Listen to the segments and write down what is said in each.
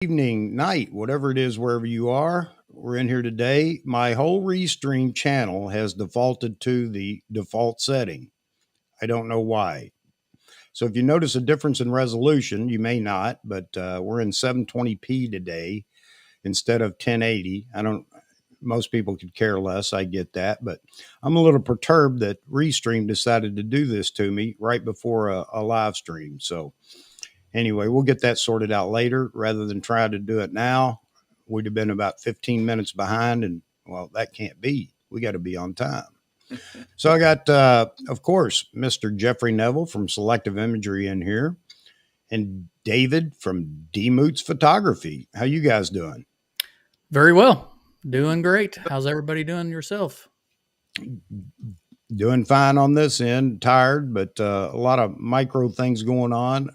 Evening, night, whatever it is, wherever you are. We're in here today. My whole Restream channel has defaulted to the default setting. I don't know why. So if you notice a difference in resolution, you may not, but we're in 720p today instead of 1080. Most people could care less. I get that, but I'm a little perturbed that Restream decided to do this to me right before a live stream. So anyway, we'll get that sorted out later rather than try to do it now. We'd have been about 15 minutes behind, and well, that can't be. We got to be on time. So I got, of course, Mr. Jeffrey Neville from Selective Imagery in here, and David from D-Moots Photography. How you guys doing? Very well. Doing great. How's everybody doing yourself? Doing fine on this end. Tired, but a lot of micro things going on,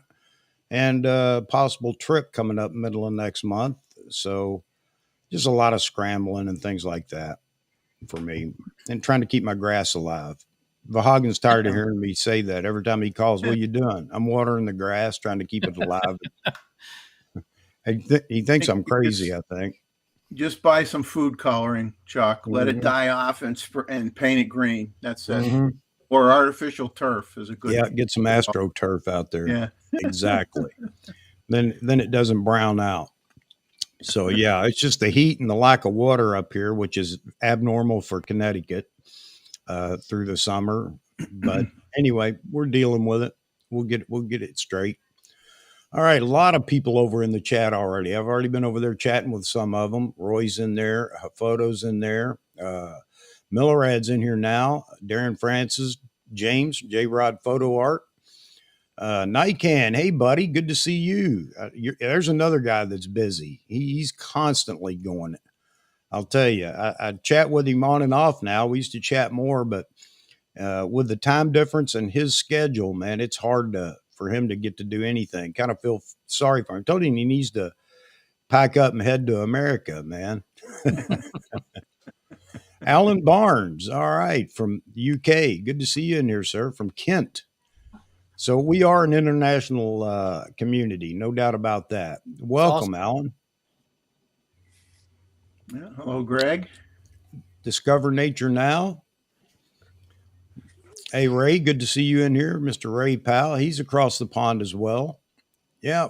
and possible trip coming up middle of next month. So just a lot of scrambling and things like that for me, and trying to keep my grass alive. Vahagen's tired of hearing me say that every time he calls. What are you doing? I'm watering the grass, trying to keep it alive. He thinks I'm crazy, I think. Just buy some food coloring, Chuck. Let it die off and paint it green. That's it. Or artificial turf is a good. Yeah, get some AstroTurf out there. Yeah, exactly. Then it doesn't brown out. So yeah, it's just the heat and the lack of water up here, which is abnormal for Connecticut through the summer. But anyway, we're dealing with it. We'll get it straight. All right, a lot of people over in the chat already. I've already been over there chatting with some of them. Roy's in there, Photo's in there, Millerad's in here now. Darren Francis, James, J Rod Photo Art. Nikon, hey buddy, good to see you. There's another guy that's busy. He's constantly going. I'll tell you, I chat with him on and off now. We used to chat more, but with the time difference and his schedule, man, it's hard for him to get to do anything. Kind of feel sorry for him. I told him he needs to pack up and head to America, man. Alan Barnes, all right, from UK. Good to see you in here, sir, from Kent. So we are an international community, no doubt about that. Welcome, awesome. Alan. Yeah, hello, Greg. Discover Nature Now. Hey, Ray, good to see you in here. Mr. Ray Powell, he's across the pond as well. Yeah,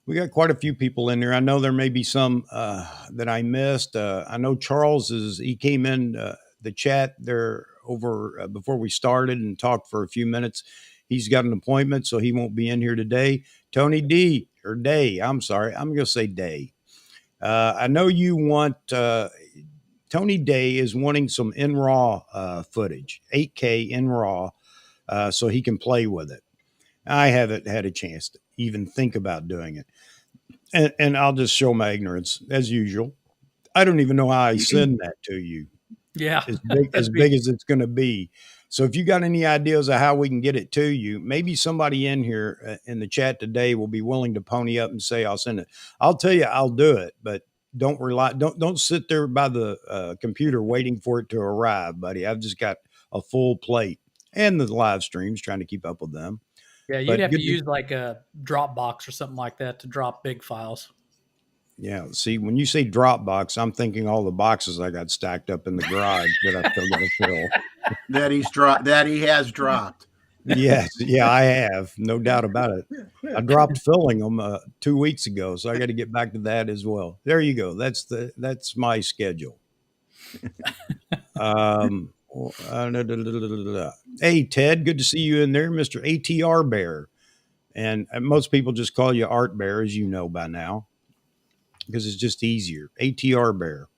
we got quite a few people in here. I know there may be some that I missed. I know Charles he came in the chat there over before we started and talked for a few minutes. He's got an appointment, so he won't be in here today. Tony D, or Day, I'm sorry. I'm going to say Day. I know you want, Tony Day is wanting some in RAW footage, 8K in RAW, so he can play with it. I haven't had a chance to even think about doing it. And I'll just show my ignorance, as usual. I don't even know how I send that to you. Yeah. As big as it's going to be. So if you got any ideas of how we can get it to you, maybe somebody in here in the chat today will be willing to pony up and say, I'll send it. I'll tell you, I'll do it, but don't sit there by the computer waiting for it to arrive, buddy. I've just got a full plate and the live streams, trying to keep up with them. Yeah, you'd have to use like a Dropbox or something like that to drop big files. Yeah, see, when you say Dropbox, I'm thinking all the boxes I got stacked up in the garage that I still got to fill. That he has dropped. Yes, yeah, I have, no doubt about it. I dropped filling them 2 weeks ago, so I got to get back to that as well. There you go. That's my schedule. Hey, Ted, good to see you in there, Mr. ATR Bear, and most people just call you Art Bear, as you know by now, because it's just easier. ATR Bear.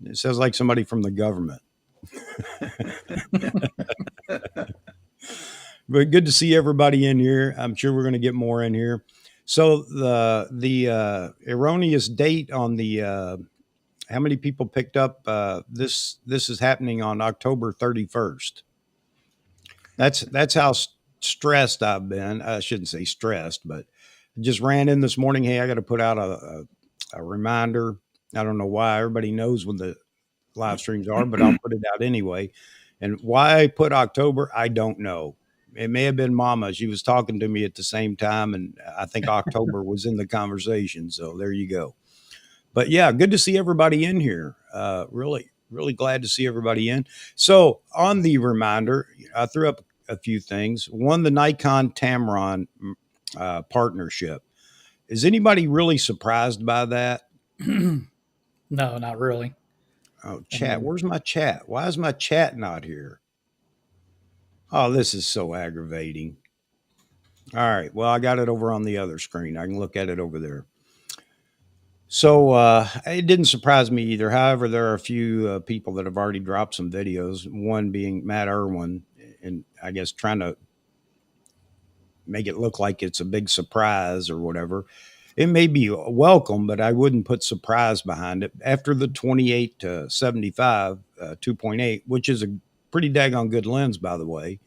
It sounds like somebody from the government. But good to see everybody in here. I'm sure we're going to get more in here. So the erroneous date on the how many people picked up this is happening on October 31st. That's how stressed I've been. I shouldn't say stressed, but I just ran in this morning. Hey, I got to put out a reminder. I don't know why. Everybody knows when the live streams are, but I'll put it out anyway. And why I put October, I don't know. it may have been Mama. She was talking to me at the same time, and I think October was in the conversation. So there you go. But yeah, good to see everybody in here. Really, really glad to see everybody in. So on the reminder, I threw up a few things. One, the Nikon Tamron partnership. Is anybody really surprised by that? No, not really. Oh, chat. Where's my chat? Why is my chat not here? Oh, this is so aggravating. All right. Well, I got it over on the other screen. I can look at it over there. So it didn't surprise me either. However, there are a few people that have already dropped some videos, one being Matt Irwin, and I guess trying to make it look like it's a big surprise or whatever. It may be welcome, but I wouldn't put surprise behind it. After the 28 to 75 2.8, which is a pretty daggone good lens, by the way.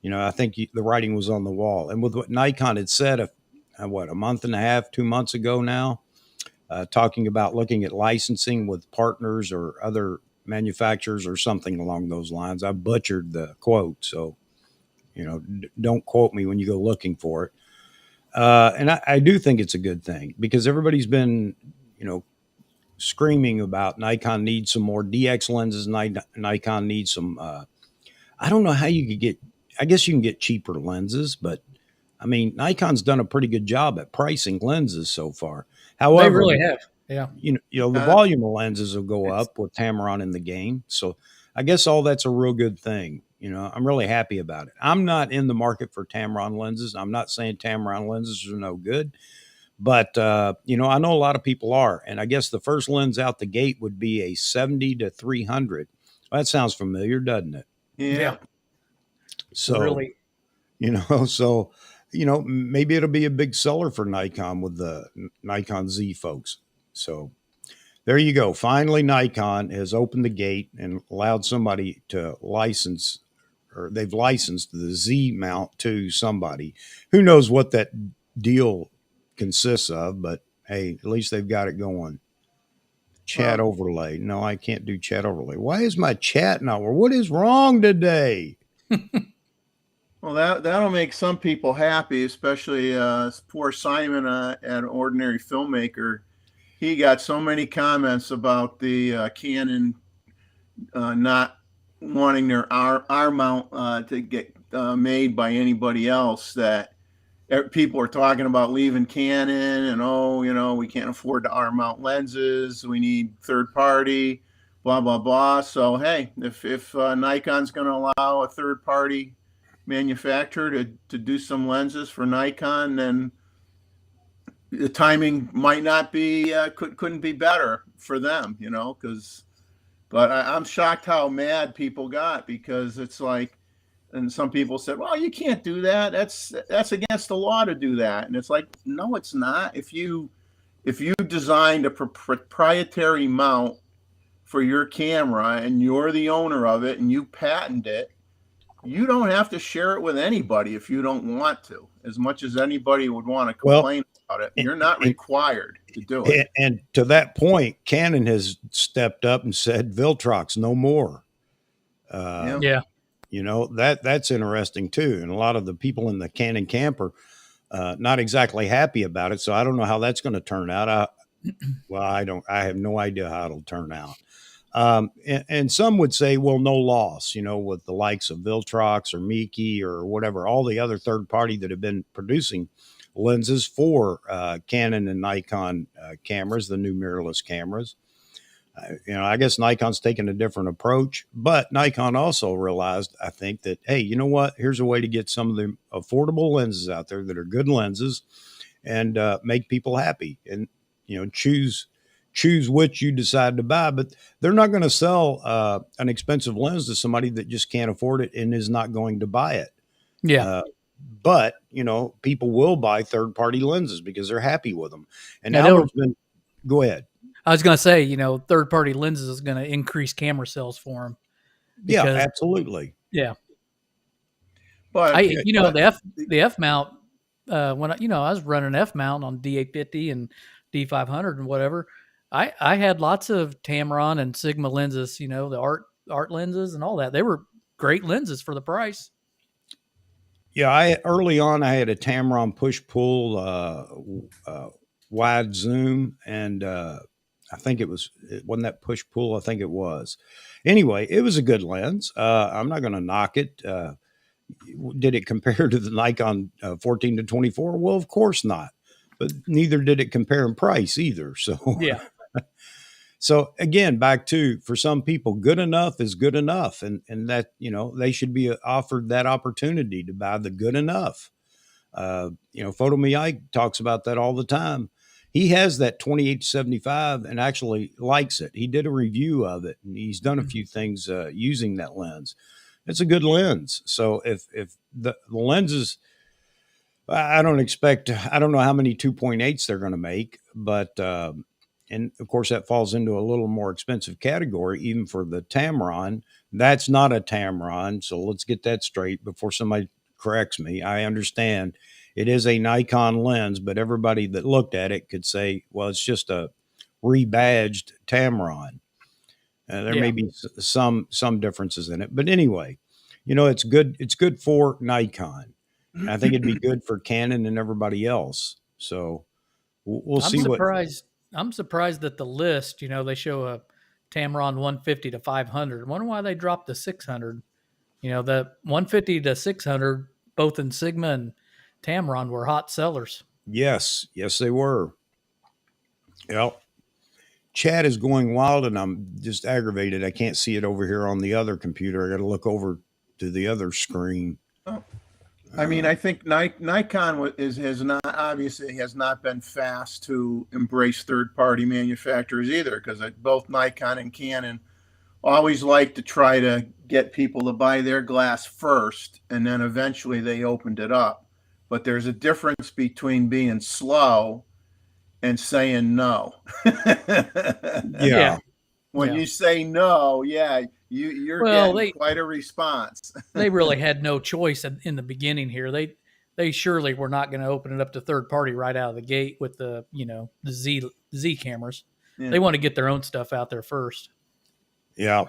I think the writing was on the wall. And with what Nikon had said, a month and a half, 2 months ago now, talking about looking at licensing with partners or other manufacturers or something along those lines. I butchered the quote, so don't quote me when you go looking for it. And I do think it's a good thing because everybody's been, screaming about Nikon needs some more DX lenses. Nikon needs some. I don't know how you could get. I guess you can get cheaper lenses, but I mean, Nikon's done a pretty good job at pricing lenses so far. However, they really have. Yeah. The volume of lenses will go up with Tamron in the game. So I guess all that's a real good thing. I'm really happy about it. I'm not in the market for Tamron lenses. I'm not saying Tamron lenses are no good, but I know a lot of people are. And I guess the first lens out the gate would be a 70 to 300. That sounds familiar, doesn't it? Yeah. So, really, maybe it'll be a big seller for Nikon with the Nikon Z folks. So there you go. Finally, Nikon has opened the gate and allowed somebody to license, or they've licensed the Z mount to somebody. Who knows what that deal consists of, but hey, at least they've got it going. Chat overlay. No, I can't do chat overlay. Why is my chat not? What is wrong today? Well, that'll make some people happy, especially poor Simon, an ordinary filmmaker. He got so many comments about the Canon not wanting their R mount to get made by anybody else that people are talking about leaving Canon and, we can't afford the R mount lenses. We need third party, blah, blah, blah. So, hey, if Nikon's going to allow a third party manufacturer to do some lenses for Nikon, then the timing might not be couldn't be better for them, but I'm shocked how mad people got, because it's like, and some people said, well, you can't do that, that's against the law to do that. And it's like, no, it's not. If you designed a proprietary mount for your camera and you're the owner of it and you patent it, you don't have to share it with anybody if you don't want to. As much as anybody would want to complain about it, you're not required to do it. And to that point, Canon has stepped up and said, Viltrox, no more. Yeah. That's interesting too. And a lot of the people in the Canon camp are not exactly happy about it. So I don't know how that's going to turn out. I have no idea how it'll turn out. And some would say, well, no loss, with the likes of Viltrox or Miki or whatever, all the other third party that have been producing lenses for Canon and Nikon cameras, the new mirrorless cameras. I guess Nikon's taken a different approach, but Nikon also realized, I think, that, hey, you know what? Here's a way to get some of the affordable lenses out there that are good lenses and make people happy and, choose which you decide to buy, but they're not going to sell an expensive lens to somebody that just can't afford it and is not going to buy it. Yeah. But, people will buy third-party lenses because they're happy with them. And Albert's been, go ahead. I was going to say, third-party lenses is going to increase camera sales for them. Yeah, absolutely. Yeah. But the F mount, when I was running F mount on D850 and D500 and whatever, I had lots of Tamron and Sigma lenses, the art lenses and all that. They were great lenses for the price. Yeah, I early on I had a Tamron push pull wide zoom, and I think it wasn't that push pull. I think it was. Anyway, it was a good lens. I'm not going to knock it. Did it compare to the Nikon 14 to 24? Well, of course not. But neither did it compare in price either. So Yeah. so again, back to, for some people, good enough is good enough, and that, they should be offered that opportunity to buy the good enough. Photo Me Ike talks about that all the time. He has that 28-75 and actually likes it. He did a review of it, and he's done a few things using that lens. It's a good lens. So if the lenses, I don't know how many 2.8s they're going to make, but and of course that falls into a little more expensive category, even for the Tamron. That's not a Tamron, so let's get that straight before somebody corrects me. I understand it is a Nikon lens, but everybody that looked at it could say, well, it's just a rebadged Tamron. There may Yeah. be some differences in it, but anyway, it's good. It's good for Nikon. I think it'd be good for Canon and everybody else. So we'll I'm see what. surprised. I'm surprised that the list, they show a Tamron 150 to 500. I wonder why they dropped the 600. The 150 to 600, both in Sigma and Tamron, were hot sellers. Yes, they were. Yep. Chat is going wild, and I'm just aggravated. I can't see it over here on the other computer. I got to look over to the other screen. Oh, I mean, I think Nikon has not been fast to embrace third-party manufacturers either, because both Nikon and Canon always like to try to get people to buy their glass first, and then eventually they opened it up. But there's a difference between being slow and saying no. Yeah. When you say no, you're getting quite a response. They really had no choice in the beginning here. They surely were not going to open it up to third party right out of the gate with the the Z cameras. Yeah. They want to get their own stuff out there first. Yeah.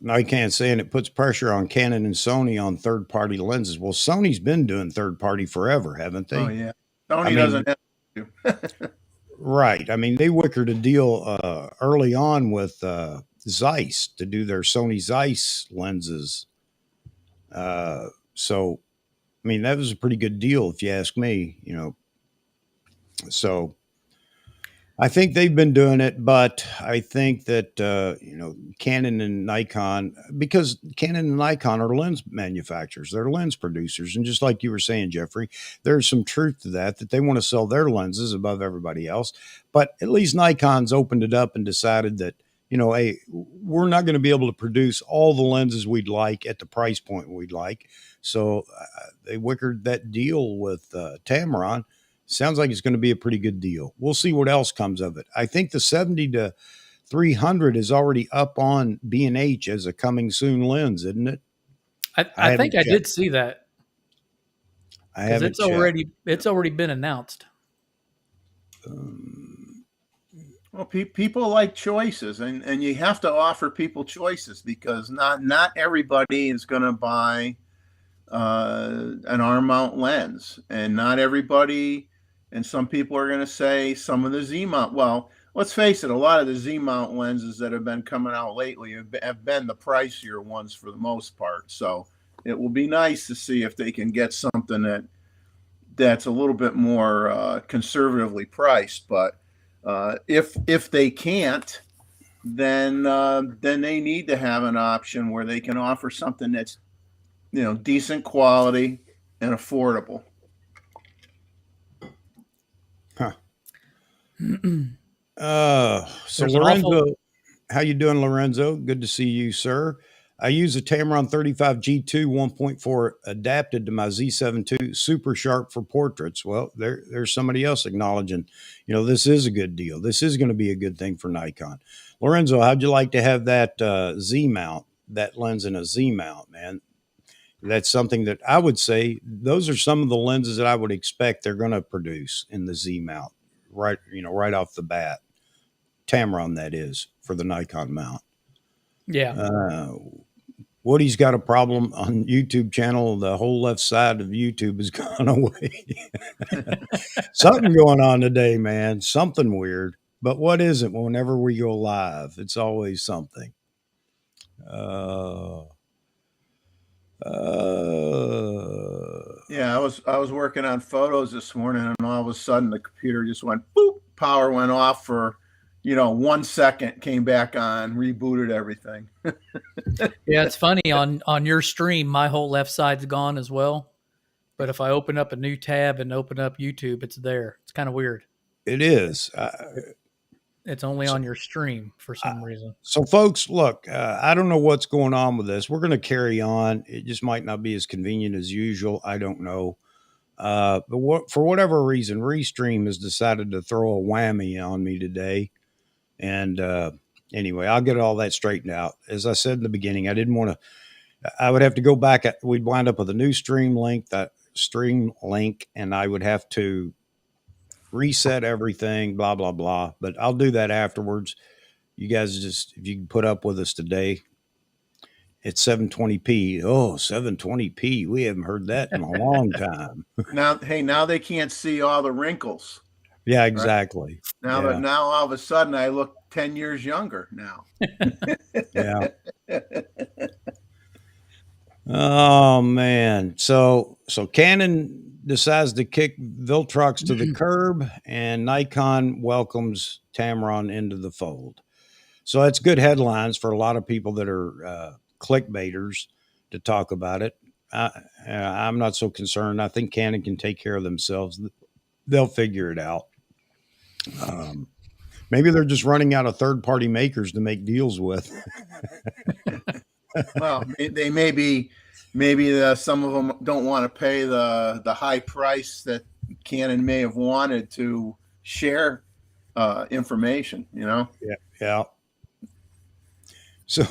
Nikon saying it puts pressure on Canon and Sony on third party lenses. Well, Sony's been doing third party forever, haven't they? Oh yeah. Sony doesn't have to. Right. I mean, they wickered a deal early on with Zeiss to do their Sony Zeiss lenses. So, I mean, that was a pretty good deal, if you ask me, So, I think they've been doing it, but I think that, Canon and Nikon, because Canon and Nikon are lens manufacturers, they're lens producers. And just like you were saying, Jeffrey, there's some truth to that they want to sell their lenses above everybody else. But at least Nikon's opened it up and decided that, hey, we're not going to be able to produce all the lenses we'd like at the price point we'd like. So they wickered that deal with Tamron. Sounds like it's going to be a pretty good deal. We'll see what else comes of it. I think the 70 to 300 is already up on B&H as a coming soon lens, isn't it? I think I did see that. I haven't it's already been announced. Well, people like choices, and you have to offer people choices, because not everybody is going to buy an arm mount lens, and not everybody. And some people are going to say some of the Z mount. Well, let's face it, a lot of the Z mount lenses that have been coming out lately have been the pricier ones for the most part. So it will be nice to see if they can get something that's a little bit more conservatively priced. But if they can't, then they need to have an option where they can offer something that's decent quality and affordable. Huh. So Lorenzo, how you doing, Lorenzo? Good to see you, sir. I use a Tamron 35 G2 1.4 adapted to my Z7 II, super sharp for portraits. Well, there's somebody else acknowledging, this is a good deal. This is going to be a good thing for Nikon. Lorenzo, how'd you like to have that Z mount, that lens in a Z mount, man? That's something that I would say, those are some of the lenses that I would expect they're going to produce in the Z mount, right off the bat. Tamron, that is, for the Nikon mount. Yeah. Woody's got a problem on YouTube channel. The whole left side of YouTube has gone away. Something going on today, man. Something weird. But what is it whenever we go live? It's always something. Yeah, I was working on photos this morning, and all of a sudden the computer just went boop. Power went off for 1 second, came back on, rebooted everything. Yeah, it's funny on your stream, my whole left side's gone as well. But if I open up a new tab and open up YouTube, it's there. It's kind of weird. It is. It's only on your stream for some reason. So, folks, look, I don't know what's going on with this. We're going to carry on. It just might not be as convenient as usual. I don't know. But for whatever reason, Restream has decided to throw a whammy on me today. And anyway, I'll get all that straightened out. As I said in the beginning, I would have to go back. We'd wind up with a new stream link, and I would have to reset everything, blah, blah, blah. But I'll do that afterwards. You guys if you can put up with us today. It's 720p. Oh, 720p. We haven't heard that in a long time. Now they can't see all the wrinkles. Yeah, exactly. Right? Now all of a sudden I look 10 years younger now. Yeah. Oh man. So Canon decides to kick Viltrox to the curb, and Nikon welcomes Tamron into the fold. So that's good headlines for a lot of people that are clickbaiters to talk about it. I'm not so concerned. I think Canon can take care of themselves. They'll figure it out. Maybe they're just running out of third-party makers to make deals with. Well, they maybe some of them don't want to pay the high price that Canon may have wanted to share information. Yeah. So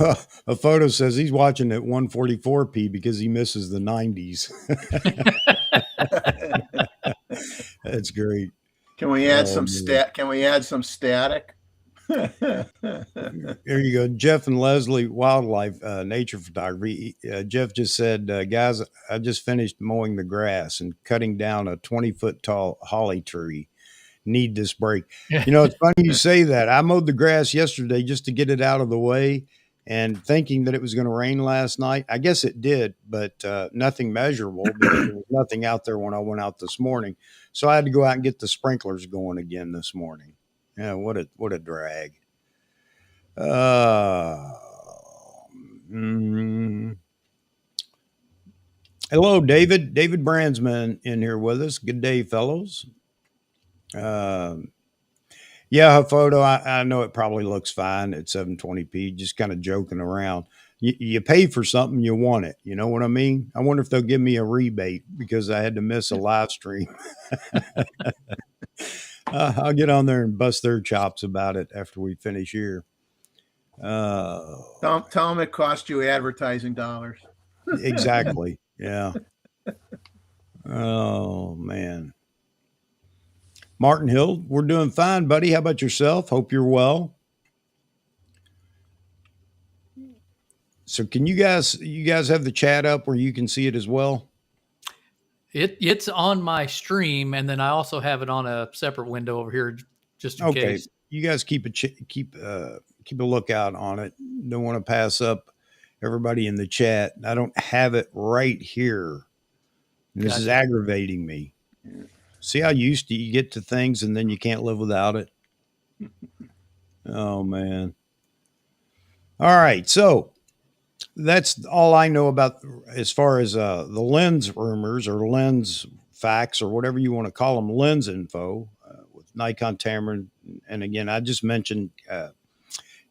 a photo says he's watching at 144p because he misses the 90s. That's great. Can we add some Can we add some static? There you go. Jeff and Leslie, wildlife, nature photography. Jeff just said, guys, I just finished mowing the grass and cutting down a 20-foot tall holly tree. Need this break. It's funny you say that. I mowed the grass yesterday just to get it out of the way and thinking that it was going to rain last night. I guess it did, but nothing measurable because there was nothing out there when I went out this morning. So I had to go out and get the sprinklers going again this morning. Yeah, what a drag. Hello, David. David Brandsman in here with us. Good day, fellows. Yeah, her photo, I know it probably looks fine at 720p, just kind of joking around. You pay for something, you want it. You know what I mean? I wonder if they'll give me a rebate because I had to miss a live stream. I'll get on there and bust their chops about it after we finish here. Tell them it cost you advertising dollars. Exactly. Yeah. Oh, man. Martin Hill, we're doing fine, buddy. How about yourself? Hope you're well. So can you guys have the chat up where you can see it as well? It's on my stream, and then I also have it on a separate window over here just in case. You guys keep a lookout on it. Don't want to pass up everybody in the chat. I don't have it right here. This is aggravating me. See how used to you get to things and then you can't live without it? Oh, man. All right. So that's all I know about as far as the lens rumors or lens facts or whatever you want to call them, lens info with Nikon, Tamron. And again, I just mentioned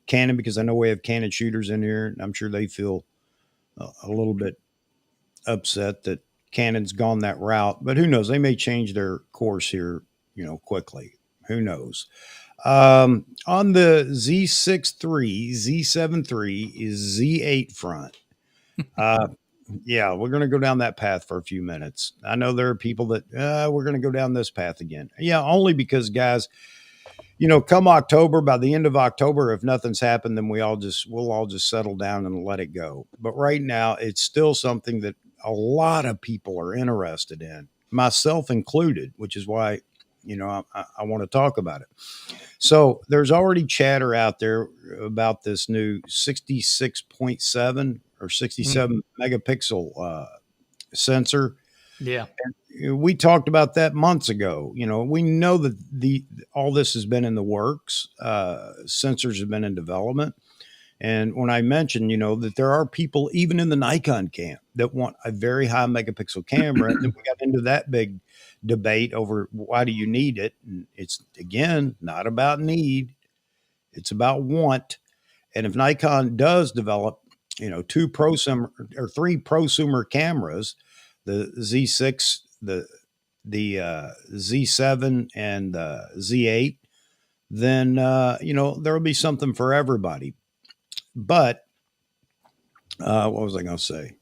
Canon because I know we have Canon shooters in here. And I'm sure they feel a little bit upset that Canon's gone that route, but who knows? They may change their course here, quickly. Who knows? On the Z6 III, Z7 III is Z8 front. Yeah, we're going to go down that path for a few minutes. I know there are people that we're going to go down this path again. Yeah, only because, guys, come October, by the end of October, if nothing's happened, then we'll all just settle down and let it go. But right now, it's still something that a lot of people are interested in, myself included, which is why, I want to talk about it. So there's already chatter out there about this new 66.7 or 67 megapixel sensor. Yeah. We talked about that months ago. We know that all this has been in the works. Sensors have been in development. And when I mentioned, that there are people even in the Nikon camp that want a very high megapixel camera, and then we got into that big debate over why do you need it? And it's, again, not about need. It's about want. And if Nikon does develop, three prosumer cameras, the Z6, the Z7, and the Z8, then there'll be something for everybody. But what was I going to say?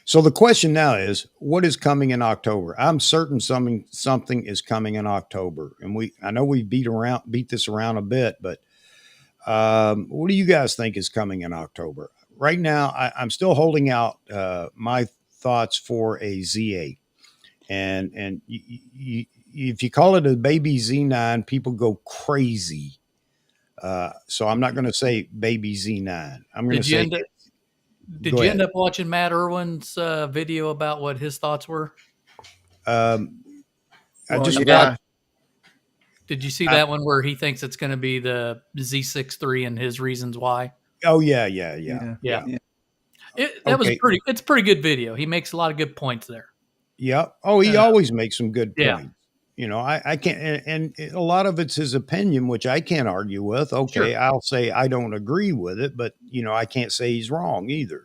So the question now is, what is coming in October? I'm certain something is coming in October, and I know we beat this around a bit, but what do you guys think is coming in October? Right now, I'm still holding out my thoughts for a Z8, and if you call it a baby Z9, people go crazy. So I'm not going to say baby Z9. I'm going to say. Did you end up watching Matt Irwin's video about what his thoughts were? I just Did you see that one where he thinks it's going to be the Z6 III and his reasons why? Oh yeah. It's a pretty good video. He makes a lot of good points there. Yeah. Oh, he always makes some good points. Yeah. I can't, and a lot of it's his opinion, which I can't argue with. Okay, sure. I'll say I don't agree with it, but I can't say he's wrong either.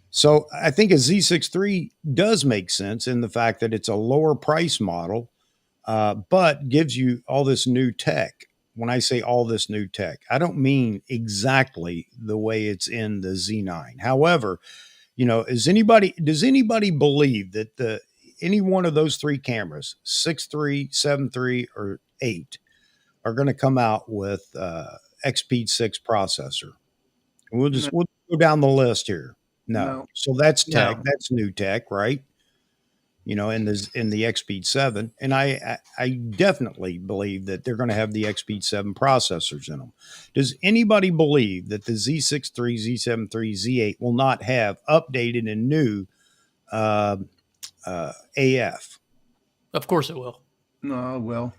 So I think a Z6 III does make sense in the fact that it's a lower price model, but gives you all this new tech. When I say all this new tech, I don't mean exactly the way it's in the Z9. However, does anybody believe that any one of those three cameras, 6.3, 7.3, or 8, are going to come out with XP 6 processor? And we'll go down the list here. No. So that's tech. No. That's new tech, right? In the XP 7, and I definitely believe that they're going to have the XP 7 processors in them. Does anybody believe that the Z6 III, Z7 III, Z8 will not have updated and new AF? Of course it will. No, it will.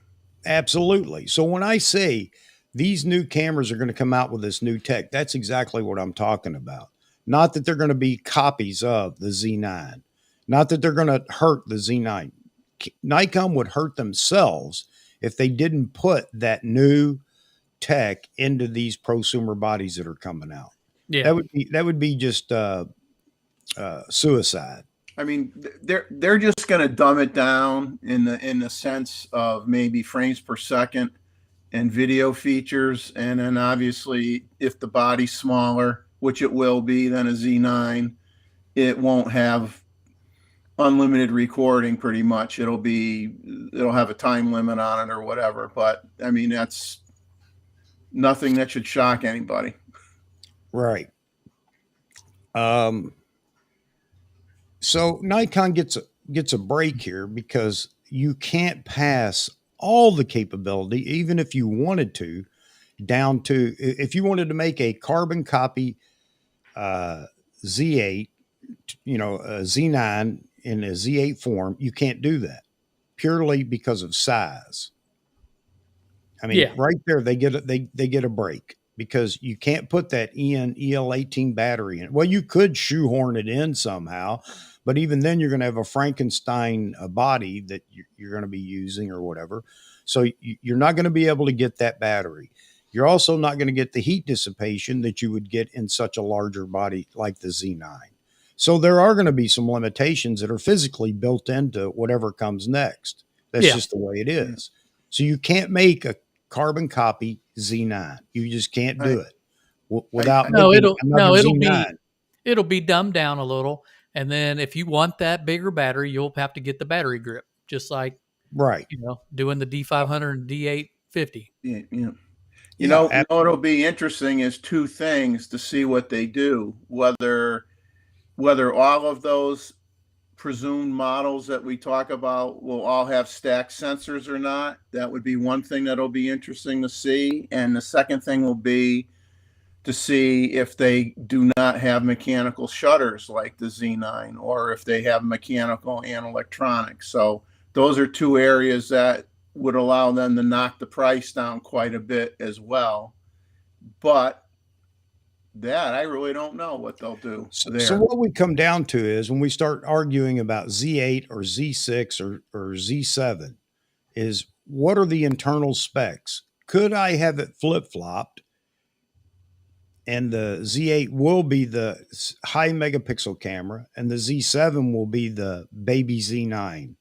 Absolutely. So when I say these new cameras are going to come out with this new tech, that's exactly what I'm talking about. Not that they're going to be copies of the Z9. Not that they're going to hurt the Z9. Nikon would hurt themselves if they didn't put that new tech into these prosumer bodies that are coming out. Yeah, that would be just suicide. I mean, they're just going to dumb it down in the sense of maybe frames per second and video features, and then obviously if the body's smaller, which it will be, than a Z9, it won't have unlimited recording. Pretty much, it'll have a time limit on it or whatever. But I mean, that's nothing that should shock anybody. Right. So Nikon gets a break here because you can't pass all the capability, even if you wanted to, down to, if you wanted to make a carbon copy Z8, a Z9 in a Z8 form, you can't do that purely because of size. I mean, right there, they get a break because you can't put that EL18 battery in. Well, you could shoehorn it in somehow, but even then you're going to have a Frankenstein body that you're going to be using or whatever. So you're not going to be able to get that battery. You're also not going to get the heat dissipation that you would get in such a larger body like the Z9. So there are going to be some limitations that are physically built into whatever comes next. That's just the way it is. So you can't make a carbon copy Z9. You just can't do it without. It'll be dumbed down a little, and then if you want that bigger battery, you'll have to get the battery grip, just like doing the D500 and D8 50. Yeah, yeah. Yeah, What'll be interesting is two things to see what they do, whether all of those presumed models that we talk about will all have stacked sensors or not. That would be one thing that'll be interesting to see. And the second thing will be to see if they do not have mechanical shutters like the Z9, or if they have mechanical and electronic. So those are two areas that would allow them to knock the price down quite a bit as well. But that I really don't know what they'll do there. So what we come down to is when we start arguing about Z8 or Z6 or Z7 is what are the internal specs? Could I have it flip-flopped and the Z8 will be the high megapixel camera and the Z7 will be the baby Z9,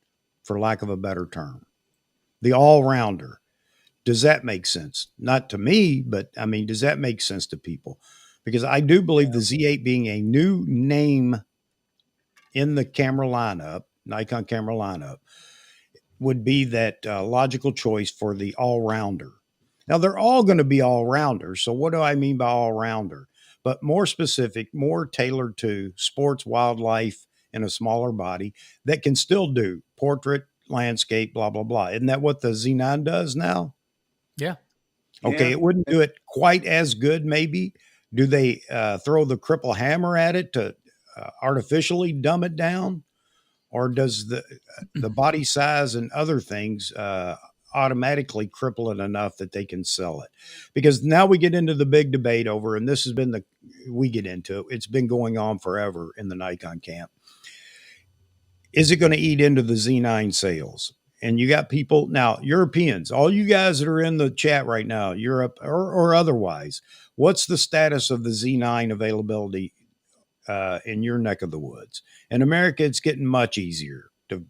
for lack of a better term, the all-rounder? Does that make sense? Not to me, but I mean, does that make sense to people? Because I do believe the Z8 being a new name in the camera lineup, Nikon camera lineup, would be that logical choice for the all-rounder. Now, they're all going to be all-rounders. So what do I mean by all-rounder? But more specific, more tailored to sports, wildlife, and a smaller body that can still do portrait, landscape, blah, blah, blah. Isn't that what the Z9 does now? Yeah. Okay, Yeah. it wouldn't do it quite as good, maybe. Do they throw the cripple hammer at it to artificially dumb it down? Or does the body size and other things automatically cripple it enough that they can sell it? Because now we get into the big debate over, and this has been it's been going on forever in the Nikon camp. Is it going to eat into the Z9 sales? And you got people now, Europeans, all you guys that are in the chat right now, Europe or otherwise, what's the status of the Z9 availability in your neck of the woods? In America, it's getting much easier to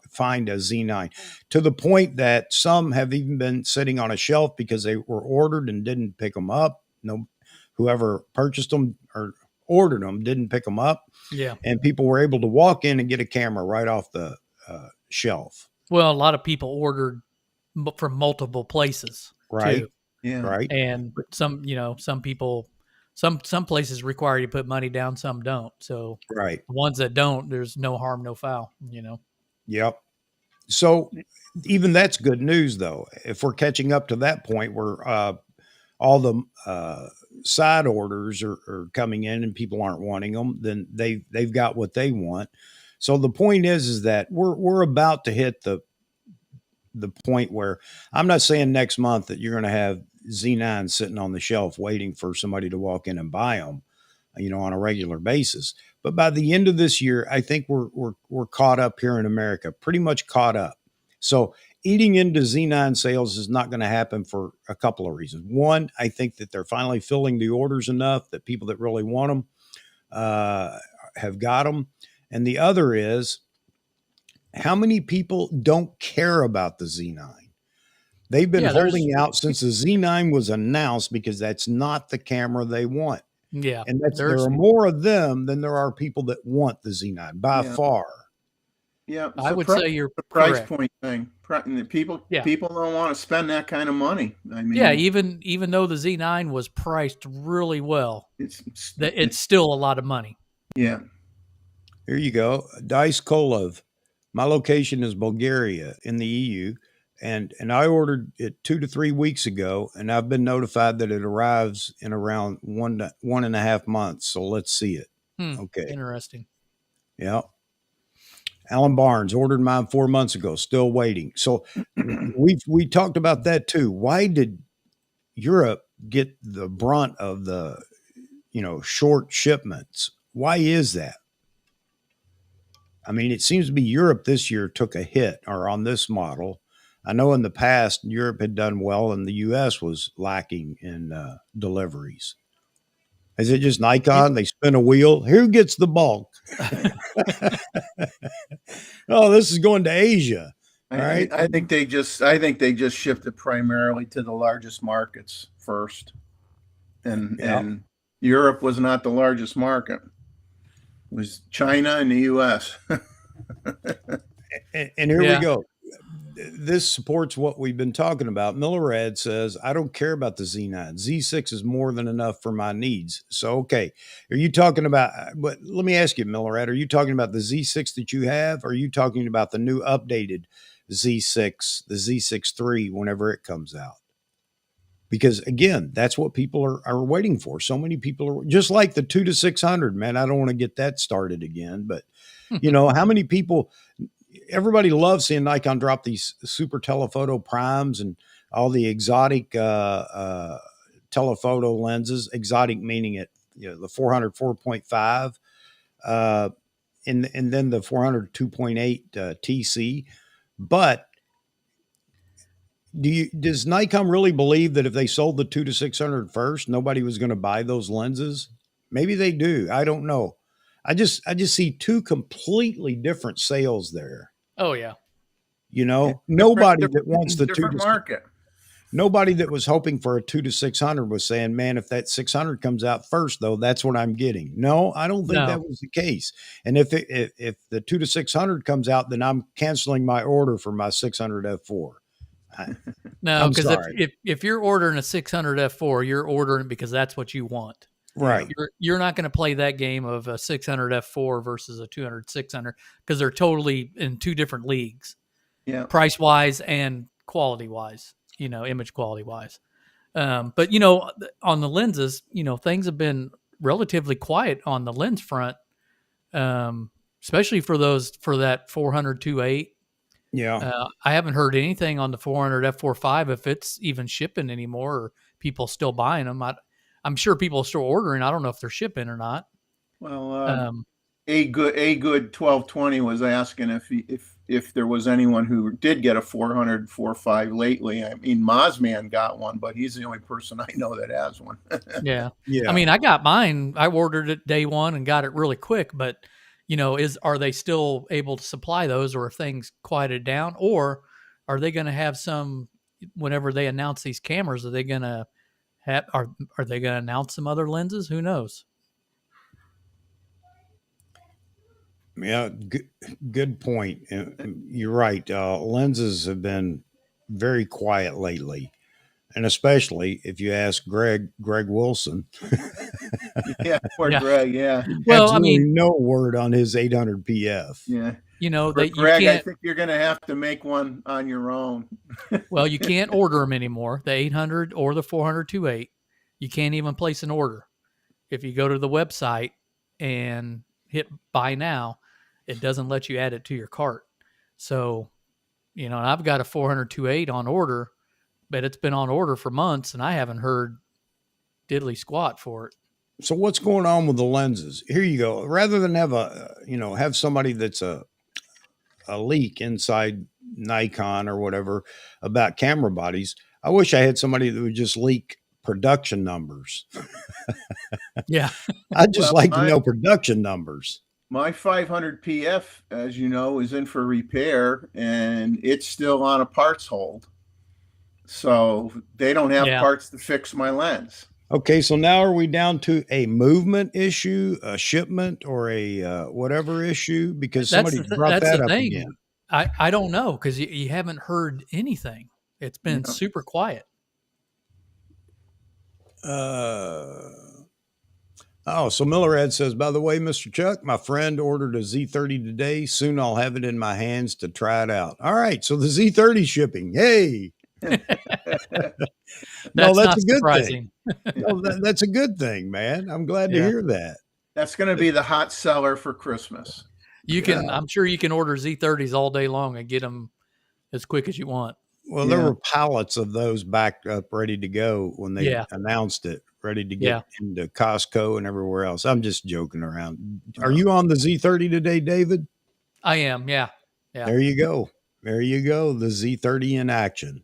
find a Z9, to the point that some have even been sitting on a shelf because they were ordered and didn't pick them up. No, whoever purchased them or ordered them didn't pick them up. Yeah. And people were able to walk in and get a camera right off the shelf. Well, a lot of people ordered from multiple places, Right. too. Yeah. Right. And some people, some places require you to put money down, some don't. So Right. the ones that don't, there's no harm, no foul. Yep. So even that's good news, though. If we're catching up to that point where all the side orders are coming in and people aren't wanting them, then they've got what they want. So the point is that we're about to hit the point where I'm not saying next month that you're going to have Z9 sitting on the shelf waiting for somebody to walk in and buy them, on a regular basis. But by the end of this year, I think we're caught up here in America, pretty much caught up. So eating into Z9 sales is not going to happen for a couple of reasons. One, I think that they're finally filling the orders enough that people that really want them have got them. And the other is, how many people don't care about the Z9? They've been holding out since the Z9 was announced because that's not the camera they want. Yeah. And there are more of them than there are people that want the Z9 by far. Yeah. I would say you're the price correct. point thing. People don't want to spend that kind of money. I mean, yeah, even though the Z9 was priced really well, it's still a lot of money. Yeah. Here you go. Dice Kolov. My location is Bulgaria in the EU. And I ordered it 2 to 3 weeks ago, and I've been notified that it arrives in around 1.5 months. So let's see it. Okay. Interesting. Yeah. Alan Barnes ordered mine 4 months ago, still waiting. So we talked about that too. Why did Europe get the brunt of the, short shipments? Why is that? I mean, it seems to be Europe this year took a hit, or on this model. I know in the past, Europe had done well and the U.S. was lacking in deliveries. Is it just Nikon? They spin a wheel. Who gets the bulk? Oh, this is going to Asia. All right. I think they just shifted primarily to the largest markets first, and Europe was not the largest market. It was China and the U.S. And here we go. this supports what we've been talking about. Millerad says, I don't care about the Z9. Z6 is more than enough for my needs. So, okay. Are you talking about, but let me ask you, Millerad, are you talking about the Z6 that you have? Or are you talking about the new updated Z6, the Z6 III, whenever it comes out? Because again, that's what people are waiting for. So many people are just like the 2 to 600, man. I don't want to get that started again, but how many people, everybody loves seeing Nikon drop these super telephoto primes and all the exotic telephoto lenses, exotic meaning the 400 4.5 and then the 400 2.8 TC. But does Nikon really believe that if they sold the 2 to 600 first, nobody was going to buy those lenses? Maybe they do. I don't know. I just see two completely different sales there. Oh yeah. Nobody that wants the different market. Nobody that was hoping for a 2 to 600 was saying, man, if that 600 comes out first, though, that's what I'm getting. No, I don't think that was the case. And if the 2 to 600 comes out, then I'm canceling my order for my 600 F4. No, because if you're ordering a 600 F4, you're ordering it because that's what you want. Right. You're not going to play that game of a 600 F4 versus a 200 600 because they're totally in two different leagues. Yeah. Price wise and quality wise, image quality wise. But on the lenses, things have been relatively quiet on the lens front, especially for that 400 2.8. Yeah. I haven't heard anything on the 400 f4.5 if it's even shipping anymore or people still buying them. I'm sure people are still ordering. I don't know if they're shipping or not. Well, a good 1220 was asking if there was anyone who did get a 400 4.5 lately. I mean, Mozman got one, but he's the only person I know that has one. Yeah. I mean, I got mine. I ordered it day one and got it really quick, but are they still able to supply those, or if things quieted down, or are they going to have some, whenever they announce these cameras, are they going to announce some other lenses? Who knows? Yeah. Good point. You're right. Lenses have been very quiet lately. And especially if you ask Greg Wilson. Yeah, poor Greg. Yeah. Well, no word on his 800 PF. Yeah. Greg, I think you're going to have to make one on your own. Well, you can't order them anymore. The 800 or the 400 2.8. You can't even place an order. If you go to the website and hit buy now, it doesn't let you add it to your cart. So, I've got a 400 2.8 on order, but it's been on order for months and I haven't heard diddly squat for it. So what's going on with the lenses? Here you go. Rather than have somebody that's a leak inside Nikon or whatever about camera bodies, I wish I had somebody that would just leak production numbers. Yeah. I'd just like to know production numbers. My 500 PF, as you know, is in for repair and it's still on a parts hold. So they don't have parts to fix my lens. Okay, so now are we down to a movement issue, a shipment, or a whatever issue? Because somebody brought that up again. I don't know, because you haven't heard anything. It's been super quiet. So Millerad says, by the way, Mr. Chuck, my friend ordered a Z30 today. Soon I'll have it in my hands to try it out. All right, so the Z30 shipping. Hey. That's a good surprising. Thing. No, that's a good thing, man. I'm glad to hear that. That's going to be the hot seller for Christmas. I'm sure you can order Z30s all day long and get them as quick as you want. Well, there were pallets of those backed up, ready to go when they announced it, ready to get into Costco and everywhere else. I'm just joking around. Are you on the Z30 today, David? I am. Yeah. There you go. The Z30 in action.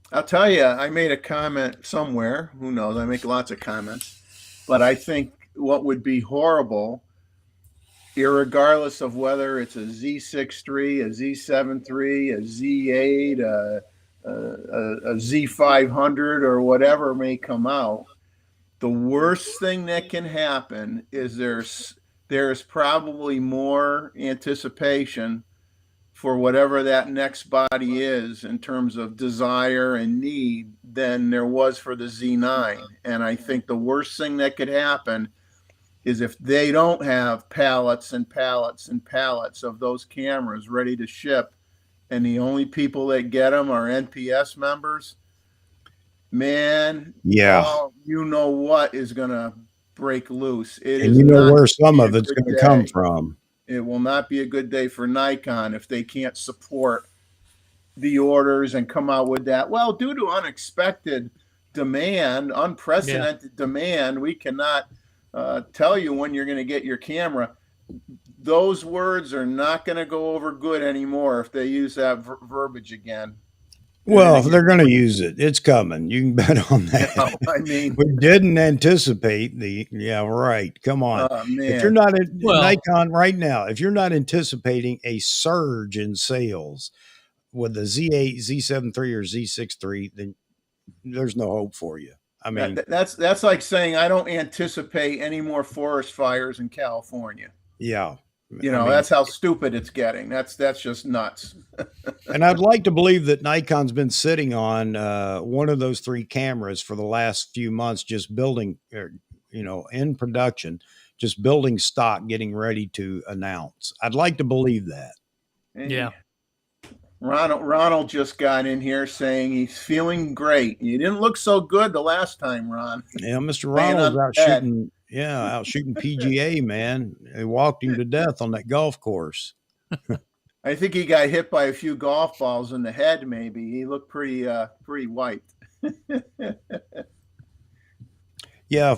I'll tell you, I made a comment somewhere. Who knows? I make lots of comments. But I think what would be horrible, irregardless of whether it's a Z6 III, a Z7 III, a Z8, a Z500, or whatever may come out, the worst thing that can happen is there's probably more anticipation for whatever that next body is in terms of desire and need than there was for the Z9. And I think the worst thing that could happen is if they don't have pallets and pallets and pallets of those cameras ready to ship, and the only people that get them are NPS members, man, Yeah. oh, you know what is going to break loose. It And is you know not where some gonna of be a it's good going to come day. from. It will not be a good day for Nikon if they can't support the orders and come out with that. Well, due to unexpected demand, unprecedented demand, we cannot tell you when you're going to get your camera. Those words are not going to go over good anymore if they use that verbiage again. Well, they're going to use it. It's coming. You can bet on that. You know, I mean, we didn't anticipate the, yeah, right. Come on. If you're man. not at Well- Nikon right now, if you're not anticipating a surge in sales with the Z8, Z7 III, or Z6 III, then there's no hope for you. I mean, That's like saying I don't anticipate any more forest fires in California. yeah. You know, that's how stupid it's getting. That's just nuts. And I'd like to believe that Nikon's been sitting on one of those three cameras for the last few months, just building, you know, in production, just building stock, getting ready to announce. I'd like to believe that. Yeah. Ronald just got in here saying he's feeling great. You didn't look so good the last time, Ron. Yeah, Mr. Laying Ronald's on out the bed. shooting. Yeah, out shooting PGA, man. They walked him to death on that golf course. I think he got hit by a few golf balls in the head. Maybe he looked pretty white. Yeah,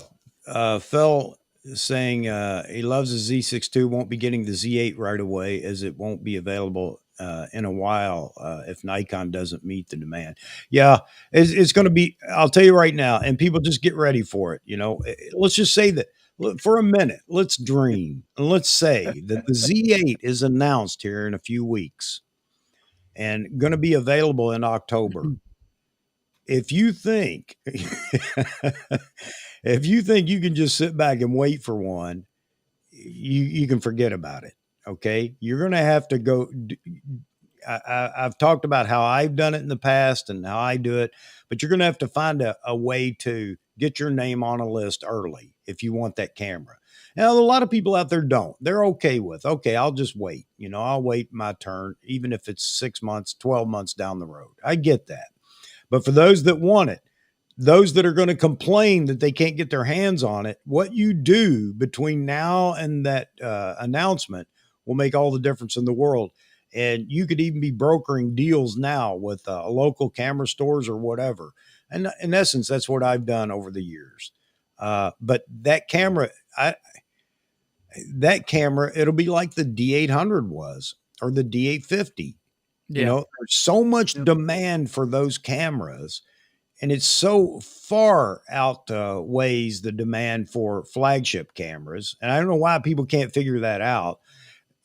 Phil is saying he loves the Z6 II, won't be getting the Z8 right away as it won't be available in a while if Nikon doesn't meet the demand. Yeah, it's going to be, I'll tell you right now, and people just get ready for it. You know, let's just say that for a minute, let's dream and let's say that the Z8 is announced here in a few weeks and going to be available in October. If you think if you think you can just sit back and wait for one, you can forget about it. Okay, you're going to have to go. I've talked about how I've done it in the past and how I do it, but you're going to have to find a way to get your name on a list early if you want that camera. Now, a lot of people out there don't. They're okay with, okay, I'll just wait. You know, I'll wait my turn, even if it's 6 months, 12 months down the road. I get that. But for those that want it, those that are going to complain that they can't get their hands on it, what you do between now and that announcement will make all the difference in the world. And you could even be brokering deals now with local camera stores or whatever. And in essence, that's what I've done over the years. But that camera, it'll be like the D800 was, or the D850. Yeah. You know, there's so much demand for those cameras, and it's so far outweighs the demand for flagship cameras. And I don't know why people can't figure that out.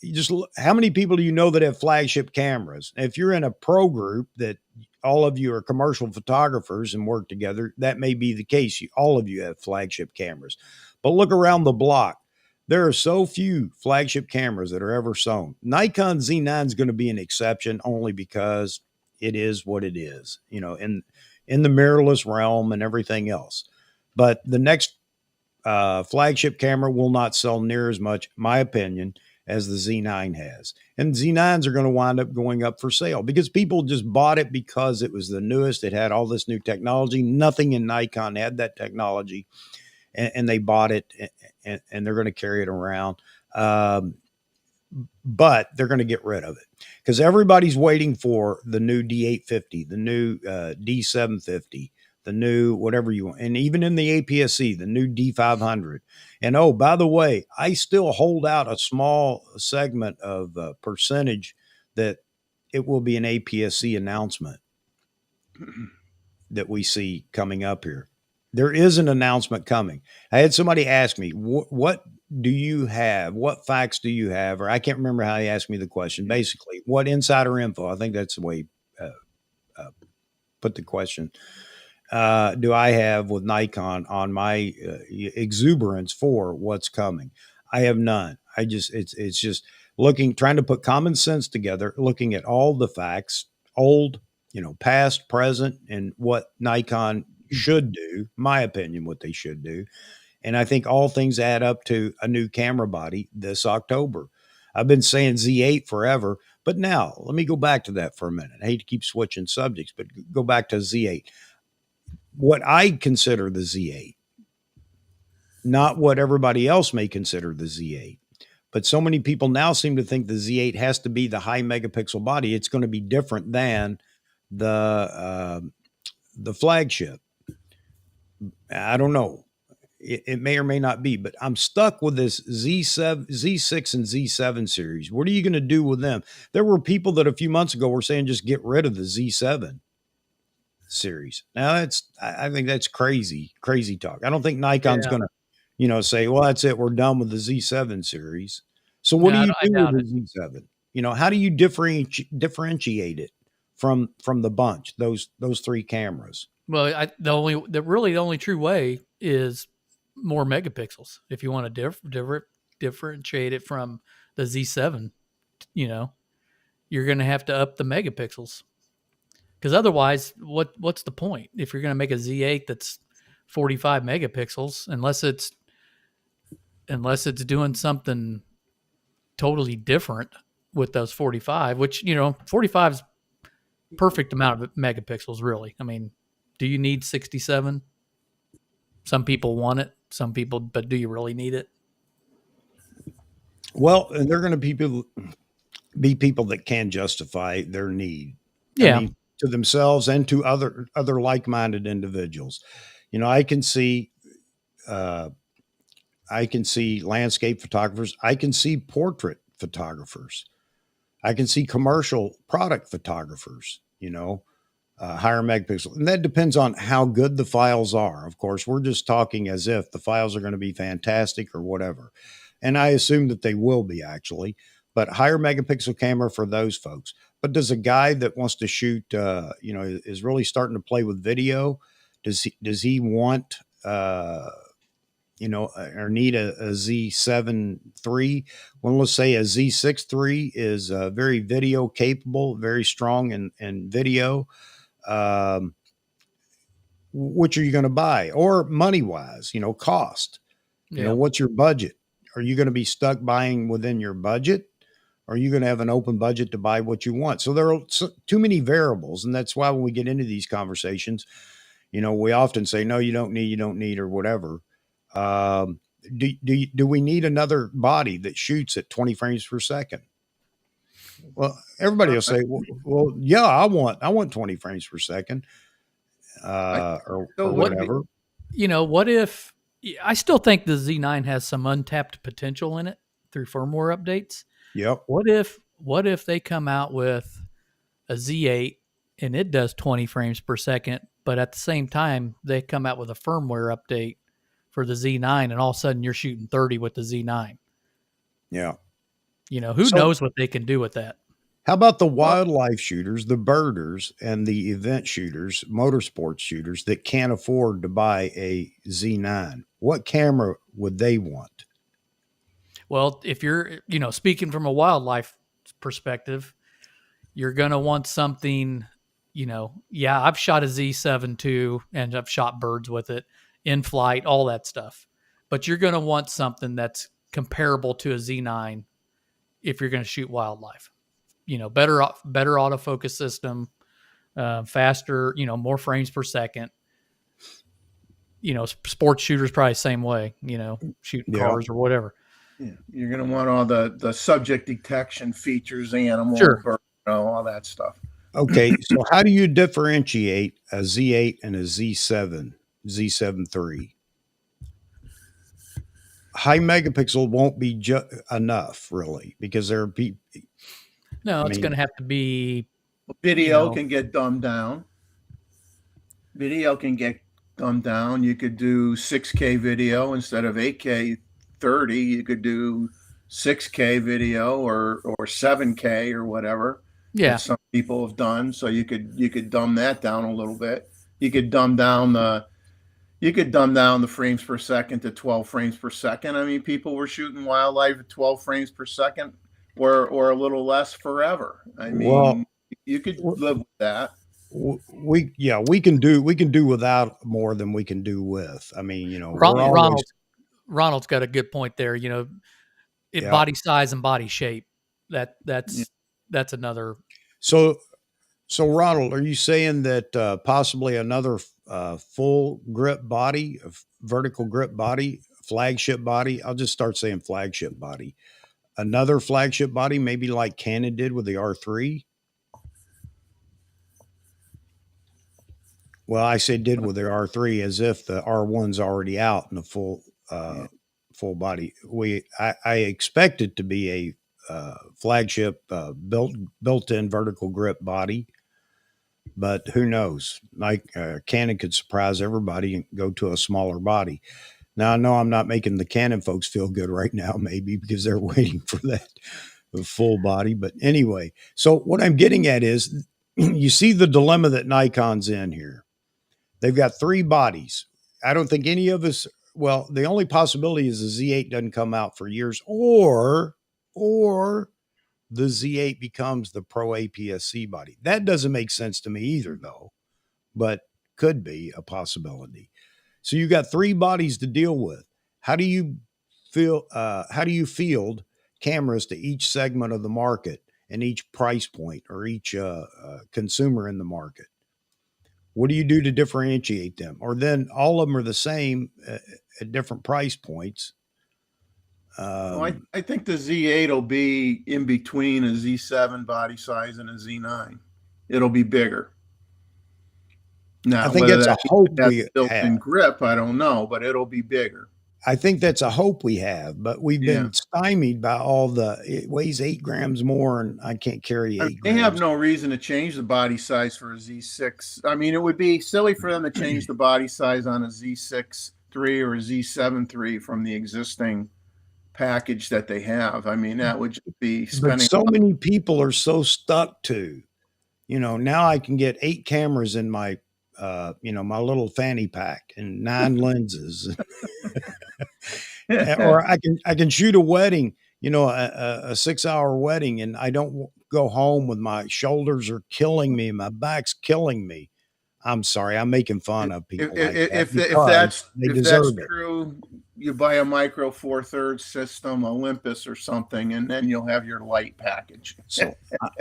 You just how many people do you know that have flagship cameras? If you're in a pro group that all of you are commercial photographers and work together, that may be the case. All of you have flagship cameras. But look around the block. There are so few flagship cameras that are ever sold. Nikon Z9 is going to be an exception only because it is what it is, you know, in the mirrorless realm and everything else. But the next flagship camera will not sell near as much, my opinion, as the Z9 has. And Z9s are going to wind up going up for sale because people just bought it because it was the newest. It had all this new technology. Nothing in Nikon had that technology. And they bought it, and they're going to carry it around. But they're going to get rid of it because everybody's waiting for the new D850, the new D750, the new whatever you want. And even in the APS-C, the new D500. And oh, by the way, I still hold out a small segment of percentage that it will be an APS-C announcement that we see coming up here. There is an announcement coming. I had somebody ask me, what do you have? What facts do you have? Or I can't remember how he asked me the question. Basically, what insider info? I think that's the way put the question. Do I have with Nikon on my exuberance for what's coming? I have none. It's just trying to put common sense together, looking at all the facts, old, past, present, and what Nikon should do, my opinion, what they should do. And I think all things add up to a new camera body this October. I've been saying Z8 forever, but now let me go back to that for a minute. I hate to keep switching subjects, but go back to Z8. What I consider the Z8, not what everybody else may consider the Z8. But so many people now seem to think the Z8 has to be the high megapixel body. It's going to be different than the flagship. I don't know. It may or may not be, but I'm stuck with this Z7, Z6, and Z7 series. What are you going to do with them? There were people that a few months ago were saying just get rid of the Z7 series. Now I think that's crazy talk. I don't think Nikon's going to, say, well, that's it. We're done with the Z7 series. So what do you do with the Z7? How do you differentiate it from the bunch, those three cameras? Well, the only true way is more megapixels. If you want to differentiate it from the Z7, you're going to have to up the megapixels. Because otherwise, what's the point if you're going to make a Z8 that's 45 megapixels, unless it's doing something totally different with those 45, which 45 is perfect amount of megapixels, really. I mean, do you need 67? Some people want it, some people, but do you really need it? Well, and they're going to be people that can justify their need. Yeah. I mean, to themselves and to other like-minded individuals. I can see landscape photographers. I can see portrait photographers. I can see commercial product photographers, higher megapixel. And that depends on how good the files are. Of course, we're just talking as if the files are going to be fantastic or whatever. And I assume that they will be actually, but higher megapixel camera for those folks. But does a guy that wants to shoot, is really starting to play with video, does he want, or need a Z7 III? Well, let's say a Z6 III is very video capable, very strong in video. Which are you going to buy? Or money wise, cost, what's your budget? Are you going to be stuck buying within your budget? Or are you going to have an open budget to buy what you want? So there are too many variables. And that's why when we get into these conversations, we often say, no, you don't need, or whatever. Do we need another body that shoots at 20 frames per second? Well, everybody will say, well, yeah, I want 20 frames per second, or whatever. What if, I still think the Z9 has some untapped potential in it through firmware updates. Yep. What if they come out with a Z8 and it does 20 frames per second, but at the same time they come out with a firmware update for the Z9, and all of a sudden you're shooting 30 with the Z9? Yeah. Who knows what they can do with that? How about the wildlife shooters, the birders, and the event shooters, motorsports shooters that can't afford to buy a Z9? What camera would they want? Well, if you're, speaking from a wildlife perspective, you're going to want something, I've shot a Z7 too, and I've shot birds with it in flight, all that stuff. But you're going to want something that's comparable to a Z9 if you're going to shoot wildlife. Better autofocus system, faster, more frames per second. Sports shooters probably the same way, shooting cars or whatever. Yeah, you're going to want all the subject detection features, animal, bird, all that stuff. Okay, so how do you differentiate a Z8 and a Z7 III? High megapixel won't be enough, really, because there are people. No, it's going to have to be. Video can get dumbed down. Video can get dumbed down. You could do 6K video instead of 8K 30. You could do 6K video or 7K or whatever. Yeah, some people have done. So you could dumb that down a little bit. You could dumb down the frames per second to 12 frames per second. I mean, people were shooting wildlife at 12 frames per second or a little less forever. I Well, mean, you could w- live with that. we can do without more than we can do with. I mean, we're Yeah. always Ronald's got a good point there. yeah. Body size and body shape. That Yeah. that's another. So Ronald, are you saying that possibly another full grip body, vertical grip body, flagship body? I'll just start saying flagship body. Another flagship body, maybe like Canon did with the R3. Well, I say did with the R3 as if the R1's already out in the Yeah. full body. I expect it to be a flagship built-in vertical grip body, but who knows? Like Canon could surprise everybody and go to a smaller body. Now I know I'm not making the Canon folks feel good right now, maybe because they're waiting for that full body. But anyway, so what I'm getting at is, you see the dilemma that Nikon's in here. They've got three bodies. I don't think any of us. Well, the only possibility is the Z8 doesn't come out for years, or the Z8 becomes the Pro APS-C body. That doesn't make sense to me either, though, but could be a possibility. So you got three bodies to deal with. How do you feel? How do you field cameras to each segment of the market and each price point or each consumer in the market? What do you do to differentiate them? Or then all of them are the same at different price points. Well, I think the Z8 will be in between a Z7 body size and a Z9. It'll be bigger. I Now, think whether that's a that hope has we built-in have. grip, I don't know, but it'll be bigger. I think that's a hope we have, but we've Yeah. been stymied by all it weighs 8 grams more and I can't carry I mean, 8 they have grams. no reason to change the body size for a Z6. I mean, it would be silly for them to change the body size on a Z6 III or a Z7 III from the existing package that they have. I mean, that would just be But spending a so lot. many people are so stuck to, now I can get 8 cameras in my, my little fanny pack and 9 lenses. Or I can shoot a wedding, a 6 hour wedding, and I don't go home with my shoulders are killing me, my back's killing me. I'm sorry, I'm making fun of people like that because they If that's deserve it. true, you buy a Micro Four Thirds system, Olympus or something, and then you'll have your light package. So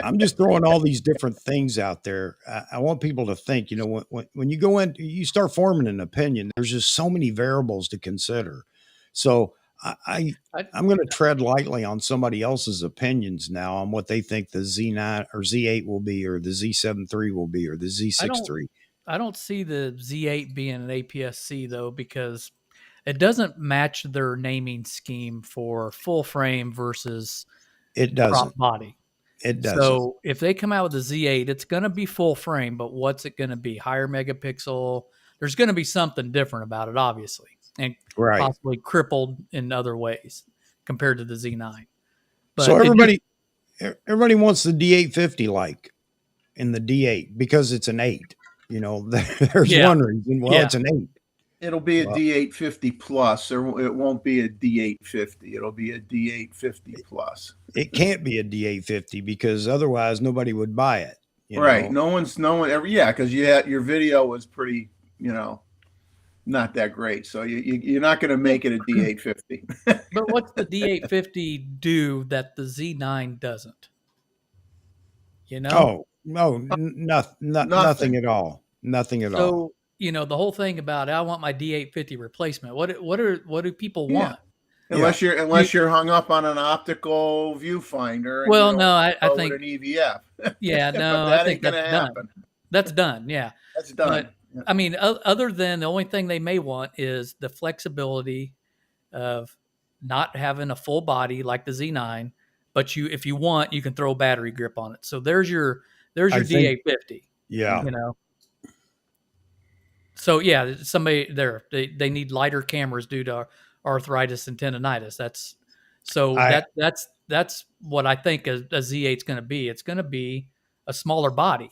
I'm just throwing all these different things out there. I want people to think, when you go in, you start forming an opinion. There's just so many variables to consider. So I I'm going to tread lightly on somebody else's opinions now on what they think the Z9 or Z8 will be, or the Z7 III will be, or the I Z6 don't III. I don't see the Z8 being an APS-C though, because it doesn't match their naming scheme for full frame versus It crop doesn't. body. It doesn't. So if they come out with a Z8, it's going to be full frame, but what's it going to be? Higher megapixel. There's going to be something different about it, obviously, and Right. possibly crippled in other ways compared to the Z9. But So it just, everybody wants the D850 like in the D8 because it's an 8. There's yeah, one reason. Well, yeah. it's an 8. It'll be a Well, D850 plus, or it won't be a D850. It'll be a D850 plus. it can't be a D850 because otherwise nobody would buy it. Right. No one ever. Yeah, because your video was pretty, not that great. So you're not going to make it a D850. But what's the D850 do that the Z9 doesn't? Oh, no, nothing at all. Nothing at all. So, the whole thing about I want my D850 replacement. What do people Yeah. want? Unless you're hung up on an optical viewfinder. Well, and no, I with think an EVF. yeah, But no, that I think ain't gonna that's happen. done. That's done, yeah. That's done. But I mean, other than the only thing they may want is the flexibility of not having a full body like the Z9, but if you want, you can throw a battery grip on it. So there's your I think, D850. yeah. So yeah, somebody there they need lighter cameras due to arthritis and tendonitis. That's what I think a Z8 is going to be. It's going to be a smaller body.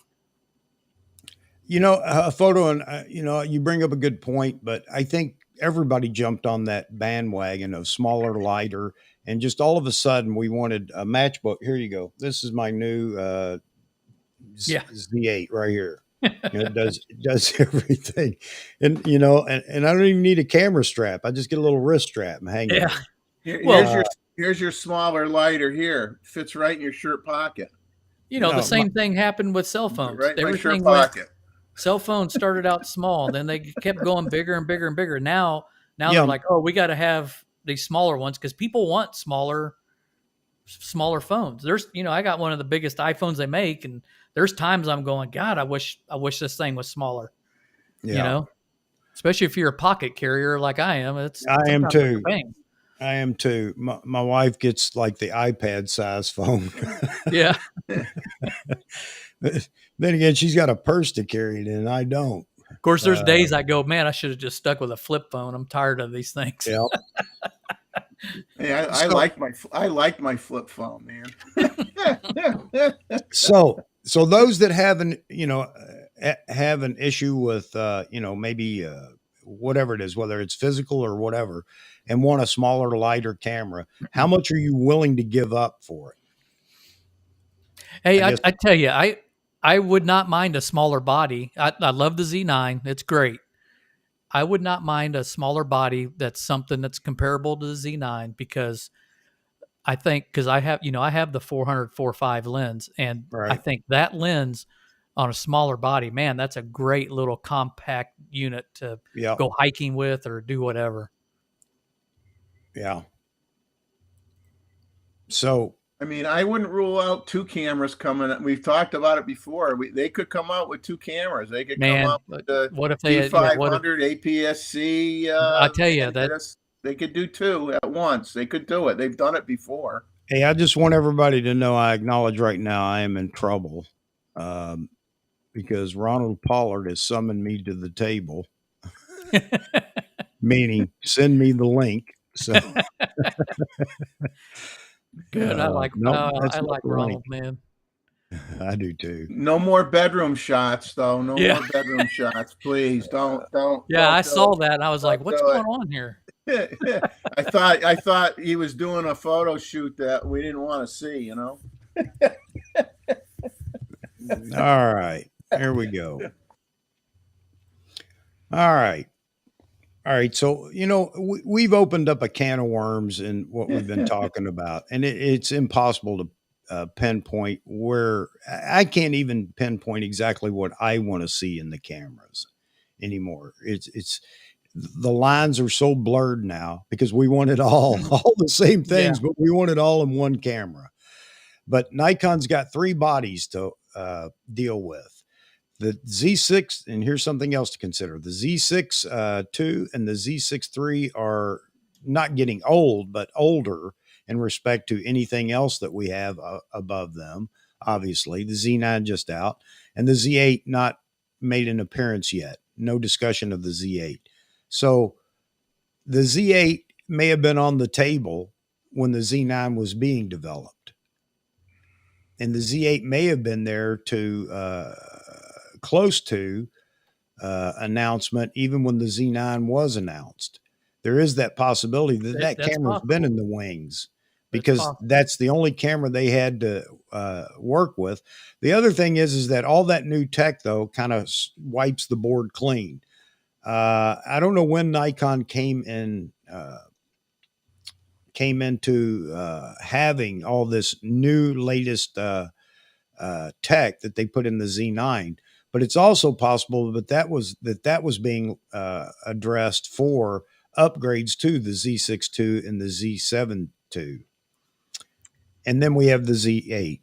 A photo, and you bring up a good point, but I think everybody jumped on that bandwagon of smaller, lighter, And just all of a sudden, we wanted a matchbook. Here you go. This is my new Yeah. Z8 right here. It does everything, and and I don't even need a camera strap. I just get a little wrist strap and hang it. Yeah. Here's your smaller lighter here. Fits right in your shirt pocket. The same thing happened with cell phones. Right in my shirt Everything pocket. cell phones started out small, then they kept going bigger and bigger and bigger. Now they're like, oh, we got to have these smaller ones because people want smaller phones. There's, I got one of the biggest iPhones they make, and there's times I'm going, God, I wish this thing was smaller. Especially if you're a pocket carrier like I am. I am too. I am too. My wife gets like the iPad size phone. Yeah. Then again, she's got a purse to carry it in. I don't. Of course, there's days I go, man, I should have just stuck with a flip phone. I'm tired of these things. Yeah. Hey, I like my flip phone, man. So those that have an issue with maybe whatever it is, whether it's physical or whatever, and want a smaller, lighter camera, how much are you willing to give up for it? Hey, I tell you, I would not mind a smaller body. I love the Z9. It's great. I would not mind a smaller body that's something that's comparable to the Z9 because I think I have the 400-4.5 lens, and I think that lens on a smaller body, man, that's a great little compact unit to go hiking with or do whatever. Yeah. So, I mean, I wouldn't rule out two cameras coming. We've talked about it before. They could come out with two cameras. They could come out with the what if they D500 APS-C. I tell you they could do two at once. They could do it. They've done it before. Hey, I just want everybody to know I acknowledge right now I am in trouble because Ronald Pollard has summoned me to the table, meaning send me the link. So good. I like Ronald, man. I do too. No more bedroom shots, though. No more bedroom shots, please. Don't. Yeah, I saw that, and I was like, "What's going on here?" I thought he was doing a photo shoot that we didn't want to see. All right, here we go. All right. So, we've opened up a can of worms in what we've been talking about, and it's impossible to pinpoint where. I can't even pinpoint exactly what I want to see in the cameras anymore. It's the lines are so blurred now because we wanted all the same things, but we want it all in one camera. But Nikon's got three bodies to deal with. The Z6, and here's something else to consider. The Z6 II and the Z6 III are not getting old, but older in respect to anything else that we have above them. Obviously, the Z9 just out, and the Z8 not made an appearance yet. No discussion of the Z8. So the Z8 may have been on the table when the Z9 was being developed. And the Z8 may have been there to close to announcement even when the Z9 was announced. There is that possibility that camera's been in the wings because that's the only camera they had to work with. The other thing is that all that new tech, though, kind of wipes the board clean. I don't know when Nikon came into having all this new latest tech that they put in the Z9, but it's also possible that was being addressed for upgrades to the Z6 II and the Z7 II. And then we have the Z8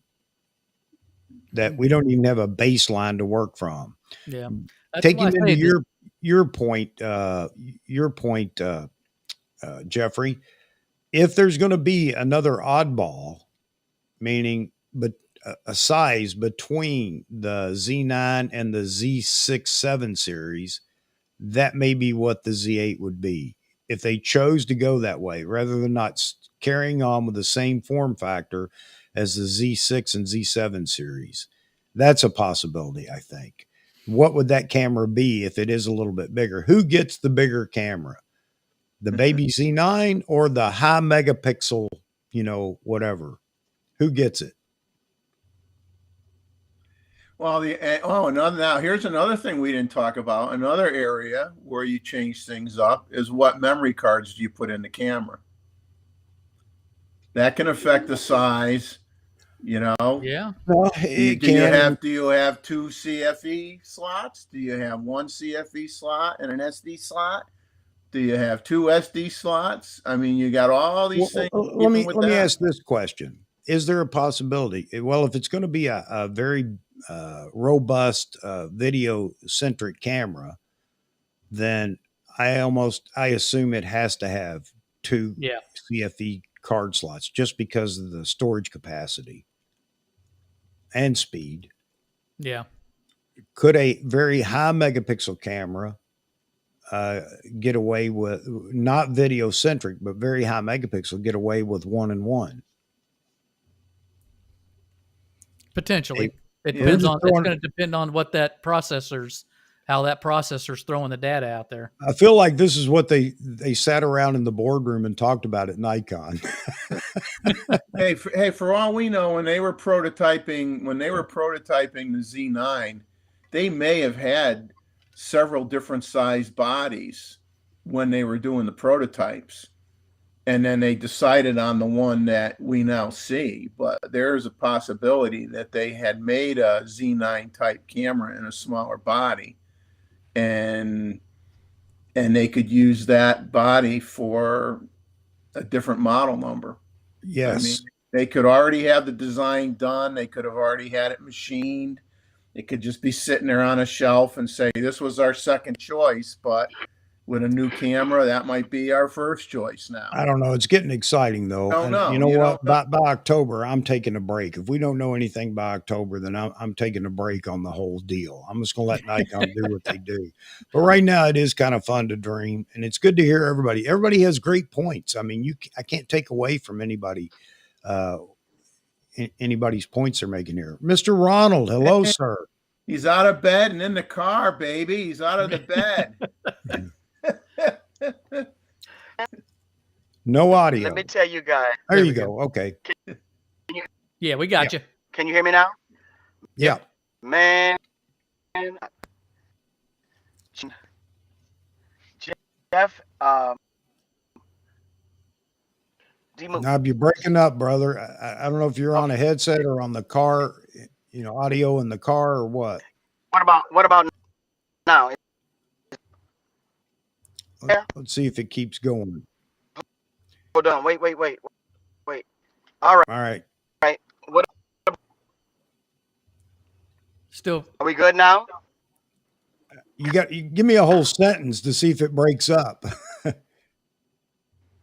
that we don't even have a baseline to work from. Yeah. Taking into your point, Jeffrey, if there's going to be another oddball, meaning a size between the Z9 and the Z6-7 series, that may be what the Z8 would be. If they chose to go that way, rather than not carrying on with the same form factor as the Z6 and Z7 series, that's a possibility, I think. What would that camera be if it is a little bit bigger? Who gets the bigger camera? The baby Z9 or the high megapixel whatever. Who gets it? Well, now here's another thing we didn't talk about. Another area where you change things up is what memory cards do you put in the camera. That can affect the size. Yeah. Well, Do you have two CFE slots? Do you have one CFE slot and an SD slot? Do you have two SD slots? I mean, you got all these things. Let me ask this question: is there a possibility? Well, if it's going to be a very robust video centric camera, then I assume it has to have two CFE card slots just because of the storage capacity and speed. Yeah. Could a very high megapixel camera get away with, not video centric, but very high megapixel, get away with 1 and 1? Potentially. It depends on, it's going to depend on what that how that processor's throwing the data out there. I feel like this is what they sat around in the boardroom and talked about at Nikon. hey, for all we know, when they were prototyping the Z9, they may have had several different sized bodies when they were doing the prototypes. And then they decided on the one that we now see. But there's a possibility that they had made a Z9 type camera in a smaller body, and they could use that body for a different model number. Yes. I mean, they could already have the design done. They could have already had it machined. It could just be sitting there on a shelf and say, this was our second choice, but with a new camera, that might be our first choice now. I don't know. It's getting exciting though. Don't know. You know what? By October, I'm taking a break. If we don't know anything by October, then I'm taking a break on the whole deal. I'm just going to let Nikon do what they do. But right now, it is kind of fun to dream, and it's good to hear everybody. Everybody has great points. I mean, I can't take away from anybody. Anybody's points they're making here. Mr. Ronald, hello, sir. He's out of bed and in the car, baby. He's out of the bed. No audio. Let me tell you guys. There you go. Okay. Yeah, we got you. Can you hear me now? Yeah. Man, Jeff, now you're breaking up, brother. I don't know if you're on a headset or on the car, audio in the car or what. What about now? Let's see if it keeps going. Hold on. Wait. All right. What? Still. Are we good now? You give me a whole sentence to see if it breaks up.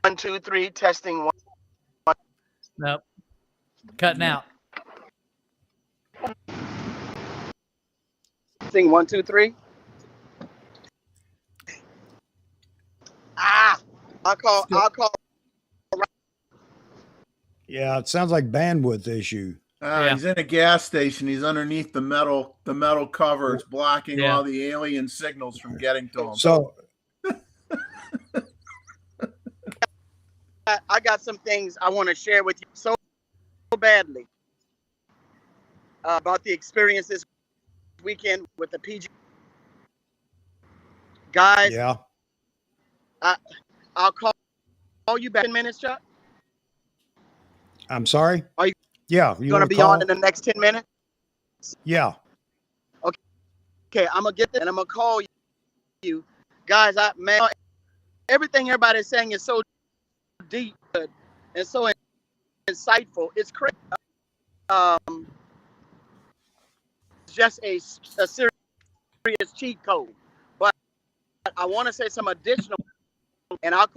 1, 2, 3, testing 1. Nope. Cutting out. Testing 1, 2, 3. I'll call. Yeah, it sounds like bandwidth issue. He's in a gas station. He's underneath the metal cover. It's blocking all the alien signals from getting to him. So I got some things I want to share with you so badly about the experience this weekend with the PG. Guys, yeah. I'll call you back in minutes, Chuck. I'm sorry? Are you going to be on in the next 10 minutes? Yeah. Okay, I'm going to get there and I'm going to call you. Guys, everything everybody's saying is so deep and so insightful. It's crazy. Just a serious cheat code. But I want to say some additional, and I'll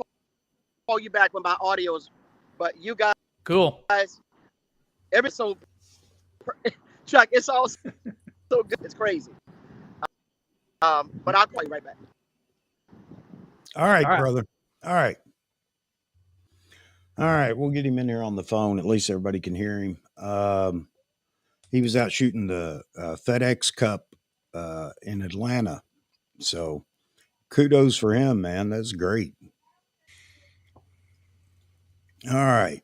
call you back when my audio's. But you guys, cool. Chuck, it's all so good. It's crazy. But I'll call you right back. All right, brother. All right. We'll get him in here on the phone. At least everybody can hear him. He was out shooting the FedEx Cup in Atlanta. So kudos for him, man. That's great. All right.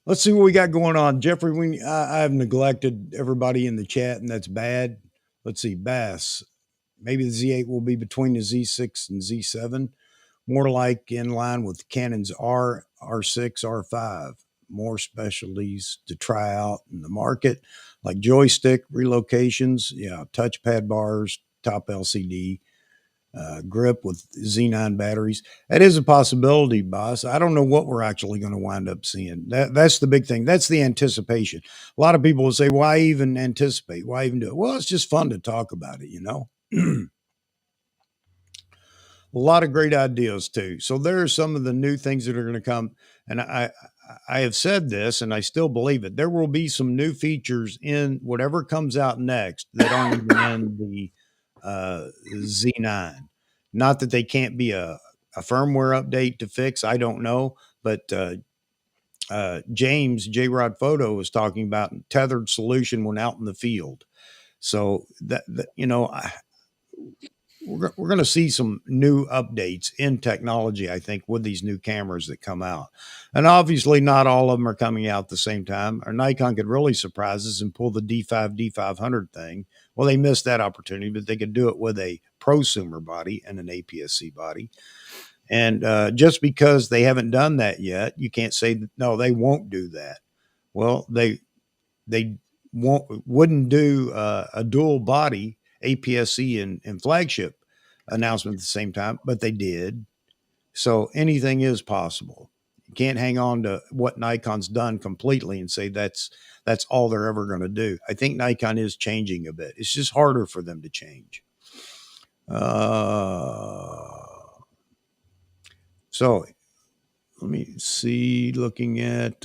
Let's see what we got going on. Jeffrey, I've neglected everybody in the chat, and that's bad. Let's see, Bass. Maybe the Z8 will be between the Z6 and Z7, more like in line with Canon's R6, R5. More specialties to try out in the market, like joystick relocations, touchpad bars, top LCD, grip with Z9 batteries. That is a possibility, boss. I don't know what we're actually going to wind up seeing. That's the big thing. That's the anticipation. A lot of people will say, why even anticipate? Why even do it? Well, it's just fun to talk about it, A lot of great ideas too. So there are some of the new things that are going to come. And I have said this and I still believe it. There will be some new features in whatever comes out next that aren't even in the Z9. Not that they can't be a firmware update to fix. I don't know. But James, J-Rod Photo, was talking about tethered solution when out in the field. So we're going to see some new updates in technology, I think, with these new cameras that come out. And obviously not all of them are coming out at the same time. Or Nikon could really surprise us and pull the D5, D500 thing. Well, they missed that opportunity, but they could do it with a prosumer body and an APS-C body. And just because they haven't done that yet, you can't say, no, they won't do that. Well, they wouldn't do a dual body APS-C and flagship announcement at the same time, but they did. So anything is possible. You can't hang on to what Nikon's done completely and say that's all they're ever going to do. I think Nikon is changing a bit. It's just harder for them to change. So let me see, looking at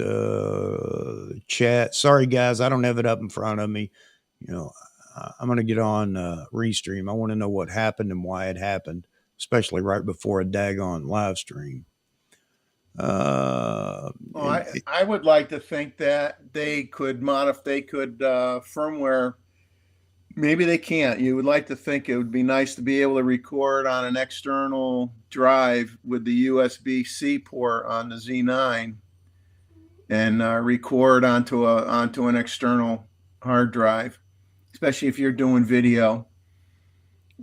chat. Sorry, guys, I don't have it up in front of me. I'm going to get on Restream. I want to know what happened and why it happened, especially right before a daggone live stream. I would like to think that they could firmware. Maybe they can't. You would like to think it would be nice to be able to record on an external drive with the USB-C port on the Z9 and record onto an external hard drive, especially if you're doing video.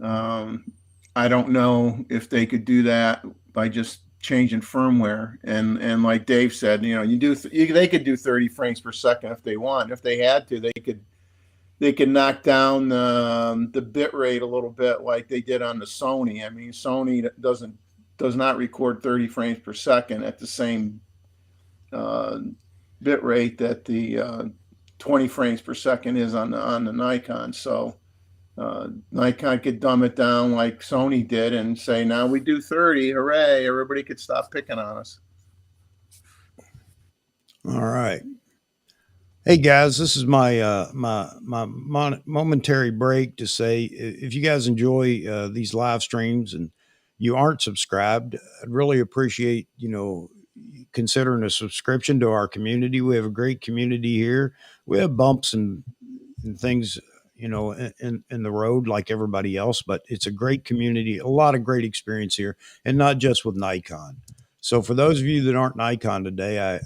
I don't know if they could do that by just changing firmware. And like Dave said, they could do 30 frames per second if they want. If they had to, they could knock down the bit rate a little bit like they did on the Sony. I mean, Sony does not record 30 frames per second at the same bit rate that the 20 frames per second is on the Nikon. So Nikon could dumb it down like Sony did and say, now we do 30, hooray, everybody could stop picking on us. All right. Hey guys, this is my momentary break to say, if you guys enjoy these live streams and you aren't subscribed, I'd really appreciate, considering a subscription to our community. We have a great community here. We have bumps and things, in the road like everybody else, but it's a great community, a lot of great experience here, and not just with Nikon. So for those of you that aren't Nikon today, I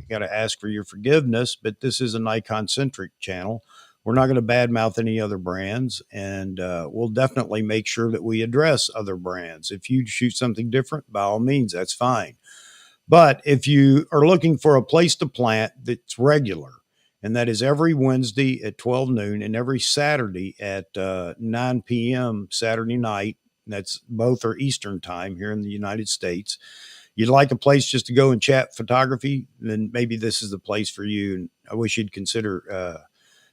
got to ask for your forgiveness, but this is a Nikon-centric channel. We're not going to badmouth any other brands, and we'll definitely make sure that we address other brands. If you shoot something different, by all means, that's fine. But if you are looking for a place to plant that's regular, and that is every Wednesday at 12 noon and every Saturday at 9 p.m. Saturday night, that's both are Eastern time here in the United States, you'd like a place just to go and chat photography, then maybe this is the place for you. And I wish you'd consider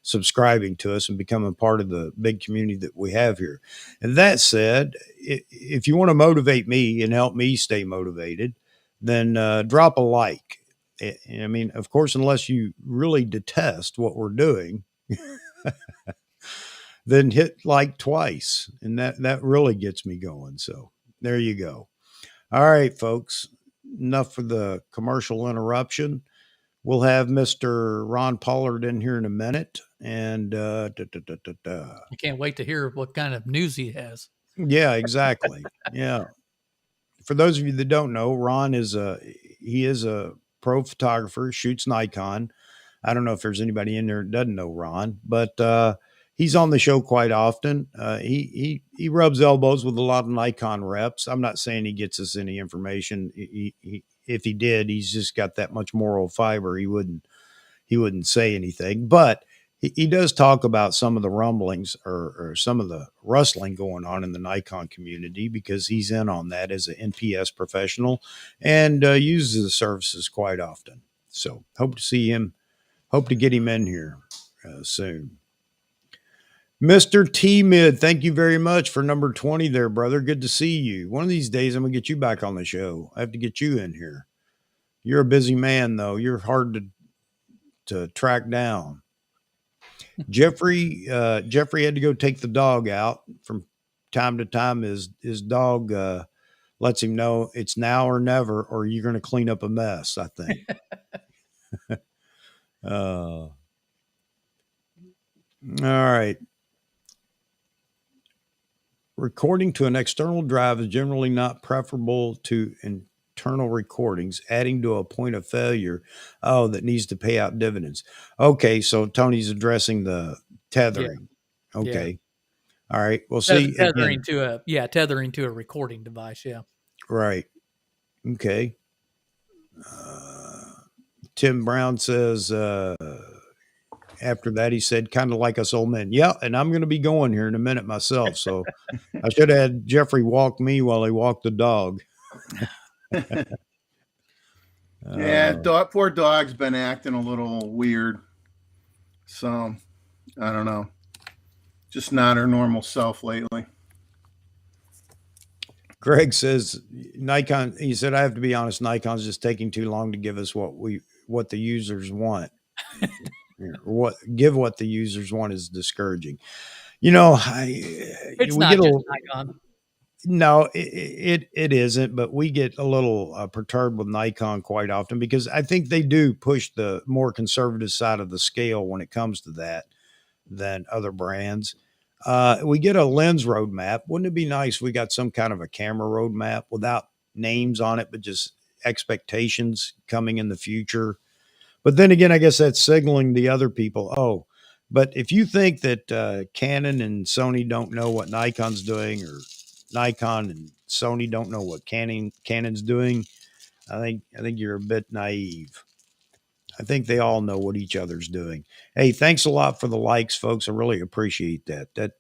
subscribing to us and becoming part of the big community that we have here. And that said, if you want to motivate me and help me stay motivated, then drop a like. I mean, of course, unless you really detest what we're doing, then hit like twice. And that really gets me going. So there you go. All right, folks, enough for the commercial interruption. We'll have Mr. Ron Pollard in here in a minute. And I can't wait to hear what kind of news he has. Yeah, exactly. Yeah. For those of you that don't know, Ron is a pro photographer, shoots Nikon. I don't know if there's anybody in there that doesn't know Ron, but he's on the show quite often. He rubs elbows with a lot of Nikon reps. I'm not saying he gets us any information. If he did, he's just got that much moral fiber. He wouldn't say anything, but he does talk about some of the rumblings or some of the rustling going on in the Nikon community, because he's in on that as an NPS professional and uses the services quite often. So hope to get him in here soon. Mr. T Mid, thank you very much for number 20 there, brother. Good to see you. One of these days, I'm going to get you back on the show. I have to get you in here. You're a busy man, though. You're hard to track down. Jeffrey had to go take the dog out from time to time. His dog lets him know it's now or never, or you're going to clean up a mess, I think. All right. Recording to an external drive is generally not preferable to internal recordings, adding to a point of failure. Oh, that needs to pay out dividends. Okay, so Tony's addressing the tethering. Yeah. Okay. Yeah. All right. Well, see, tethering to a recording device. Yeah. Right. Okay. Tim Brown says, after that, he said, kind of like us old men. Yeah, and I'm going to be going here in a minute myself. So I should have had Jeffrey walk me while he walked the dog. Yeah, poor dog's been acting a little weird. So I don't know. Just not her normal self lately. Greg says Nikon, he said, I have to be honest, Nikon's just taking too long to give us what the users want. What the users want is discouraging. You know, it's not just Nikon. No, it isn't, but we get a little perturbed with Nikon quite often, because I think they do push the more conservative side of the scale when it comes to that than other brands. We get a lens roadmap. Wouldn't it be nice if we got some kind of a camera roadmap without names on it, but just expectations coming in the future? But then again, I guess that's signaling the other people, oh, but if you think that Canon and Sony don't know what Nikon's doing, or Nikon and Sony don't know what Canon's doing, I think you're a bit naive. I think they all know what each other's doing. Hey, thanks a lot for the likes, folks. I really appreciate that. That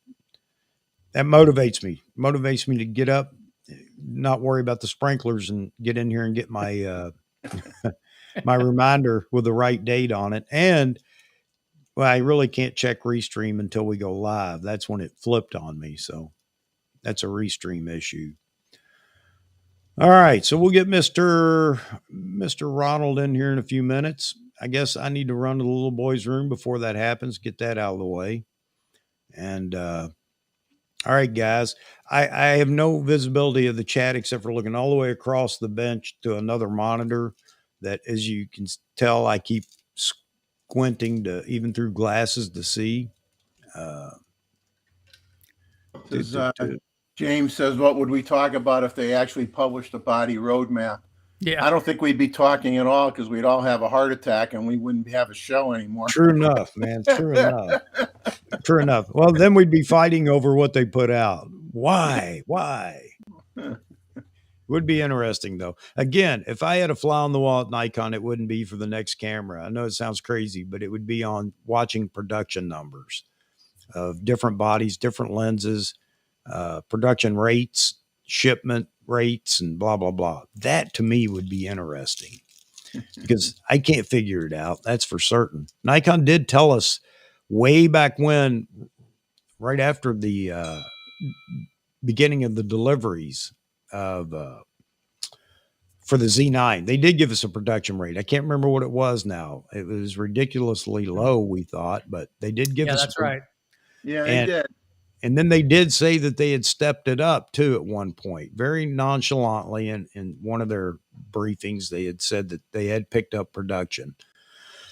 motivates me to get up, not worry about the sprinklers, and get in here and get my my reminder with the right date on it. And well, I really can't check Restream until we go live. That's when it flipped on me. So that's a Restream issue. All right. So we'll get Mr. Ronald in here in a few minutes. I guess I need to run to the little boy's room before that happens, get that out of the way. And, all right, guys, I have no visibility of the chat except for looking all the way across the bench to another monitor that, as you can tell, I keep squinting to even through glasses to see. James says, what would we talk about if they actually published a body roadmap? Yeah. I don't think we'd be talking at all, because we'd all have a heart attack and we wouldn't have a show anymore. True enough, man. True enough. True enough. Well, then we'd be fighting over what they put out. Why? Would be interesting, though. Again, if I had a fly on the wall at Nikon, it wouldn't be for the next camera. I know it sounds crazy, but it would be on watching production numbers of different bodies, different lenses, production rates, shipment rates, and blah, blah, blah. That to me would be interesting, because I can't figure it out. That's for certain. Nikon did tell us way back when, right after the beginning of the deliveries of for the Z9, they did give us a production rate. I can't remember what it was now. It was ridiculously low, we thought, but they did give us. That's right. Yeah, they did. And then they did say that they had stepped it up too at one point, very nonchalantly. In one of their briefings, they had said that they had picked up production.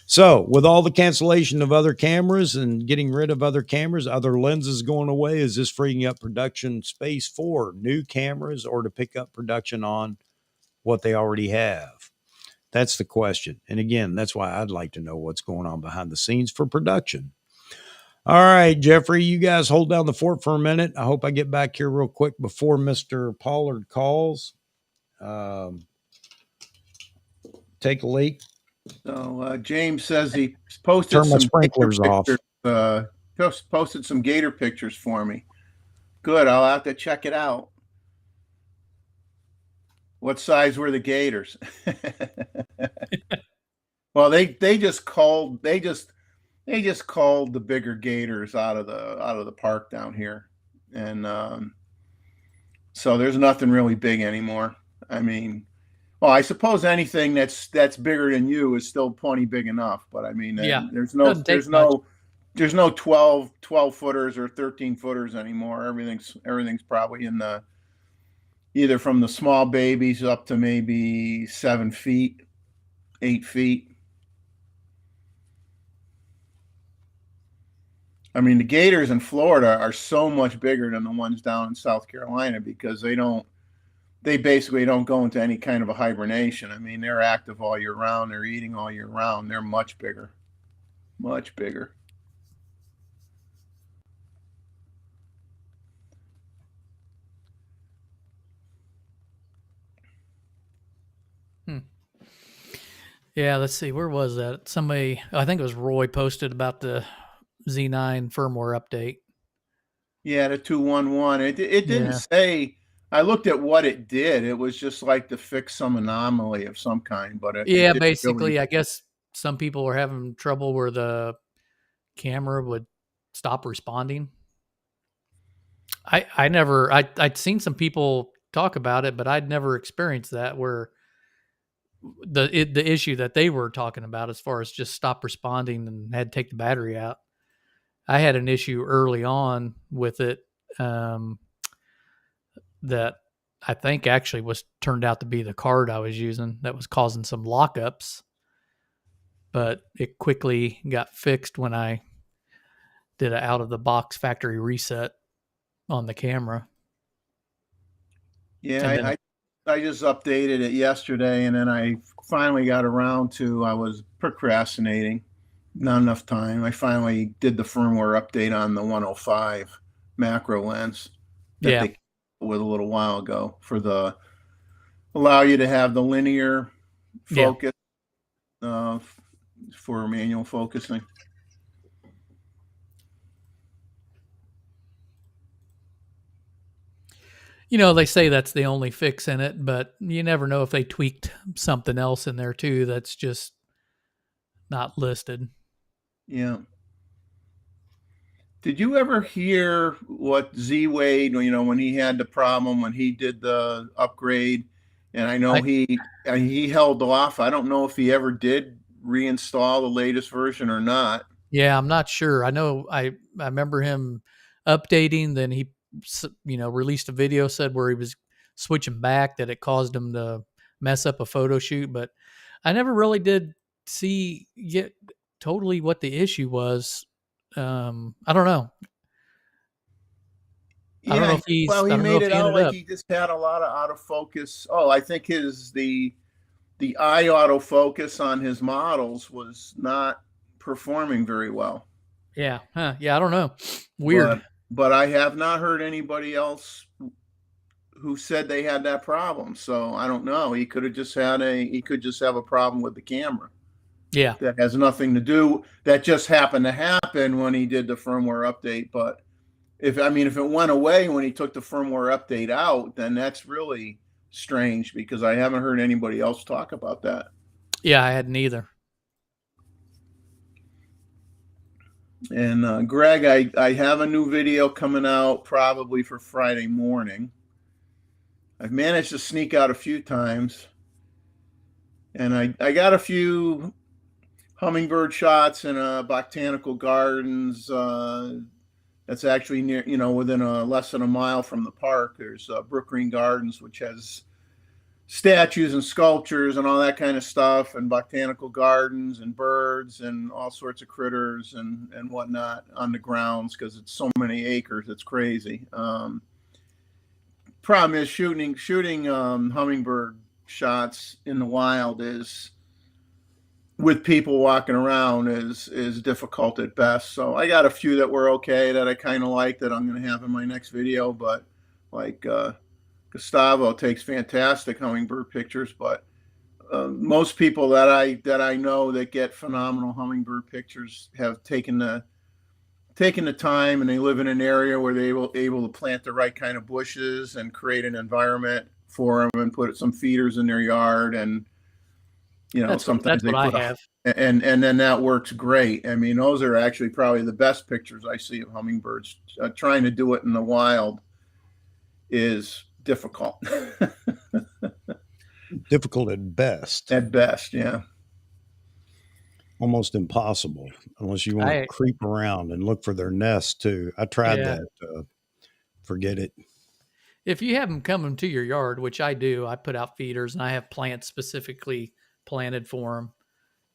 So with all the cancellation of other cameras and getting rid of other cameras, other lenses going away, is this freeing up production space for new cameras or to pick up production on what they already have? That's the question. And again, that's why I'd like to know what's going on behind the scenes for production. All right, Jeffrey, you guys hold down the fort for a minute. I hope I get back here real quick before Mr. Pollard calls. Take a leak. So James says he posted Turn my some sprinklers gator off. pictures, just posted some gator pictures for me. Good. I'll have to check it out. What size were the gators? Well, they just called the bigger gators out of the park down here, and so there's nothing really big anymore. I mean, well, I suppose anything that's bigger than you is still plenty big enough. But I mean, Yeah, there's doesn't take much. no 12 footers or 13 footers anymore. Everything's probably in the either from the small babies up to maybe 7 feet, 8 feet. I mean, the gators in Florida are so much bigger than the ones down in South Carolina because they basically don't go into any kind of a hibernation. I mean, they're active all year round. They're eating all year round. They're much bigger, much bigger. Yeah, let's see. Where was that? Somebody, I think it was Roy, posted about the Z9 firmware update. Yeah, the 211. It didn't Yeah. say. I looked at what it did. It was just like to fix some anomaly of some kind. But it Yeah, didn't basically, really. I guess some people were having trouble where the camera would stop responding. I'd seen some people talk about it, but I'd never experienced that where the issue that they were talking about as far as just stop responding and had to take the battery out. I had an issue early on with it that I think actually was turned out to be the card I was using that was causing some lockups, but it quickly got fixed when I did an out of the box factory reset on the camera. Yeah, I just updated it yesterday, and then I finally got around to. I was procrastinating, not enough time. I finally did the firmware update on the 105 macro lens that they came up with a little while ago for the allow you to have the linear focus for manual focusing. You know, they say that's the only fix in it, but you never know if they tweaked something else in there too that's just not listed. Yeah. Did you ever hear what Z Wade, when he had the problem when he did the upgrade? And I know he held off. I don't know if he ever did reinstall the latest version or not. Yeah, I'm not sure. I know I remember him updating, then he released a video said where he was switching back that it caused him to mess up a photo shoot, but I never really did see yet totally what the issue was. I don't know. Yeah, I don't know if he's. well, I he don't know made if it he out ended like up. he just had a lot of autofocus. Oh, I think the eye autofocus on his models was not performing very well. Yeah. Huh. Yeah. I don't know. Weird. But I have not heard anybody else who said they had that problem. So I don't know. He could just have a problem with the camera. Yeah. That has nothing to do. That just happened to happen when he did the firmware update. But if it went away when he took the firmware update out, then that's really strange because I haven't heard anybody else talk about that. Yeah, I hadn't either. And Greg, I have a new video coming out probably for Friday morning. I've managed to sneak out a few times. And I got a few hummingbird shots in botanical gardens. That's actually near, within less than a mile from the park. There's Brook Green Gardens, which has statues and sculptures and all that kind of stuff, and botanical gardens and birds and all sorts of critters and whatnot on the grounds because it's so many acres. It's crazy. Problem is shooting hummingbird shots in the wild is with people walking around is difficult at best. So I got a few that were okay that I kind of like that I'm going to have in my next video. But like Gustavo takes fantastic hummingbird pictures, but most people that I know that get phenomenal hummingbird pictures have taken the time, and they live in an area where they're able to plant the right kind of bushes and create an environment for them and put some feeders in their yard. And sometimes that's they what put I have. and then that works great. I mean, those are actually probably the best pictures I see of hummingbirds. Trying to do it in the wild is difficult. Difficult at best. At best, yeah. Almost impossible unless you want to creep around and look for their nest too. I tried that. Forget it. If you have them coming to your yard, which I do, I put out feeders and I have plants specifically planted for them.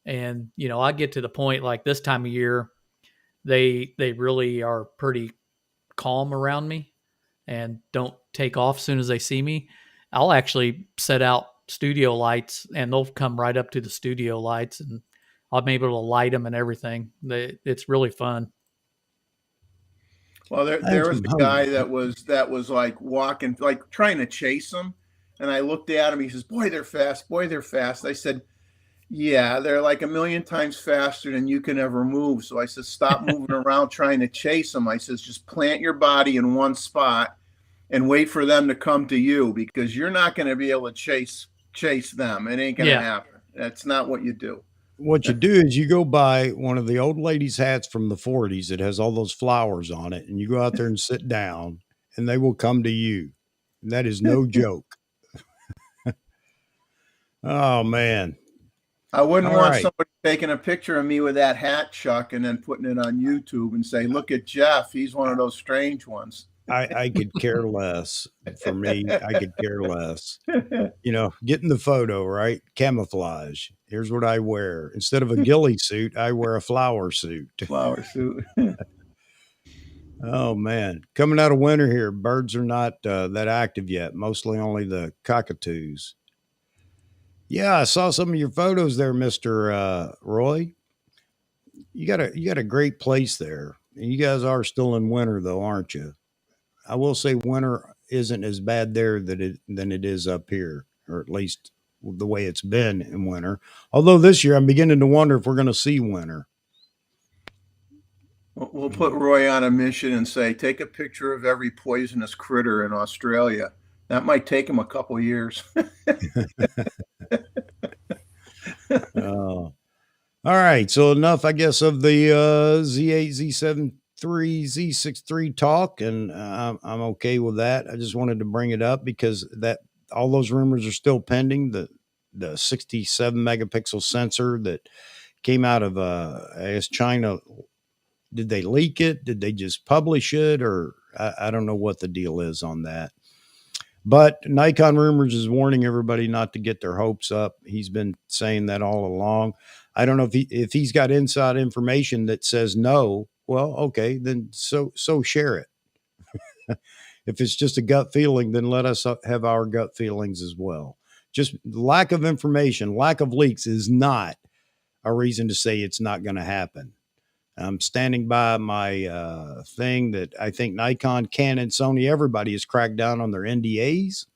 And, I get to the point like this time of year, they really are pretty calm around me and don't take off as soon as they see me. I'll actually set out studio lights and they'll come right up to the studio lights and I'll be able to light them and everything. It's really fun. Well, there was a guy that was like walking, like trying to chase them. And I looked at him. He says, "Boy, they're fast. Boy, they're fast." I said, "Yeah, they're like 1,000,000 times faster than you can ever move." So I said, "Stop moving around trying to chase them." I says, "Just plant your body in one spot and wait for them to come to you, because you're not going to be able to chase them. It ain't going to happen. That's not what you do." What you do is you go buy one of the old ladies' hats from the 40s that has all those flowers on it, and you go out there and sit down, and they will come to you. And that is no joke. Oh, man. I wouldn't want somebody taking a picture of me with that hat, Chuck, and then putting it on YouTube and say, "Look at Jeff. He's one of those strange ones." I could care less. For me, I could care less. Getting the photo, right? Camouflage. Here's what I wear. Instead of a ghillie suit, I wear a flower suit. Flower suit. Oh, man. Coming out of winter here, birds are not that active yet. Mostly only the cockatoos. Yeah, I saw some of your photos there, Mr. Roy. You got a great place there. And you guys are still in winter, though, aren't you? I will say winter isn't as bad there than it is up here, or at least the way it's been in winter. Although this year I'm beginning to wonder if we're going to see winter. We'll put Roy on a mission and say, take a picture of every poisonous critter in Australia. That might take him a couple of years. All right. So enough, I guess, of the Z8, Z7 Z63 talk, and I'm okay with that. I just wanted to bring it up because that all those rumors are still pending. The 67 megapixel sensor that came out of I guess China, did they leak it? Did they just publish it? Or I don't know what the deal is on that. But Nikon Rumors is warning everybody not to get their hopes up. He's been saying that all along. I don't know if he's got inside information that says no. Well, okay, then so share it. If it's just a gut feeling, then let us have our gut feelings as well. Just lack of information, lack of leaks is not a reason to say it's not going to happen. I'm standing by my thing that I think Nikon, Canon, Sony, everybody has cracked down on their NDAs.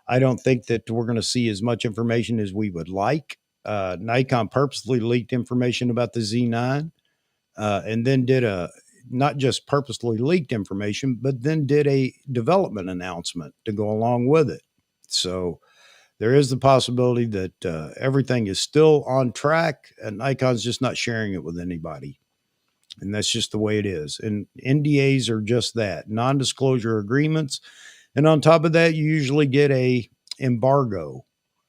I don't think that we're going to see as much information as we would like. Nikon purposely leaked information about the Z9 and then did not just purposely leaked information, but then did a development announcement to go along with it. So there is the possibility that everything is still on track and Nikon's just not sharing it with anybody. And that's just the way it is. And NDAs are just that, non-disclosure agreements. And on top of that, you usually get a embargo.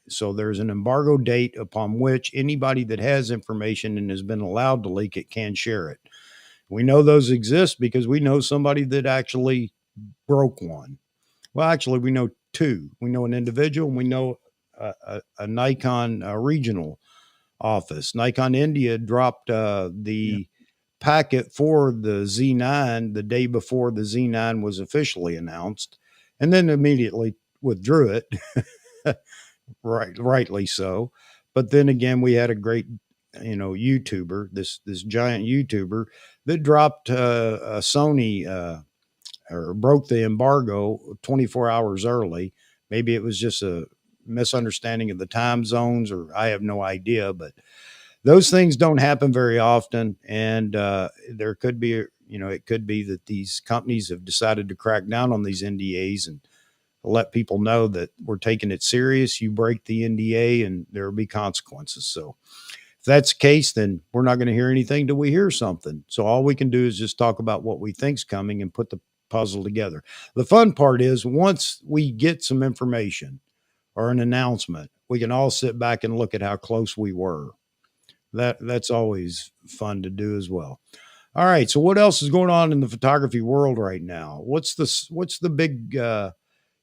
So there's an embargo date upon which anybody that has information and has been allowed to leak it can share it. We know those exist because we know somebody that actually broke one. Well, actually, we know two. We know an individual and we know a Nikon regional office. Nikon India dropped the packet for the Z9 the day before the Z9 was officially announced, and then immediately withdrew it. Rightly so. But then again, we had a great YouTuber, this giant YouTuber that dropped a Sony or broke the embargo 24 hours early. Maybe it was just a misunderstanding of the time zones, or I have no idea, but those things don't happen very often. And there could be, it could be that these companies have decided to crack down on these NDAs and let people know that we're taking it serious. You break the NDA and there will be consequences. So if that's the case, then we're not going to hear anything till we hear something. So all we can do is just talk about what we think's coming and put the puzzle together. The fun part is once we get some information or an announcement, we can all sit back and look at how close we were. That's always fun to do as well. All right. So what else is going on in the photography world right now? What's the big,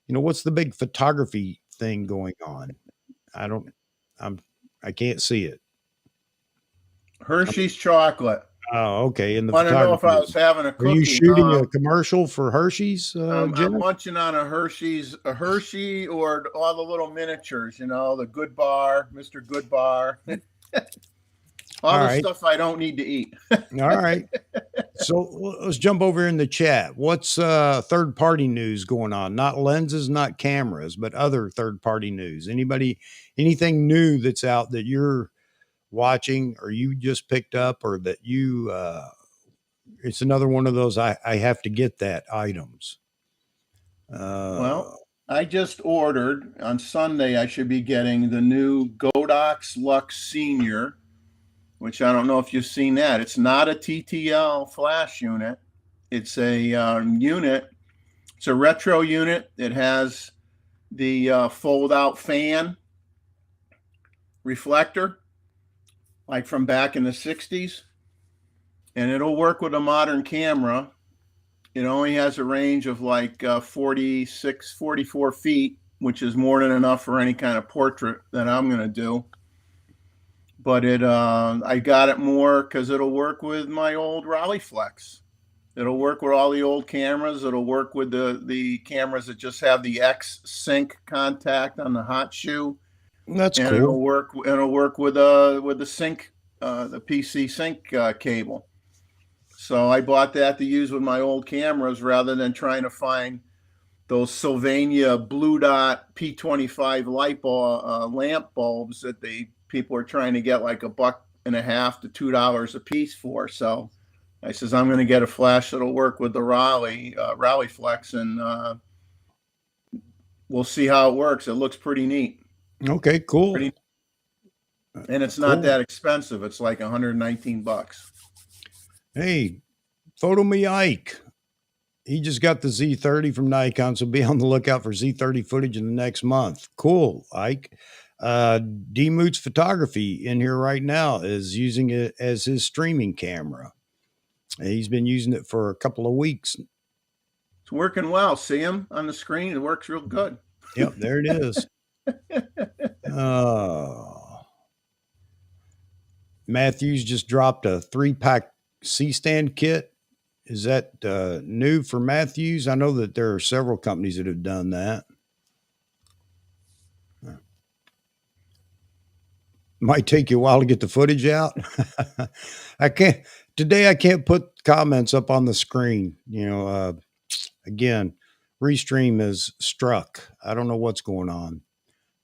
what's the big photography thing going on? I can't see it. Hershey's chocolate. Oh, okay. In the I want to know if I was having a cookie. Are you shooting a commercial for Hershey's? I'm munching on a Hershey, or all the little miniatures, the Good Bar, Mr. Good Bar. all the stuff I don't need to eat. All right. So let's jump over in the chat. What's third-party news going on? Not lenses, not cameras, but other third-party news. Anything new that's out that you're watching or you just picked up, or that you it's another one of those I have to get that items? Well, I just ordered on Sunday. I should be getting the new Godox Lux Senior, which I don't know if you've seen that. It's not a TTL flash unit. It's a unit. It's a retro unit. It has the fold-out fan reflector, like from back in the 60s. And it'll work with a modern camera. It only has a range of like 46, 44 feet, which is more than enough for any kind of portrait that I'm going to do. But I got it more because it'll work with my old Rolleiflex. It'll work with all the old cameras. It'll work with the cameras that just have the X sync contact on the hot shoe. That's cool. It'll work with the sync, the PC sync cable. So I bought that to use with my old cameras rather than trying to find those Sylvania Blue Dot P25 lamp bulbs that people are trying to get like $1.50 to $2 a piece for. So I says, I'm going to get a flash that'll work with the Rolleiflex, and we'll see how it works. It looks pretty neat. Okay, cool. And it's not that expensive. It's like $119. Hey, Photo Me Ike. He just got the Z30 from Nikon, so be on the lookout for Z30 footage in the next month. Cool, Ike. D Moots Photography in here right now is using it as his streaming camera. He's been using it for a couple of weeks. It's working well. See him on the screen? It works real good. Yep, there it is. Matthews just dropped a 3-pack C-stand kit. Is that new for Matthews? I know that there are several companies that have done that. Might take you a while to get the footage out. I can't put comments up on the screen. Again, Restream is struck. I don't know what's going on.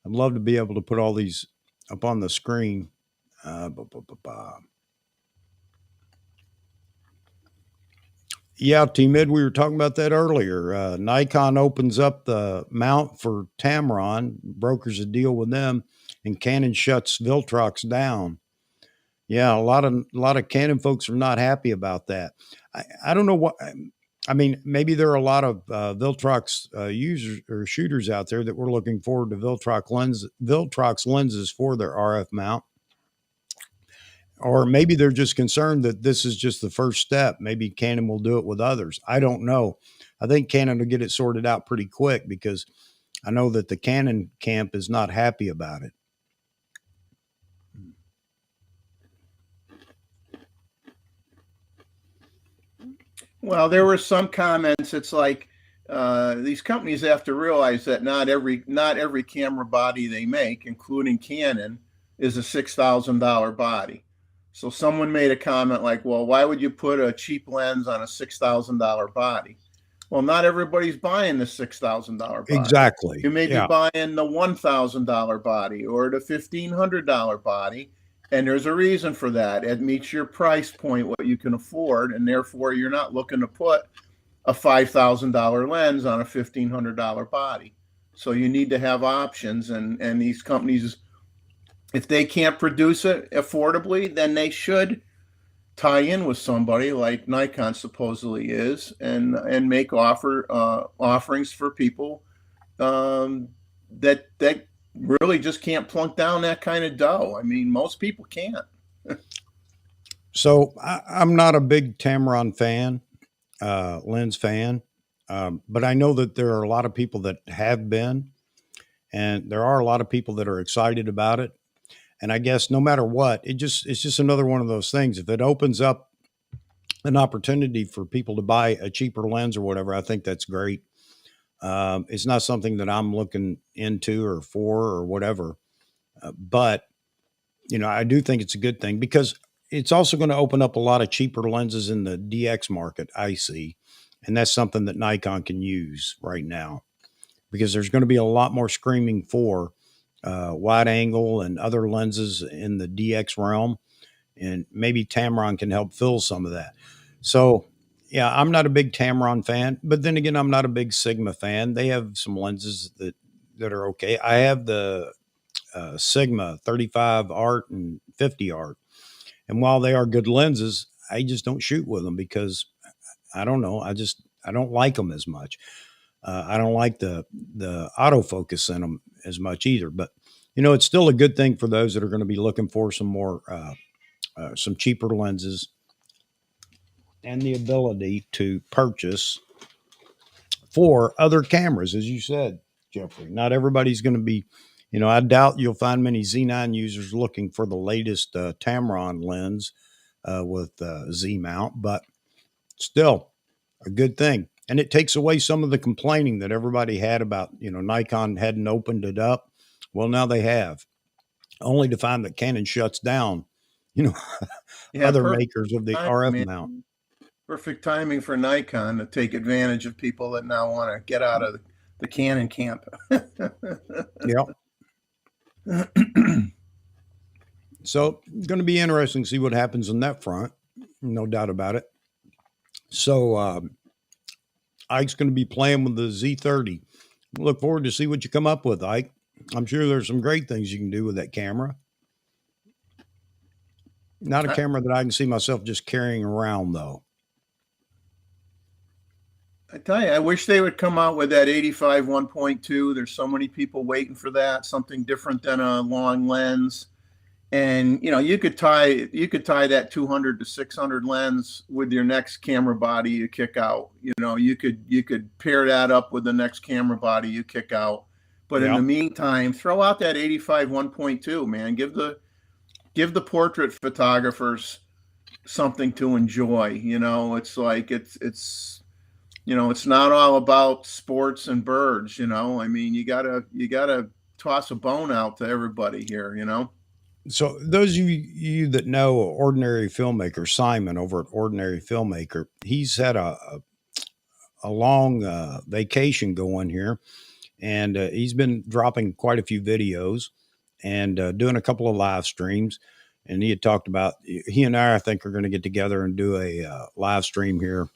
I'd love to be able to put all these up on the screen. Yeah, T-Mid, we were talking about that earlier. Nikon opens up the mount for Tamron, brokers a deal with them, and Canon shuts Viltrox down. Yeah, a lot of Canon folks are not happy about that. I don't know what. I mean, maybe there are a lot of Viltrox users or shooters out there that were looking forward to Viltrox lenses for their RF mount. Or maybe they're just concerned that this is just the first step. Maybe Canon will do it with others. I don't know. I think Canon will get it sorted out pretty quick because I know that the Canon camp is not happy about it. Well, there were some comments. It's like these companies have to realize that not every camera body they make, including Canon, is a $6,000 body. So someone made a comment like, well, why would you put a cheap lens on a $6,000 body? Well, not everybody's buying the $6,000 body. Exactly. You may be Yeah. buying the $1,000 body or the $1,500 body. And there's a reason for that. It meets your price point, what you can afford. And therefore, you're not looking to put a $5,000 lens on a $1,500 body. So you need to have options. And these companies, if they can't produce it affordably, then they should tie in with somebody like Nikon supposedly is, and make offerings for people that really just can't plunk down that kind of dough. I mean, most people can't. So I'm not a big Tamron fan, lens fan, but I know that there are a lot of people that have been, and there are a lot of people that are excited about it. And I guess no matter what, it's just another one of those things. If it opens up an opportunity for people to buy a cheaper lens or whatever, I think that's great. It's not something that I'm looking into or for or whatever, but I do think it's a good thing because it's also going to open up a lot of cheaper lenses in the DX market. I see, and that's something that Nikon can use right now because there's going to be a lot more screaming for wide angle and other lenses in the DX realm, and maybe Tamron can help fill some of that. So, yeah, I'm not a big Tamron fan, but then again, I'm not a big Sigma fan. They have some lenses that are okay. I have the Sigma 35 Art and 50 Art, and while they are good lenses, I just don't shoot with them because I don't know. I don't like them as much. I don't like the autofocus in them as much either, but it's still a good thing for those that are going to be looking for some more, some cheaper lenses and the ability to purchase for other cameras. As you said, Jeffrey, not everybody's going to be, I doubt you'll find many Z9 users looking for the latest Tamron lens with Z mount, but still a good thing. And it takes away some of the complaining that everybody had about, Nikon hadn't opened it up. Well, now they have, only to find that Canon shuts down, Yeah, other perfect makers of the timing, RF man. mount. Perfect timing for Nikon to take advantage of people that now want to get out of the Canon camp. Yep. So going to be interesting to see what happens on that front. No doubt about it. So Ike's going to be playing with the Z30. Look forward to see what you come up with, Ike. I'm sure there's some great things you can do with that camera. Not a camera that I can see myself just carrying around, though. I tell you, I wish they would come out with that 85 1.2. There's so many people waiting for that, something different than a long lens. And you could tie that 200 to 600 lens with your next camera body you kick out. You could pair that up with the next camera body you kick out. But in the meantime, throw out that 85 1.2, man. Give the portrait photographers something to enjoy. It's like it's not all about sports and birds. I mean, you gotta toss a bone out to everybody here. So those of you that know Ordinary Filmmaker, Simon over at Ordinary Filmmaker, he's had a long vacation going here, and he's been dropping quite a few videos and doing a couple of live streams. And he had talked about, he and I think, are going to get together and do a live stream here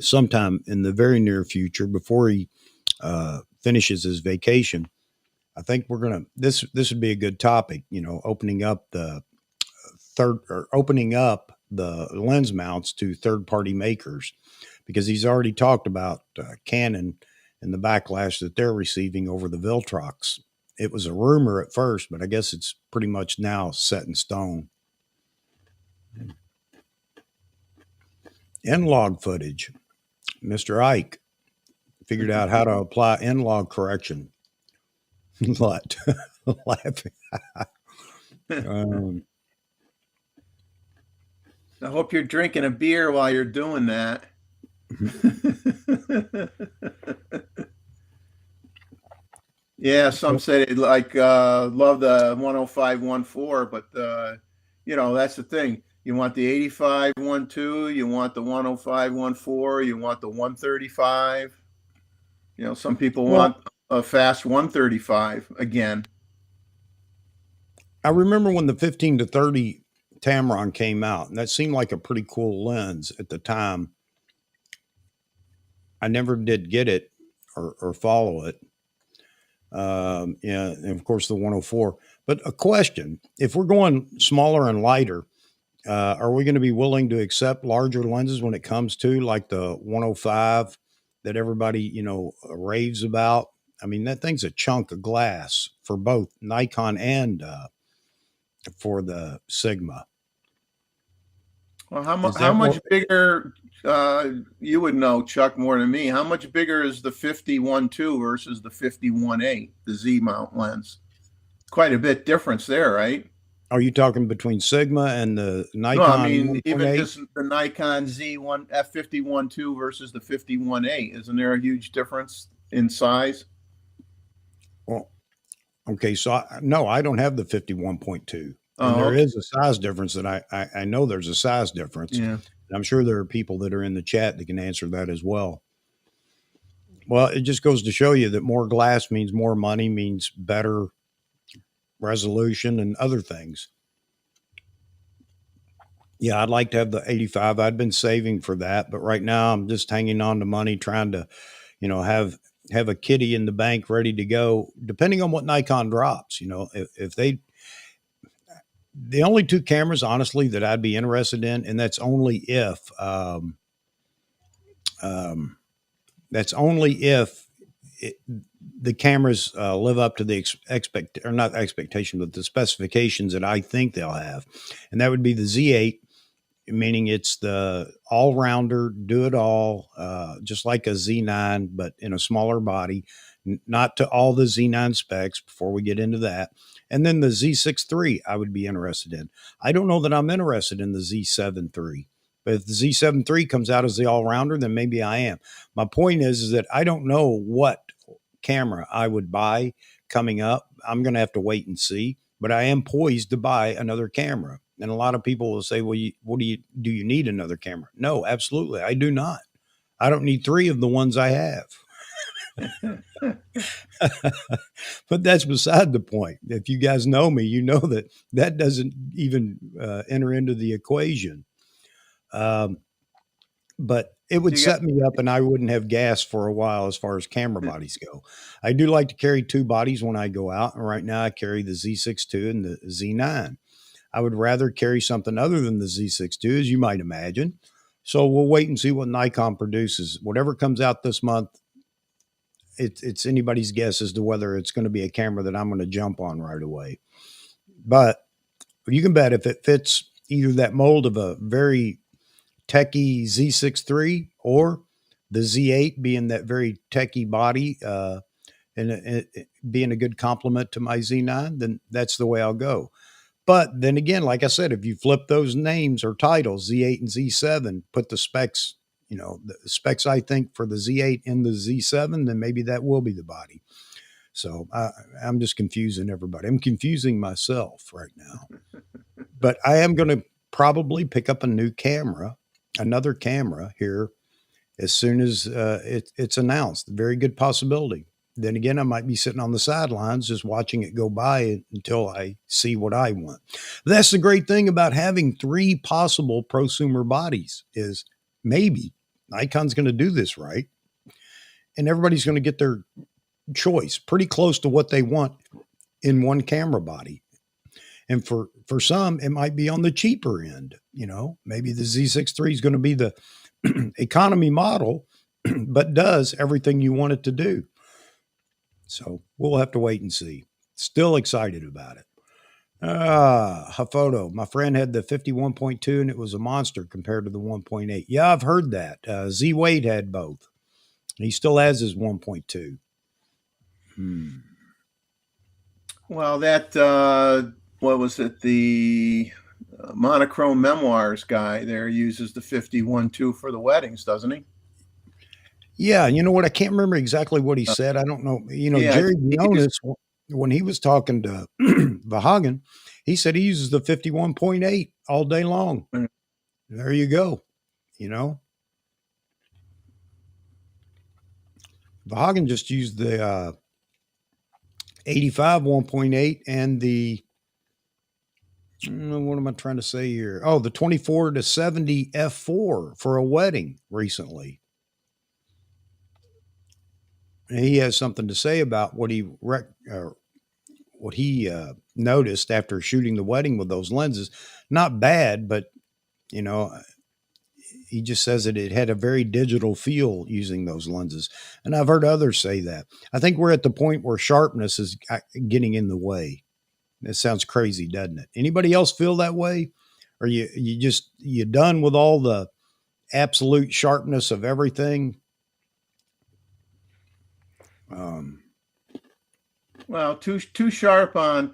sometime in the very near future before he finishes his vacation. I think we're going to, this would be a good topic, opening up the lens mounts to third-party makers, because he's already talked about Canon and the backlash that they're receiving over the Viltrox. It was a rumor at first, but I guess it's pretty much now set in stone. N-log footage. Mr. Ike figured out how to apply N-log correction. What? Laughing. I hope you're drinking a beer while you're doing that. Yeah, some say they love the 105 1.4, but you know, that's the thing. You want the 85 1.2, you want the 105 1.4, you want the 135. You know, some people want a fast 135 again. I remember when the 15 to 30 Tamron came out, and that seemed like a pretty cool lens at the time. I never did get it or follow it. Yeah, and of course the 104. But a question: if we're going smaller and lighter, are we going to be willing to accept larger lenses when it comes to like the 105 that everybody, you know, raves about? I mean, that thing's a chunk of glass for both Nikon and for the Sigma. Well, how much bigger, you would know, Chuck, more than me. How much bigger is the 51.2 versus the 51.8, the Z mount lens? Quite a bit difference there, right? Are you talking between Sigma and the Nikon? No, I mean, 1.8? even just the Nikon Z1 f51.2 versus the 51.8. Isn't there a huge difference in size? Well, okay, so no, I don't have the 51.2. And Oh, there okay. is a size difference that I know there's a size difference. Yeah. And I'm sure there are people that are in the chat that can answer that as well. Well, it just goes to show you that more glass means more money, means better resolution and other things. Yeah, I'd like to have the 85. I'd been saving for that, but right now I'm just hanging on to money, trying to, you know, have a kitty in the bank ready to go, depending on what Nikon drops. You know, if they, the only two cameras, honestly, that I'd be interested in, and that's only if, the cameras live up to the not expectation, but the specifications that I think they'll have, and that would be the Z8, meaning it's the all-rounder, do it all, just like a Z9, but in a smaller body, not to all the Z9 specs before we get into that. And then the Z6 III I would be interested in. I don't know that I'm interested in the Z7 III, but if the Z7 III comes out as the all-rounder, then maybe I am. My point is that I don't know what camera I would buy coming up. I'm going to have to wait and see, but I am poised to buy another camera. And a lot of people will say, well, do you need another camera? No, absolutely. I do not. I don't need three of the ones I have. But that's beside the point. If you guys know me, you know that doesn't even enter into the equation. But it would set me up and I wouldn't have gas for a while as far as camera bodies go. I do like to carry two bodies when I go out. And right now I carry the Z6 II and the Z9. I would rather carry something other than the Z6 II, as you might imagine. So we'll wait and see what Nikon produces. Whatever comes out this month, it's anybody's guess as to whether it's going to be a camera that I'm going to jump on right away. But you can bet if it fits either that mold of a very techie Z6 III or the Z8 being that very techie body and it being a good complement to my Z9, then that's the way I'll go. But then again, like I said, if you flip those names or titles, Z8 and Z7, put the specs, you know, the specs I think for the Z8 and the Z7, then maybe that will be the body. So I'm just confusing everybody. I'm confusing myself right now. But I am going to probably pick up a new camera, another camera here as soon as it's announced. Very good possibility. Then again, I might be sitting on the sidelines just watching it go by until I see what I want. That's the great thing about having three possible prosumer bodies is maybe Nikon's going to do this right. And everybody's going to get their choice pretty close to what they want in one camera body. And for some, it might be on the cheaper end. You know, maybe the Z6 III is going to be the economy model, but does everything you want it to do. So we'll have to wait and see. Still excited about it. Photo. My friend had the 51.2 and it was a monster compared to the 1.8. Yeah, I've heard that. Z Wade had both. He still has his 1.2. Well, that, what was it? The monochrome memoirs guy there uses the 51.2 for the weddings, doesn't he? Yeah, you know what? I can't remember exactly what he said. I don't know. You know, Yeah, Jerry Jonas, when he was talking to Vahagen, He said he uses the 51.8 all day long. Mm. There you go. You know, Vahagen just used the 85 1.8 and the what am I trying to say here? Oh, the 24 to 70 f4 for a wedding recently. And he has something to say about what he noticed after shooting the wedding with those lenses. Not bad, but you know, he just says that it had a very digital feel using those lenses. And I've heard others say that. I think we're at the point where sharpness is getting in the way. It sounds crazy, doesn't it? Anybody else feel that way? Or you done with all the absolute sharpness of everything? Well, too sharp on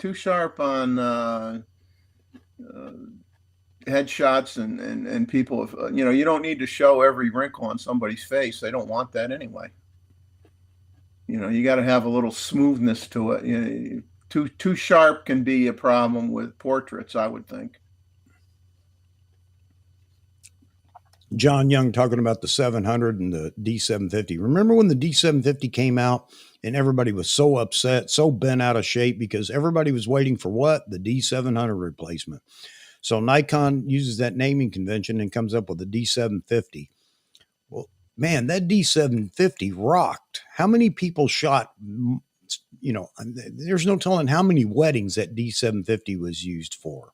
headshots and people. You don't need to show every wrinkle on somebody's face. They don't want that anyway. You got to have a little smoothness to it. Too sharp can be a problem with portraits, I would think. John Young talking about the 700 and the D750. Remember when the D750 came out and everybody was so upset, so bent out of shape because everybody was waiting for what? The D700 replacement. So Nikon uses that naming convention and comes up with the D750. Well, man, that D750 rocked. How many people shot? There's no telling how many weddings that D750 was used for.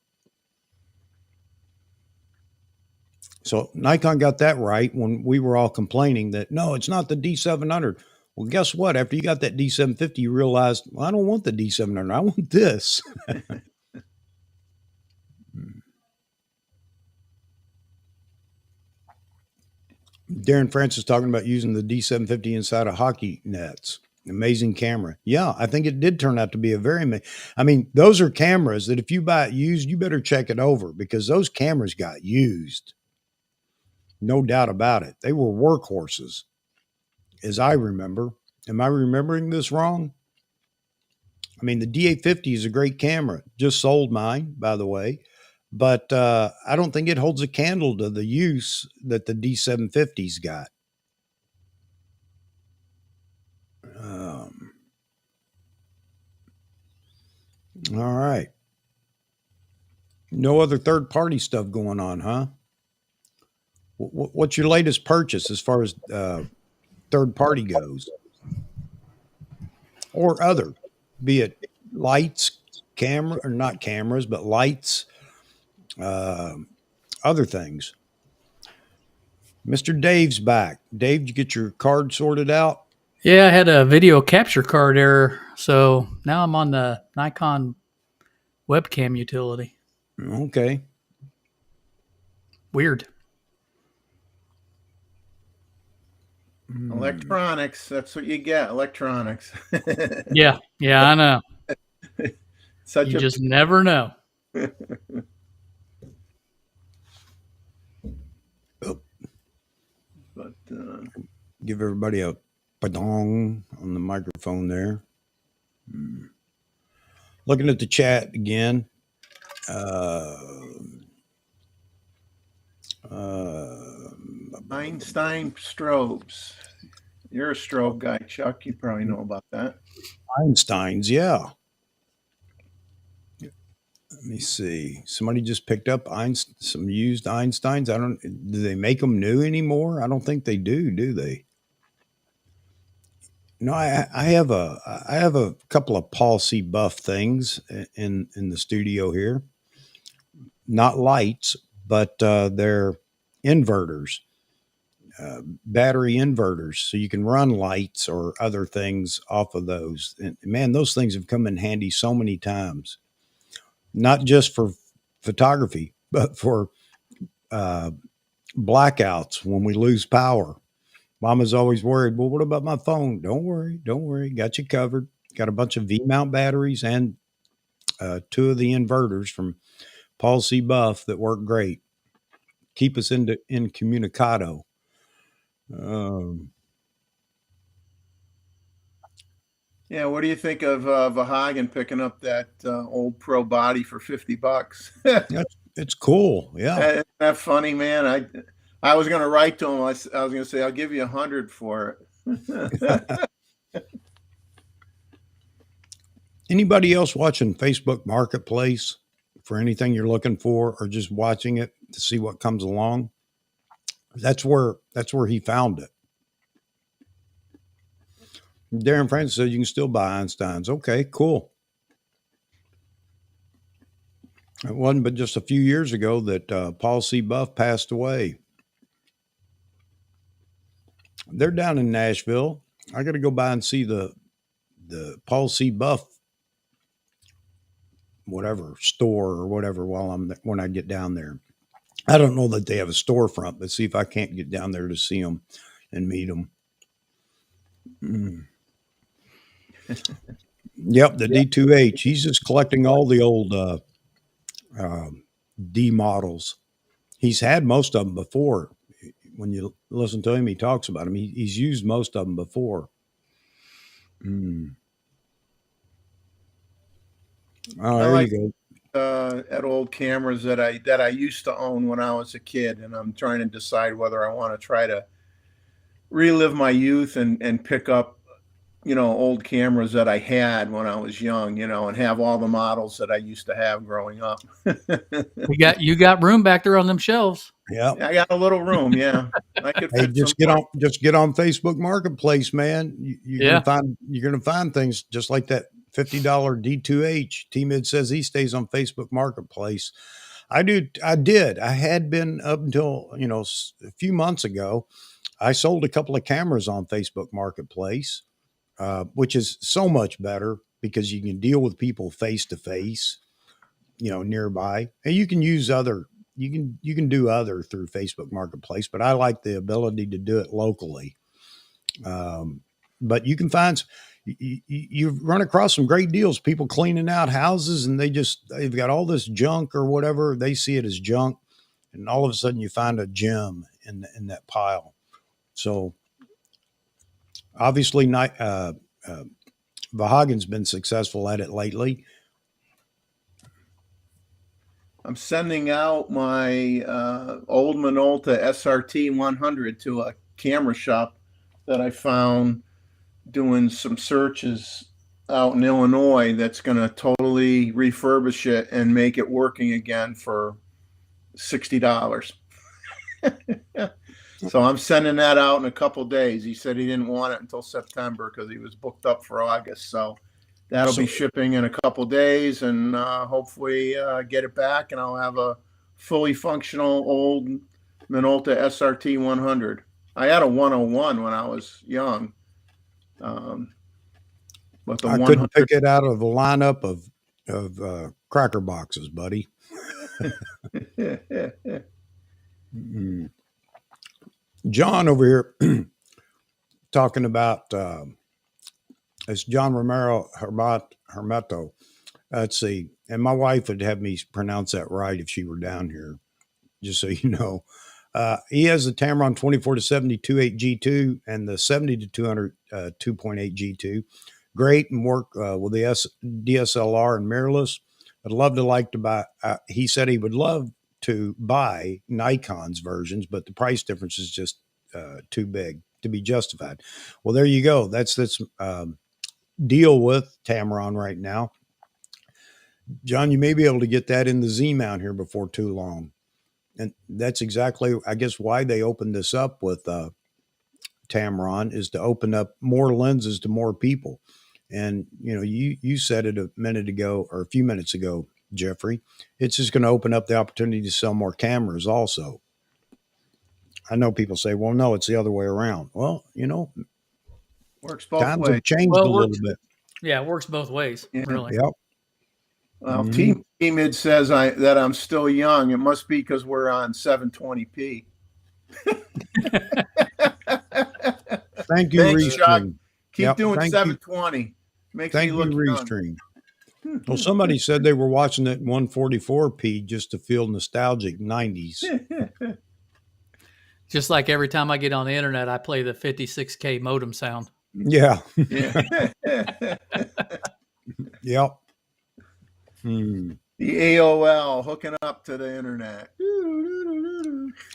So Nikon got that right when we were all complaining that, no, it's not the D700. Well, guess what? After you got that D750, you realized, well, I don't want the D700. I want this. Darren Francis talking about using the D750 inside of hockey nets. Amazing camera. Yeah, I think it did turn out to be those are cameras that if you buy it used, you better check it over because those cameras got used. No doubt about it. They were workhorses, as I remember. Am I remembering this wrong? I mean, the D850 is a great camera. Just sold mine, by the way. But I don't think it holds a candle to the use that the D750's got. All right. No other third-party stuff going on, huh? What's your latest purchase as far as third-party goes? Or other, be it lights, camera, or not cameras, but lights, other things. Mr. Dave's back. Dave, did you get your card sorted out? Yeah, I had a video capture card error, so now I'm on the Nikon webcam utility. Okay. Weird. Electronics, that's what you get, electronics. Yeah, I know. You just never know. But give everybody a padong on the microphone there. Looking at the chat again. Einstein strobes. You're a strobe guy, Chuck. You probably know about that. Einsteins, yeah. Let me see. Somebody just picked up some used Einsteins. Do they make them new anymore? I don't think they do they? No, I have a couple of Paul C. Buff things in the studio here. Not lights, but they're inverters, battery inverters, so you can run lights or other things off of those. And man, those things have come in handy so many times. Not just for photography, but for blackouts when we lose power. Mama's always worried, well, what about my phone? Don't worry. Got you covered. Got a bunch of V-mount batteries and 2 of the inverters from Paul C. Buff that work great. Keep us incommunicado. Yeah, what do you think of Vahagen picking up that old Pro body for $50? It's cool. Yeah. Isn't that funny, man? I was going to write to him. I was going to say, I'll give you 100 for it. Anybody else watching Facebook Marketplace for anything you're looking for, or just watching it to see what comes along? That's where he found it. Darren Francis said you can still buy Einsteins. Okay, cool. It wasn't but just a few years ago that Paul C. Buff passed away. They're down in Nashville. I got to go by and see the Paul C. Buff whatever store or whatever when I get down there. I don't know that they have a storefront, but see if I can't get down there to see them and meet them. Yep, the D2H. He's just collecting all the old D models. He's had most of them before. When you listen to him, he talks about them. He's used most of them before. Oh, there you go. At old cameras that I used to own when I was a kid, and I'm trying to decide whether I want to try to relive my youth and pick up, old cameras that I had when I was young, and have all the models that I used to have growing up. You got room back there on them shelves. Yeah, I got a little room. Yeah, I could. Hey, just get on Facebook Marketplace, man. You're gonna find things just like that $50 D2H. T-Mid says he stays on Facebook Marketplace. I had been up until a few months ago. I sold a couple of cameras on Facebook Marketplace, which is so much better because you can deal with people face to face, nearby, and you can use other. You can do other through Facebook Marketplace, but I like the ability to do it locally. But you can find you've run across some great deals. People cleaning out houses, and they've got all this junk or whatever. They see it as junk, and all of a sudden you find a gem in that pile. So obviously, Vahagen's been successful at it lately. I'm sending out my old Minolta SRT 100 to a camera shop that I found doing some searches out in Illinois that's going to totally refurbish it and make it working again for $60. So I'm sending that out in a couple days. He said he didn't want it until September because he was booked up for August. So that'll be shipping in a couple days, and hopefully get it back, and I'll have a fully functional old Minolta SRT 100. I had a 101 when I was young, but the I couldn't pick it out of the lineup of cracker boxes, buddy. John over here talking about. It's John Romero Hermeto. Let's see. And my wife would have me pronounce that right if she were down here, just so you know. He has the Tamron 24-70 2.8 G2 and the 70-200 2.8 G2. Great, and work with the DSLR and mirrorless. I'd to buy. He said he would love to buy Nikon's versions, but the price difference is just too big to be justified. Well, there you go. That's deal with Tamron right now. John, you may be able to get that in the Z mount here before too long. And that's exactly, I guess, why they opened this up with Tamron, is to open up more lenses to more people. And, you said it a minute ago or a few minutes ago, Jeffrey, it's just going to open up the opportunity to sell more cameras also. I know people say, well, no, it's the other way around. Well, works both times ways. have changed a little bit. Yeah, it works both ways, really. Yep. Well, T-Mid says that I'm still young. It must be because we're on 720p. Thank you, Restream. Keep doing 720. Makes me look young. Restream. Well, somebody said they were watching it in 144p just to feel nostalgic 90s. Just like every time I get on the internet, I play the 56K modem sound. Yeah. Yeah. Yep. Hmm. The AOL hooking up to the internet.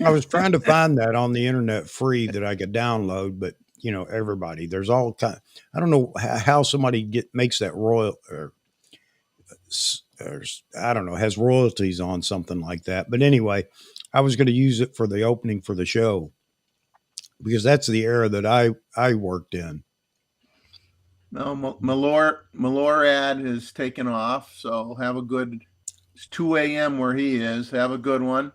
I was trying to find that on the internet free that I could download, but you know, everybody, there's all kind. I don't know how somebody makes that or I don't know, has royalties on something like that. But anyway, I was going to use it for the opening for the show because that's the era that I worked in. No, Malorad has taken off, so have a good. It's 2 a.m. where he is. Have a good one.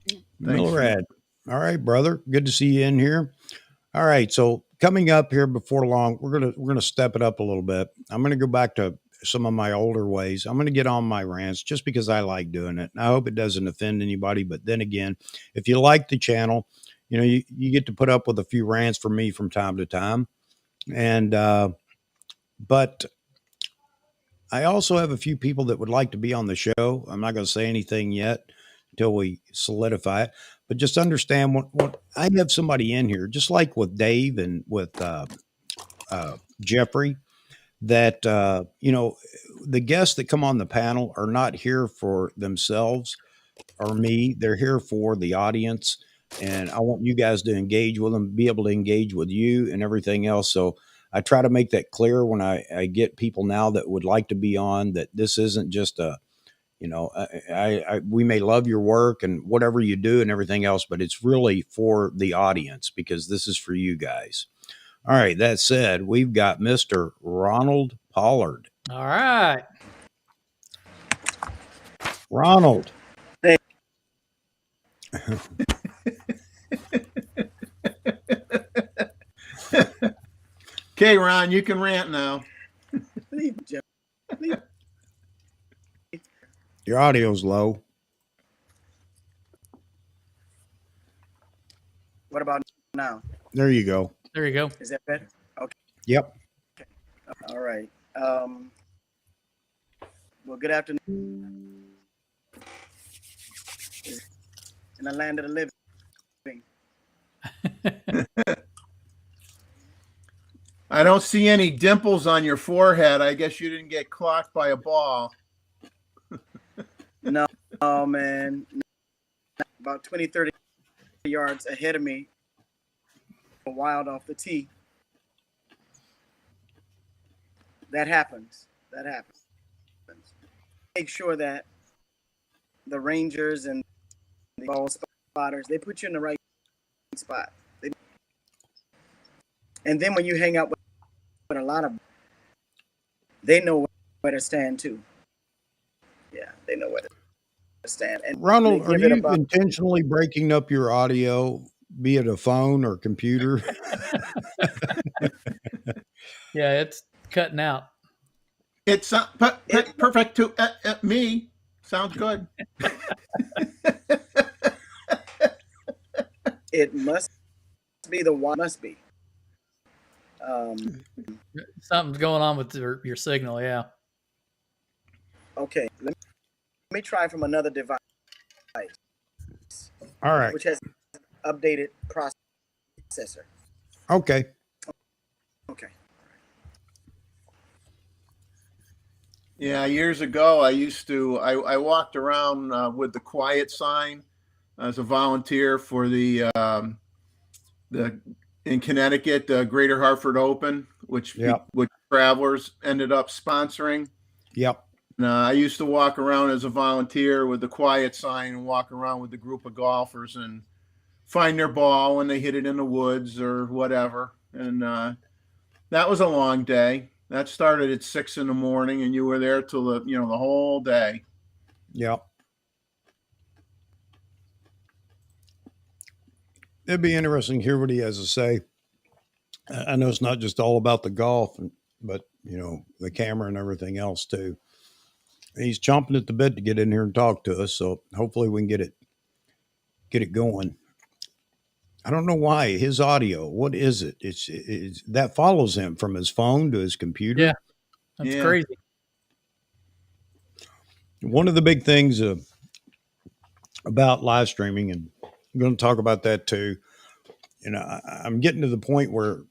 Thanks for- Milrad. All right, brother. Good to see you in here. All right, so coming up here before long, we're gonna step it up a little bit. I'm gonna go back to some of my older ways. I'm gonna get on my rants just because I like doing it. And I hope it doesn't offend anybody. But then again, if you like the channel, you know you get to put up with a few rants from me from time to time. And but I also have a few people that would like to be on the show. I'm not going to say anything yet until we solidify it. But just understand what I have somebody in here, just like with Dave and with Jeffrey, that you know, the guests that come on the panel are not here for themselves or me. They're here for the audience, and I want you guys to engage with them, be able to engage with you and everything else. So I try to make that clear when I get people now that would like to be on, that this isn't just a, you know, we may love your work and whatever you do and everything else, but it's really for the audience because this is for you guys. All right. That said, we've got Mr. Ronald Pollard. All right. Ronald. Hey. Okay, Ron, you can rant now. Your audio's low. What about now? There you go. There you go. Is that better? Okay. Yep. All right. Well, good afternoon. In the land of the living. I don't see any dimples on your forehead. I guess you didn't get clocked by a ball. No, man. About 20, 30 yards ahead of me. Wild off the tee. That happens. That happens. Make sure that the rangers and the ball spotters, they put you in the right spot. And then when you hang out with a lot of, they know where to stand too. Yeah, they know where to stand. And Ronald, are you intentionally breaking up your audio, be it a phone or computer? Yeah, it's cutting out. It's perfect to me. Sounds good. It must be the one. Must be. Something's going on with your signal. Yeah. Okay. Let me try from another device. All right. Which has updated processor. Okay. Okay. Yeah, years ago, I walked around with the quiet sign as a volunteer for the in Connecticut, Greater Hartford Open, which travelers ended up sponsoring. Yep. And, I used to walk around as a volunteer with the quiet sign and walk around with a group of golfers and find their ball when they hit it in the woods or whatever. And that was a long day. That started at 6 a.m. and you were there till the whole day. Yep. It'd be interesting to hear what he has to say. I know it's not just all about the golf, but the camera and everything else too. He's chomping at the bit to get in here and talk to us, so hopefully we can get it going. I don't know why his audio. What is it? It's that follows him from his phone to his computer. Yeah, that's crazy. One of the big things about live streaming, and I'm going to talk about that too. I'm getting to the point where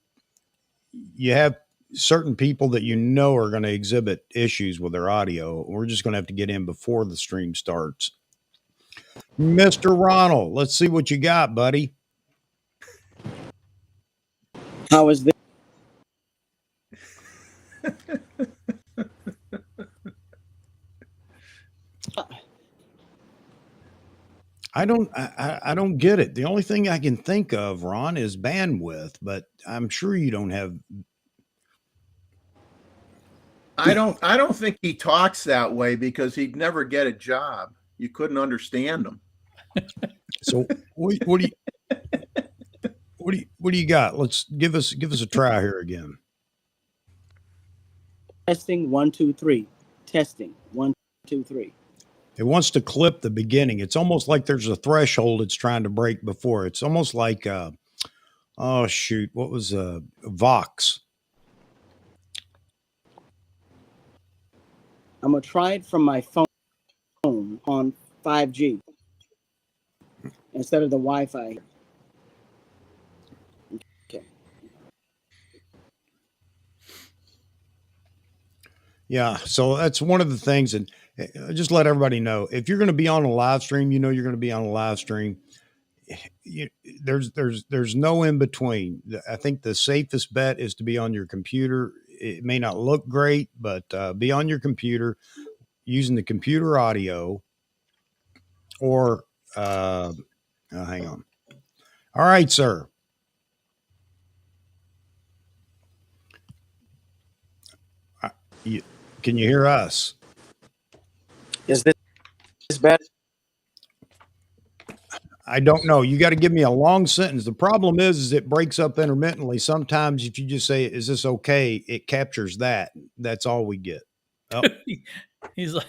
you have certain people that you know are going to exhibit issues with their audio. We're just going to have to get in before the stream starts. Mr. Ronald, let's see what you got, buddy. How is this? I don't get it. The only thing I can think of, Ron, is bandwidth, but I'm sure you don't have. I don't think he talks that way because he'd never get a job. You couldn't understand him. So what do you got? Let's give us a try here again. Testing 1, 2, 3. Testing 1, 2, 3. It wants to clip the beginning. It's almost like there's a threshold it's trying to break before. It's almost like oh shoot, what was Vox? I'm gonna try it from my phone on 5G instead of the Wi-Fi. Okay. Yeah, so that's one of the things, and just let everybody know, if you're going to be on a live stream, you know you're going to be on a live stream. There's no in between. I think the safest bet is to be on your computer. It may not look great, but be on your computer using the computer audio, or hang on. All right, sir. Can you hear us? Is this better? I don't know. You got to give me a long sentence. The problem is it breaks up intermittently. Sometimes if you just say, is this okay? It captures that. That's all we get. Oh. He's like,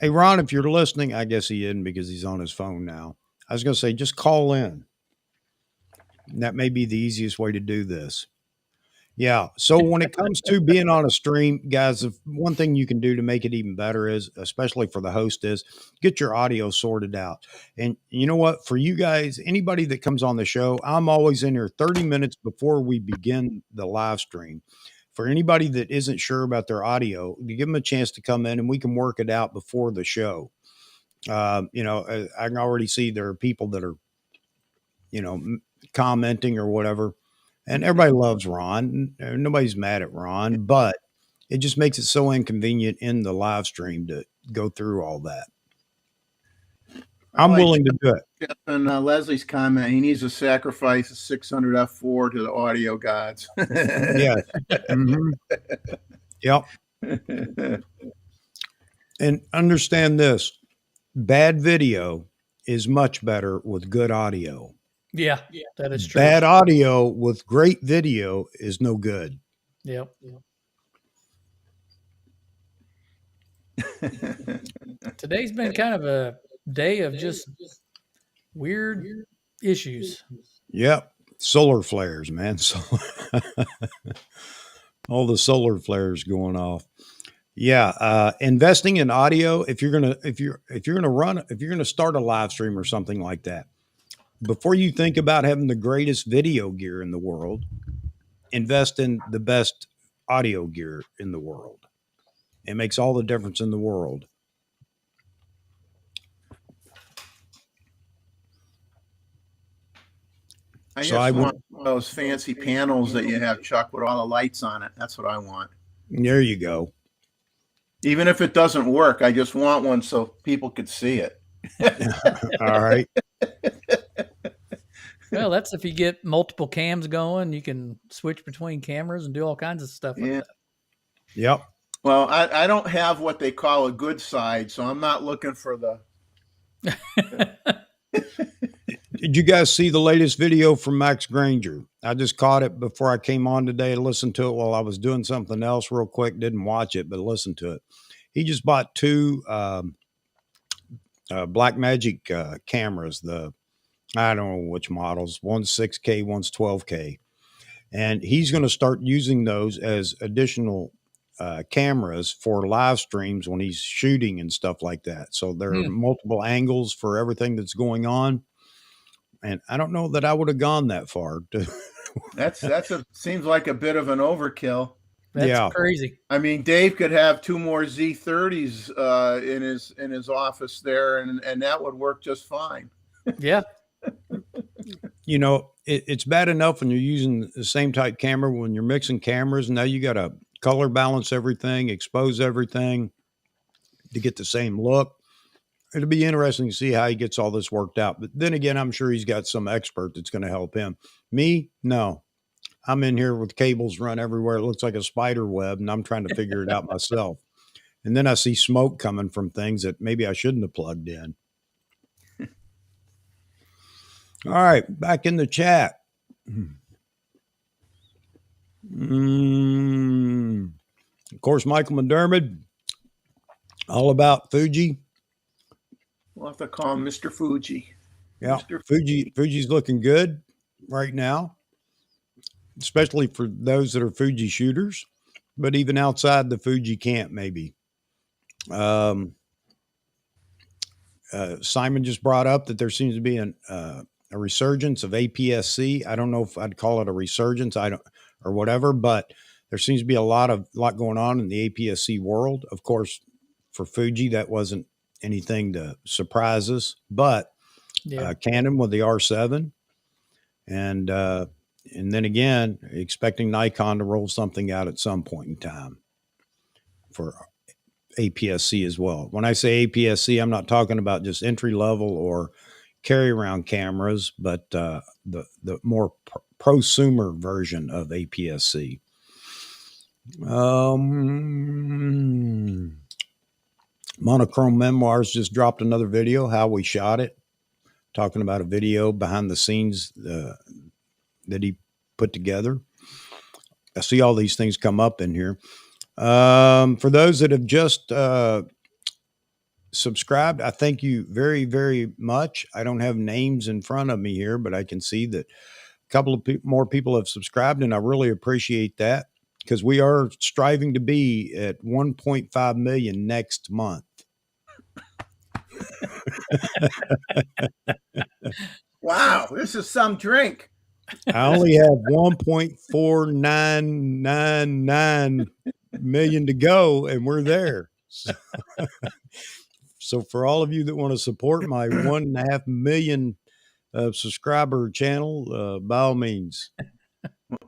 Hey, Ron, if you're listening, I guess he isn't because he's on his phone now. I was going to say, just call in. That may be the easiest way to do this. Yeah. So when it comes to being on a stream, guys, one thing you can do to make it even better is, especially for the host, is get your audio sorted out. And you know what? For you guys, anybody that comes on the show, I'm always in here 30 minutes before we begin the live stream. For anybody that isn't sure about their audio, you give them a chance to come in and we can work it out before the show. I can already see there are people that are, commenting or whatever. And everybody loves Ron. Nobody's mad at Ron, but it just makes it so inconvenient in the live stream to go through all that. I'm willing to do it. Jeff and Leslie's comment, he needs to sacrifice a 600 F4 to the audio gods. Yeah. Mm-hmm. Yep. And understand this, bad video is much better with good audio. yeah, that is true. Bad audio with great video is no good. Yep. Today's been kind of a day of just weird issues. Yep. Solar flares, man. All the solar flares going off. Yeah. Investing in audio. If you're going to start a live stream or something like that, before you think about having the greatest video gear in the world, invest in the best audio gear in the world. It makes all the difference in the world. I just want one of those fancy panels that you have, Chuck, with all the lights on it. That's what I want. There you go. Even if it doesn't work, I just want one so people could see it. All right. Well, that's if you get multiple cams going, you can switch between cameras and do all kinds of stuff like that. Yep. Well, I don't have what they call a good side, so I'm not looking for the... Did you guys see the latest video from Max Granger? I just caught it before I came on today to listen to it while I was doing something else real quick. Didn't watch it, but listened to it. He just bought two Blackmagic cameras. I don't know which models. One's 6K, one's 12K. And he's going to start using those as additional cameras for live streams when he's shooting and stuff like that. So there are multiple angles for everything that's going on. And I don't know that I would have gone that far to Seems like a bit of an overkill. That's Yeah. crazy. I mean, Dave could have 2 more Z30s in his office there, and that would work just fine. Yeah. You know, it's bad enough when you're using the same type camera, when you're mixing cameras. Now you got to color balance everything, expose everything to get the same look. It'll be interesting to see how he gets all this worked out. But then again, I'm sure he's got some expert that's going to help him. Me, no. I'm in here with cables run everywhere. It looks like a spider web, and I'm trying to figure it out myself. And then I see smoke coming from things that maybe I shouldn't have plugged in. All right, back in the chat. Of course, Michael McDermott, all about Fuji. We'll have to call him Mr. Fuji. Yeah, Mr. Fuji's looking good right now, especially for those that are Fuji shooters, but even outside the Fuji camp, maybe. Simon just brought up that there seems to be a resurgence of APS-C. I don't know if I'd call it a resurgence, or whatever, but there seems to be a lot going on in the APS-C world. Of course, for Fuji, that wasn't anything to surprise us, but Canon with the R7, and then again, expecting Nikon to roll something out at some point in time for APS-C as well. When I say APS-C, I'm not talking about just entry level or carry around cameras, but the more prosumer version of APS-C. Monochrome Memoirs just dropped another video, how we shot it, talking about a video behind the scenes that he put together. I see all these things come up in here. For those that have just subscribed, I thank you very, very much. I don't have names in front of me here, but I can see that a couple of more people have subscribed, and I really appreciate that, because we are striving to be at 1.5 million next month. Wow, this is some drink. I only have 1.4999 million to go, and we're there. So for all of you that want to support my 1.5 million subscriber channel, by all means.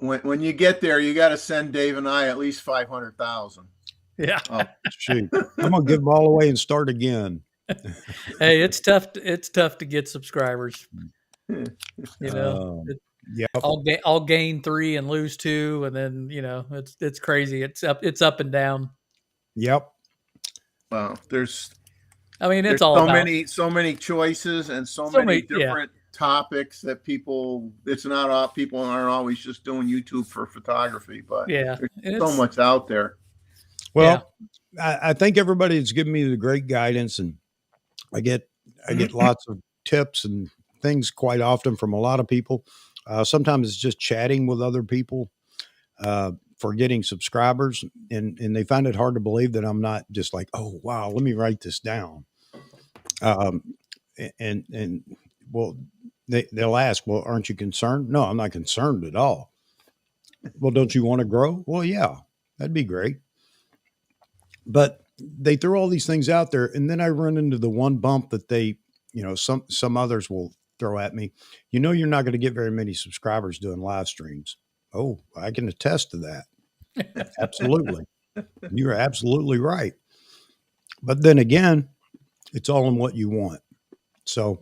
When you get there, you got to send Dave and I at least 500,000. Yeah. Oh, shoot, I'm gonna give them all away and start again. Hey, it's tough. It's tough to get subscribers. You know, yeah. I'll gain 3 and lose 2, and then it's crazy. It's up and down. Yep. Wow, there's it's all so many choices and so many different topics that people aren't always just doing YouTube for photography, but there's so much out there. Well, I think everybody has given me the great guidance, and I get lots of tips and things quite often from a lot of people. Sometimes it's just chatting with other people for getting subscribers, and they find it hard to believe that I'm not just like, oh wow, let me write this down. And well, they'll ask, well, aren't you concerned? No, I'm not concerned at all. Well, don't you want to grow? Well, yeah, that'd be great. But they throw all these things out there, and then I run into the one bump that some others will throw at me. You're not going to get very many subscribers doing live streams. Oh, I can attest to that. Absolutely. You're absolutely right. But then again, it's all in what you want. So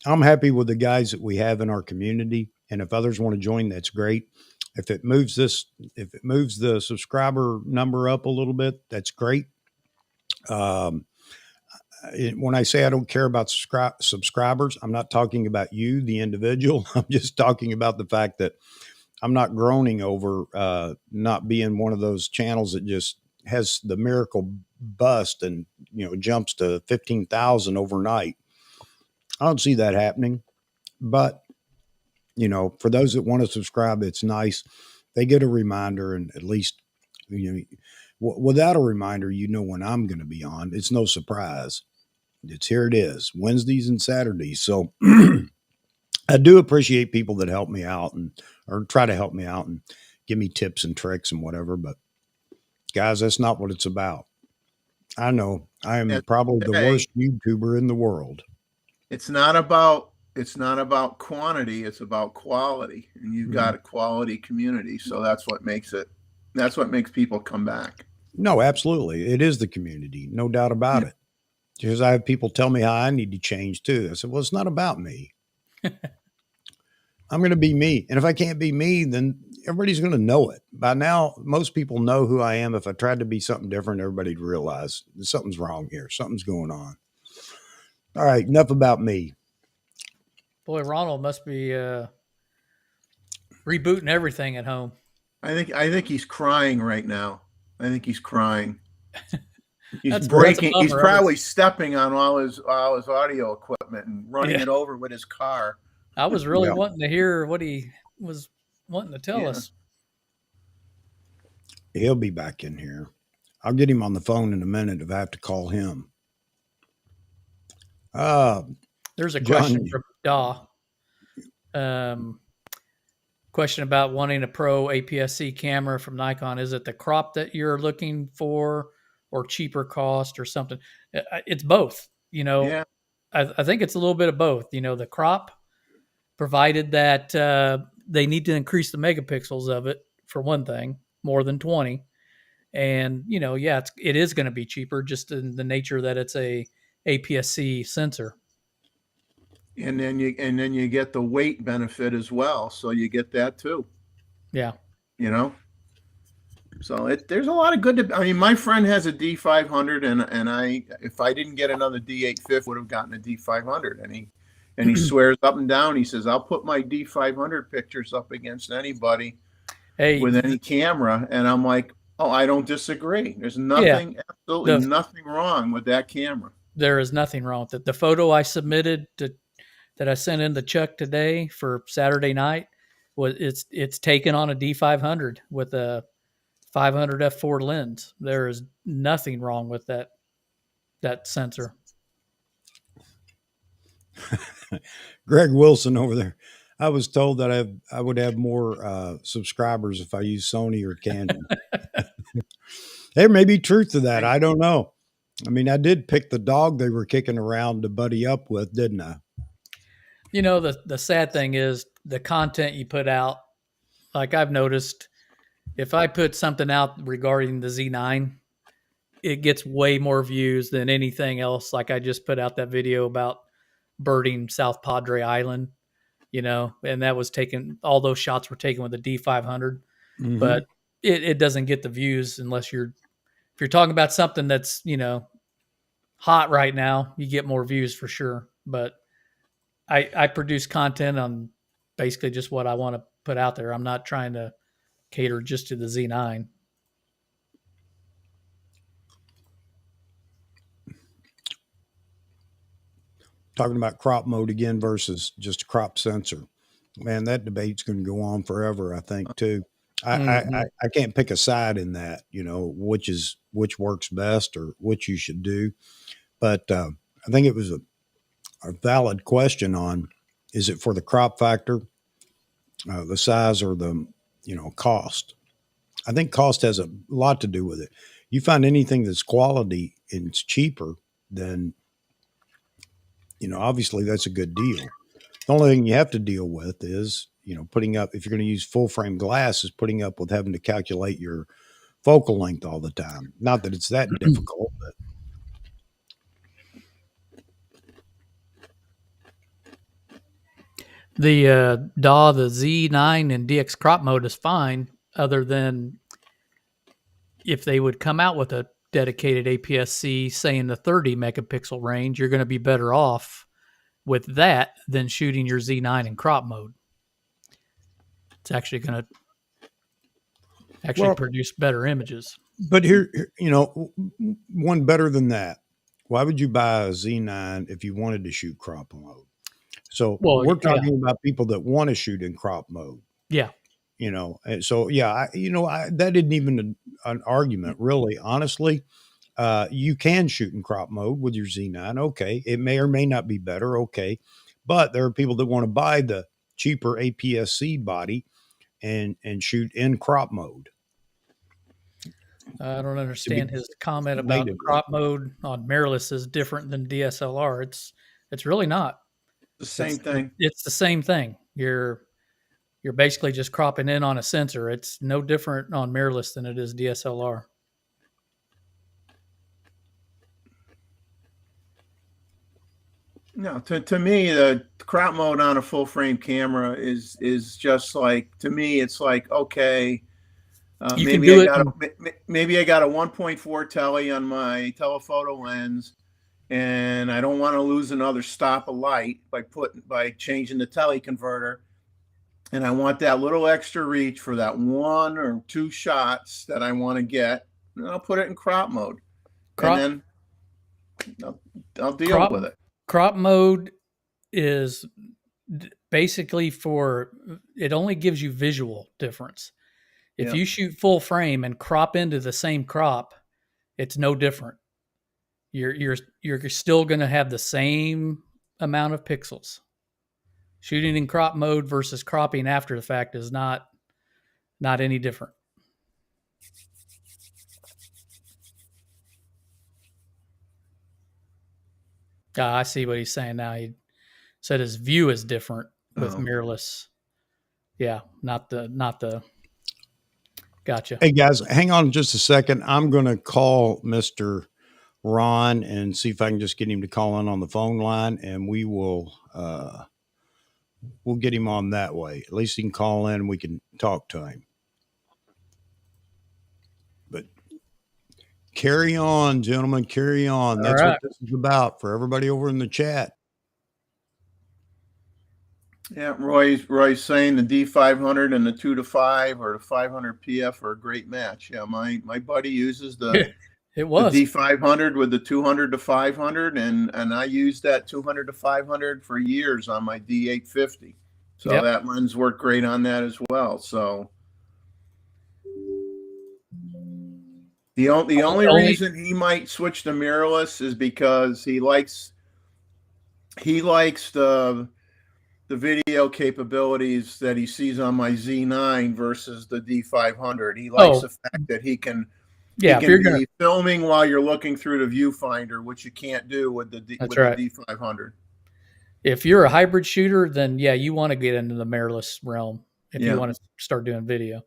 I'm happy with the guys that we have in our community. And if others want to join, that's great. If it moves the subscriber number up a little bit, that's great. When I say I don't care about subscribers, I'm not talking about you, the individual. I'm just talking about the fact that I'm not groaning over not being one of those channels that just has the miracle bust and jumps to 15,000 overnight. I don't see that happening, but for those that want to subscribe, it's nice. They get a reminder, and at least, without a reminder, when I'm going to be on. It's no surprise. Here it is, Wednesdays and Saturdays. So I do appreciate people that help me out and or try to help me out and give me tips and tricks and whatever. But guys, that's not what it's about. I know I am probably the worst YouTuber in the world. It's not about quantity, it's about quality. And you've got a quality community. So that's what makes people come back. No, absolutely. It is the community. No doubt about it. Because I have people tell me how I need to change too. I said, well, it's not about me. I'm going to be me. And if I can't be me, then everybody's going to know it. By now, most people know who I am. If I tried to be something different, everybody'd realize something's wrong here. Something's going on. All right. Enough about me. Boy, Ronald must be rebooting everything at home. I think he's crying right now. I think he's crying. He's That's breaking. a He's bummer. probably stepping on all his audio equipment and running it over with his car. I was really wanting to hear what he was wanting to tell us. He'll be back in here. I'll get him on the phone in a minute if I have to call him. There's a question from Daw. Question about wanting a pro APS-C camera from Nikon. Is it the crop that you're looking for, or cheaper cost, or something? It's both. I think it's a little bit of both. The crop, provided that they need to increase the megapixels of it, for one thing, more than 20. And, it is going to be cheaper just in the nature that it's a APS-C sensor. And then you get the weight benefit as well. So you get that too. Yeah. So there's a lot of good. I mean, my friend has a D500 and if I didn't get another D850, would have gotten a D500. And he swears up and down. He says, I'll put my D500 pictures up against anybody with any camera. And I'm like, oh, I don't disagree. There's nothing, absolutely nothing wrong with that camera. There is nothing wrong with it. The photo I submitted that I sent in to Chuck today for Saturday night it's taken on a D500 with a 500 f4 lens. There is nothing wrong with that sensor. Greg Wilson over there. I was told that I would have more subscribers if I use Sony or Canon. There may be truth to that. I don't know. I mean, I did pick the dog they were kicking around to buddy up with, didn't I? The sad thing is the content you put out. Like I've noticed, if I put something out regarding the Z9, it gets way more views than anything else. Like I just put out that video about birding South Padre Island, and that was all those shots were taken with a D500, but it doesn't get the views unless if you're talking about something that's, hot right now, you get more views for sure. But I produce content on basically just what I want to put out there. I'm not trying to cater just to the Z9. Talking about crop mode again versus just a crop sensor. Man, that debate's going to go on forever, I think, too. I can't pick a side in that, which works best or which you should do. But I think it was a valid question on, is it for the crop factor, the size, or the, cost? I think cost has a lot to do with it. You find anything that's quality and it's cheaper, then, obviously that's a good deal. The only thing you have to deal with is, putting up, if you're going to use full frame glass, is putting up with having to calculate your focal length all the time. Not that it's that difficult, but. The DAW, the Z9 and DX crop mode is fine, other than if they would come out with a dedicated APS-C, say in the 30 megapixel range, you're going to be better off with that than shooting your Z9 in crop mode. It's actually going to produce better images. But here, one better than that. Why would you buy a Z9 if you wanted to shoot crop mode? So we're talking about people that want to shoot in crop mode. Yeah. And so, that isn't even an argument, really. Honestly, you can shoot in crop mode with your Z9. Okay. It may or may not be better. Okay. But there are people that want to buy the cheaper APS-C body and shoot in crop mode. I don't understand his comment about natively. crop mode on mirrorless is different than DSLR. It's really not. The same thing. It's the same thing. You're basically just cropping in on a sensor. It's no different on mirrorless than it is DSLR. No, to me, the crop mode on a full frame camera is just like, to me, it's like, okay, You can maybe do I it got in- maybe I got a 1.4 tele on my telephoto lens, and I don't want to lose another stop of light by changing the tele converter, and I want that little extra reach for that 1 or 2 shots that I want to get, and I'll put it in crop mode, and then I'll deal with it. Crop mode is basically it only gives you visual difference. If you shoot full frame and crop into the same crop, it's no different. You're still going to have the same amount of pixels. Shooting in crop mode versus cropping after the fact is not any different. I see what he's saying now. He said his view is different with mirrorless. Yeah, not the. Gotcha. Hey guys, hang on just a second. I'm going to call Mr. Ron and see if I can just get him to call in on the phone line, and we will we'll get him on that way. At least he can call in and we can talk to him. But carry on, gentlemen, carry on. That's what this is about for everybody over in the chat. Yeah, Roy's saying the D500 and the 2-5 or the 500 PF are a great match. Yeah, my buddy uses the D500 with the 200-500, and I used that 200-500 for years on my D850. So that lens worked great on that as well. So the only reason he might switch to mirrorless is because he likes the video capabilities that he sees on my Z9 versus the D500. He likes the fact that he can be filming while you're looking through the viewfinder, which you can't do with the D500. If you're a hybrid shooter, then you want to get into the mirrorless realm if you want to start doing video.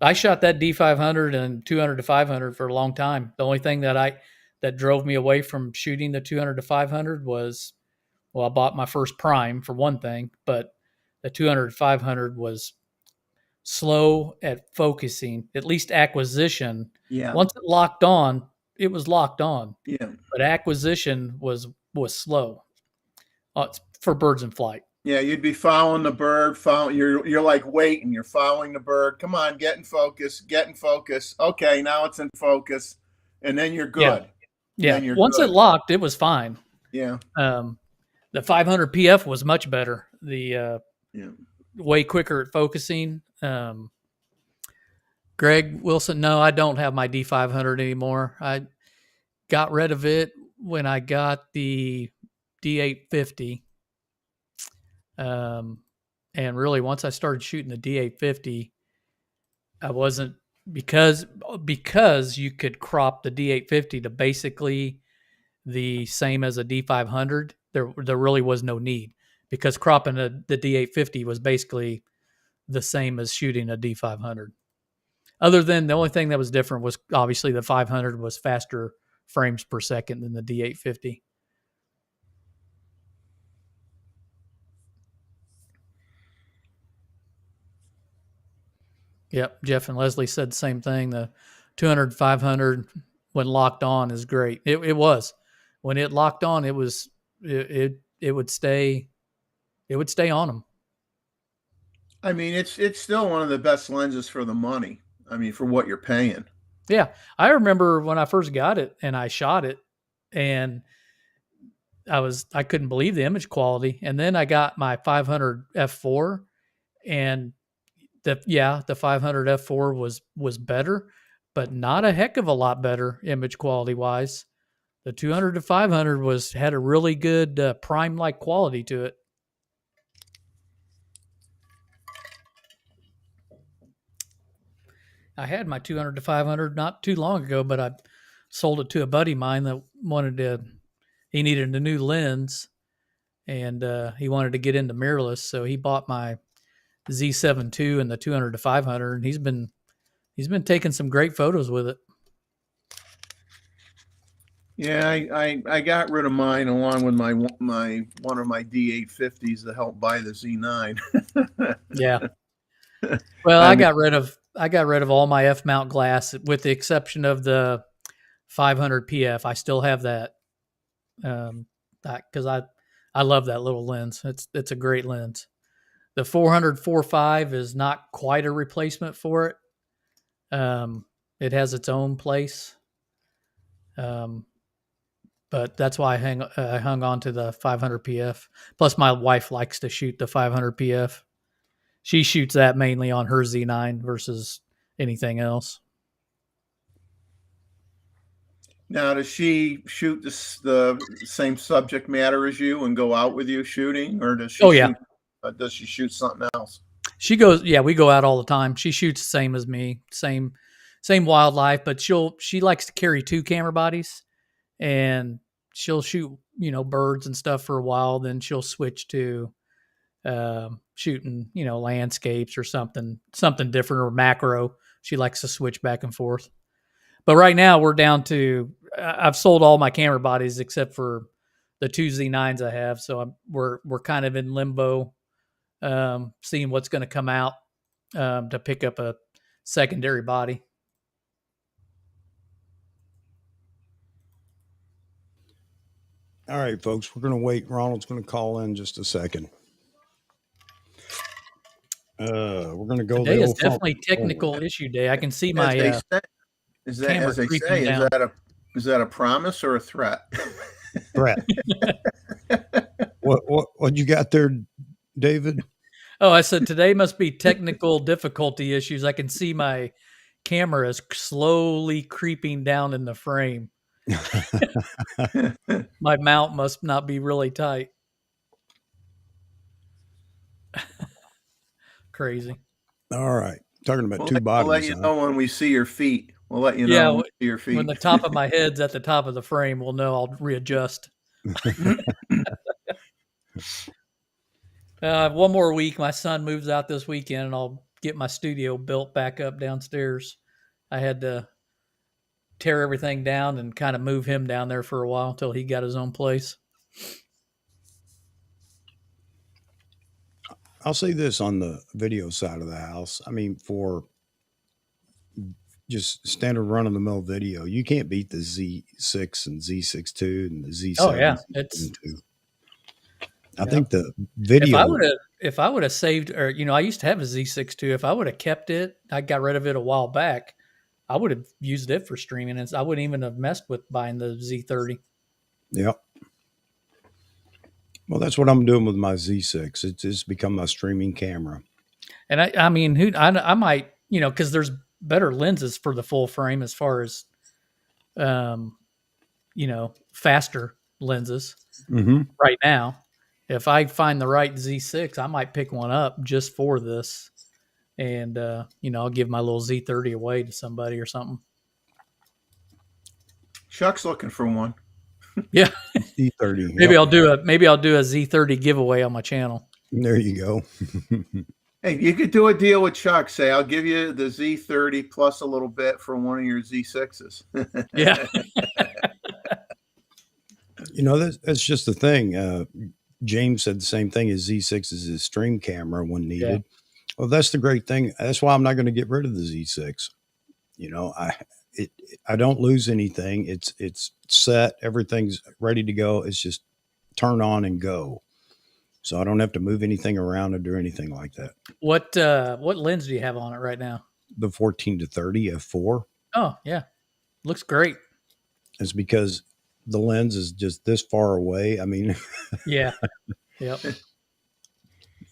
I shot that D500 and 200-500 for a long time. The only thing that drove me away from shooting the 200-500 was, well, I bought my first prime for one thing, but the 200-500 was slow at focusing, at least acquisition. Yeah. Once it locked on, it was locked on. Yeah. But acquisition was slow for birds in flight. Yeah, you'd be following the bird. You're like waiting. You're following the bird. Come on, get in focus. Get in focus. Okay, now it's in focus, and then you're good. Yeah. Once it locked, it was fine. Yeah. The 500 PF was much better. The way quicker at focusing. Greg Wilson, no, I don't have my D500 anymore. I got rid of it when I got the D850. And really, once I started shooting the D850, I wasn't because you could crop the D850 to basically the same as a D500. There really was no need, because cropping the D850 was basically the same as shooting a D500. Other than the only thing that was different was obviously the 500 was faster frames per second than the D850. Yep, Jeff and Leslie said the same thing. The 200-500 when locked on is great. It was. When it locked on, it would stay on them. I mean, it's still one of the best lenses for the money. I mean, for what you're paying. Yeah, I remember when I first got it and I shot it, and I couldn't believe the image quality. And then I got my 500 f4, and the 500 f4 was better, but not a heck of a lot better image quality wise. The 200-500 had a really good prime like quality to it. I had my 200 to 500 not too long ago, but I sold it to a buddy of mine that he needed a new lens, and he wanted to get into mirrorless. So he bought my Z7 II and the 200 to 500, and he's been taking some great photos with it. Yeah, I got rid of mine along with my one of my D850s to help buy the Z9. Yeah. Well, I got rid of all my F mount glass with the exception of the 500 PF. I still have that because I love that little lens. It's a great lens. The 400 4.5 is not quite a replacement for it. It has its own place. But that's why I hung on to the 500 PF. Plus, my wife likes to shoot the 500 PF. She shoots that mainly on her Z9 versus anything else. Now, does she shoot the same subject matter as you and go out with you shooting, or does she? Does she shoot something else? She goes. Yeah, we go out all the time. She shoots the same as me, same wildlife, but she likes to carry 2 camera bodies, and she'll shoot birds and stuff for a while. Then she'll switch to shooting landscapes or something different, or macro. She likes to switch back and forth. But right now we're down to I've sold all my camera bodies except for the 2 Z9s I have. So we're kind of in limbo, seeing what's going to come out to pick up a secondary body. All right, folks, we're going to wait. Ronald's going to call in just a second. We're going to go. Today is definitely technical issue day. I can see my is that a promise or a threat? Threat. What you got there, David? Oh, I said today must be technical difficulty issues. I can see my camera is slowly creeping down in the frame. My mount must not be really tight. Crazy. All right. Talking about 2 bodies. We'll let you know when we see your feet. We'll let you know when we see your feet. When the top of my head's at the top of the frame, we'll know I'll readjust. One more week. My son moves out this weekend, and I'll get my studio built back up downstairs. I had to tear everything down and kind of move him down there for a while until he got his own place. I'll say this on the video side of the house. I mean, for just standard run-of-the-mill video, you can't beat the Z6 and Z6 II and the Z7. Oh yeah, I think the video. If I would have saved, or I used to have a Z6 II. If I would have kept it, I got rid of it a while back. I would have used it for streaming, and I wouldn't even have messed with buying the Z30. Yep. Well, that's what I'm doing with my Z6. It's become my streaming camera. And I mean, I might, because there's better lenses for the full frame as far as, faster lenses right now. If I find the right Z6, I might pick one up just for this. And, I'll give my little Z30 away to somebody or something. Chuck's looking for one. Yeah. Z30. Maybe I'll do a Z30 giveaway on my channel. There you go. Hey, you could do a deal with Chuck. Say, I'll give you the Z30 plus a little bit for one of your Z6s. Yeah. That's just the thing. James said the same thing as Z6 is his stream camera when needed. Yeah. Well, that's the great thing. That's why I'm not going to get rid of the Z6. I don't lose anything. It's set. Everything's ready to go. It's just turn on and go. So I don't have to move anything around or do anything like that. What lens do you have on it right now? The 14-30 f4. Oh yeah, looks great. It's because the lens is just this far away. I mean, yeah, yep.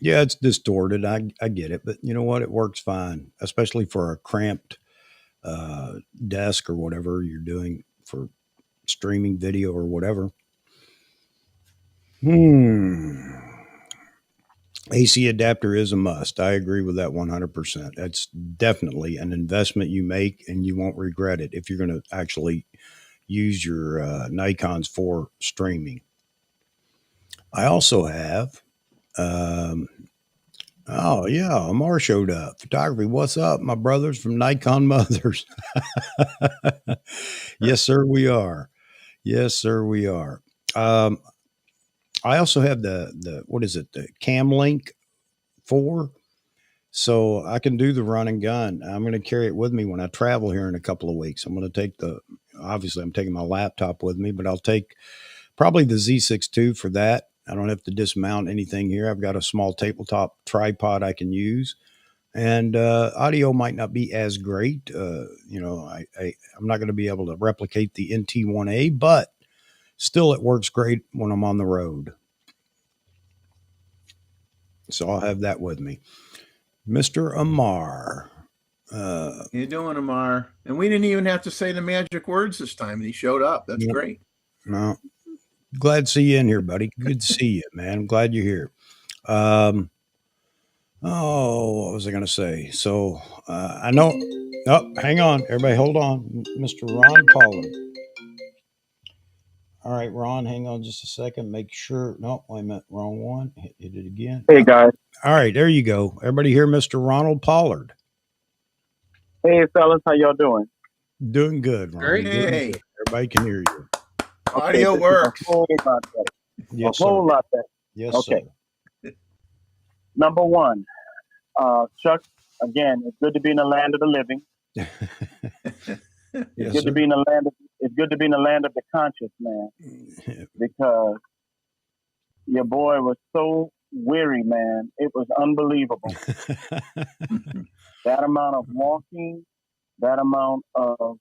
Yeah, it's distorted. I get it, but you know what? It works fine, especially for a cramped desk or whatever you're doing for streaming video or whatever. AC adapter is a must. I agree with that 100%. That's definitely an investment you make, and you won't regret it if you're going to actually use your Nikons for streaming. I also have, oh yeah, Amar showed up. Photography, what's up, my brothers from Nikon Mothers? Yes, sir, we are. Yes, sir, we are. Um, I also have the what is it? The Cam Link 4. So I can do the run and gun. I'm going to carry it with me when I travel here in a couple of weeks. I'm going to take obviously I'm taking my laptop with me, but I'll take probably the Z6 II for that. I don't have to dismount anything here. I've got a small tabletop tripod I can use, and audio might not be as great. I'm not going to be able to replicate the NT1A, but still it works great when I'm on the road. So I'll have that with me. Mr. Amar. How you doing, Amar? And we didn't even have to say the magic words this time, and he showed up. That's great. No, glad to see you in here, buddy. Good to see you, man. I'm glad you're here. What was I going to say? So I know. Oh, hang on, everybody, hold on, Mr. Ron Pollard. All right, Ron, hang on just a second. Make sure. No, wait a minute, wrong one. Hit it again. Hey, guys. All right, there you go. Everybody hear Mr. Ronald Pollard? Hey, fellas. How y'all doing? Doing good, Ron. Great. Doing Hey. good. Everybody can hear you. Audio this is works. A whole lot better. Yes, a whole sir. lot better. Yes, Okay. sir. Number one, Chuck, again, it's good to be in the land of the living. Yes, It's good sir. to be in the land of, it's good to be in the land of the conscious, man, because your boy was so weary, man. It was unbelievable. That amount of walking, that amount of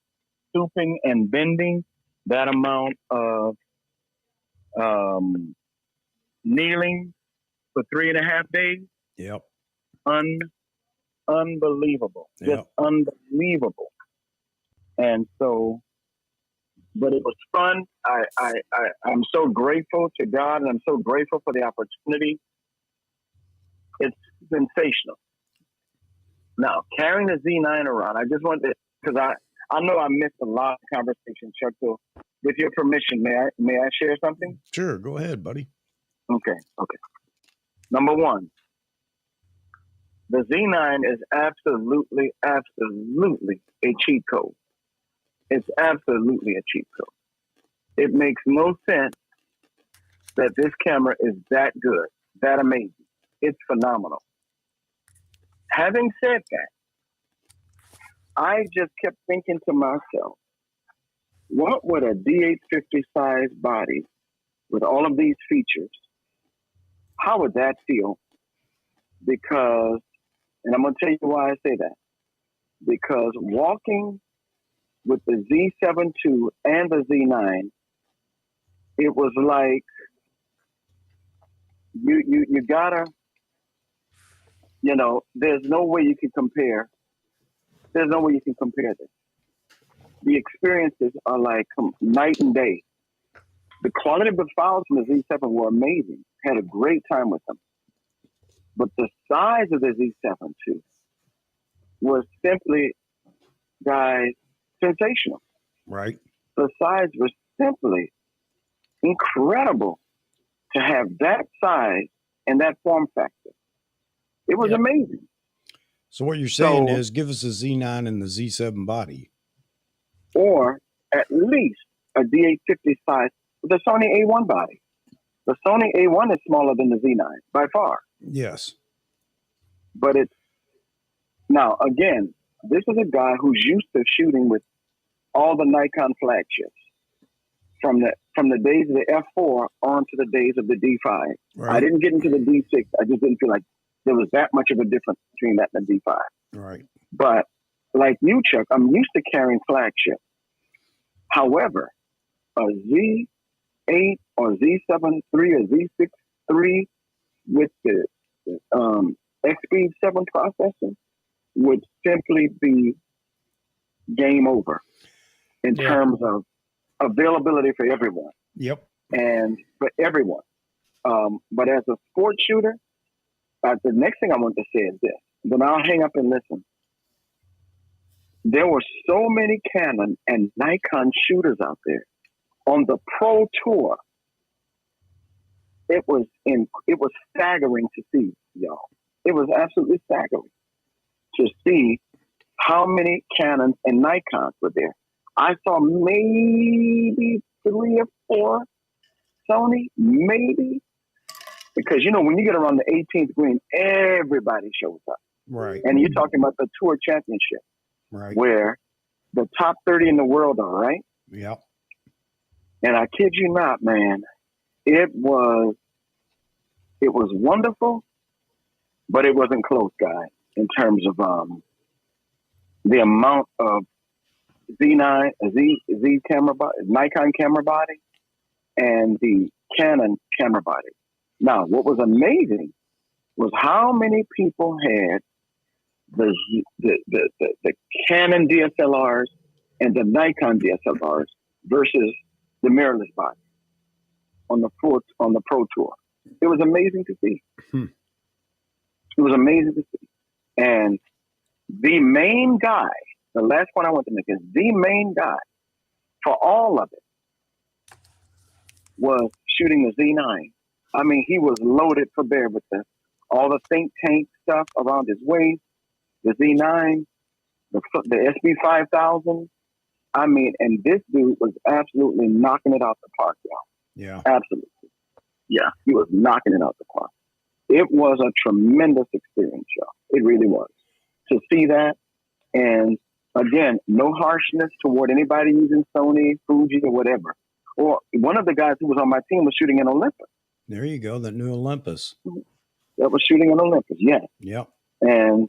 stooping and bending, that amount of kneeling for 3.5 days. Yep. Unbelievable. Yep. Just unbelievable. And so, but it was fun. I'm so grateful to God, and I'm so grateful for the opportunity. It's sensational. Now, carrying the Z9 around, I just wanted to, because I know I missed a lot of conversation, Chuck. So, with your permission, may I share something? Sure. Go ahead, buddy. Okay. Number one, the Z9 is absolutely a cheat code. It's absolutely a cheat code. It makes no sense that this camera is that good, that amazing. It's phenomenal. Having said that, I just kept thinking to myself, what would a D850 size body with all of these features, how would that feel? Because, and I'm going to tell you why I say that. Because walking with the Z7 II and the Z9, it was like you gotta, there's no way you can compare. There's no way you can compare this. The experiences are like night and day. The quality of the files from the Z7 were amazing. Had a great time with them. But the size of the Z7 II was simply, guys, sensational. Right. The size was simply incredible to have that size and that form factor. It was amazing. So what you're saying is give us a Z9 and the Z7 body. Or at least a D850 size with a Sony A1 body. The Sony A1 is smaller than the Z9 by far. Yes. But now again, this is a guy who's used to shooting with all the Nikon flagships from the days of the F4 on to the days of the D5. Right. I didn't get into the D6. I just didn't feel like there was that much of a difference between that and the D5. Right. But like you, Chuck, I'm used to carrying flagships. However, a Z8 or Z7 III or Z6 III with the XSpeed 7 processor would simply be game over in terms of availability for everyone. Yep. And for everyone. But as a sports shooter, the next thing I want to say is this. Then I'll hang up and listen. There were so many Canon and Nikon shooters out there on the Pro Tour. It was staggering to see, y'all. It was absolutely staggering to see how many Canons and Nikons were there. I saw maybe 3 or 4 Sony, maybe. Because, when you get around the 18th green, everybody shows up. Right. And you're talking about the Tour Championship, Right. where the top 30 in the world are, right? Yep. And I kid you not, man, it was wonderful, but it wasn't close, guys, in terms of the amount of Nikon camera body and the Canon camera body. Now, what was amazing was how many people had the Canon DSLRs and the Nikon DSLRs versus the mirrorless body on the Pro Tour. It was amazing to see. It was amazing to see. And the main guy, the last point I want to make is the main guy for all of it was shooting the Z9. I mean, he was loaded for bear with all the think tank stuff around his waist, the Z9, the SB5000. I mean, and this dude was absolutely knocking it out the park, y'all. Yeah. Absolutely. Yeah, he was knocking it out the park. It was a tremendous experience, y'all. It really was. To see that, and again, no harshness toward anybody using Sony, Fuji, or whatever. Or one of the guys who was on my team was shooting an Olympus. There you go, the new Olympus. That was shooting an Olympus, yes. Yep. And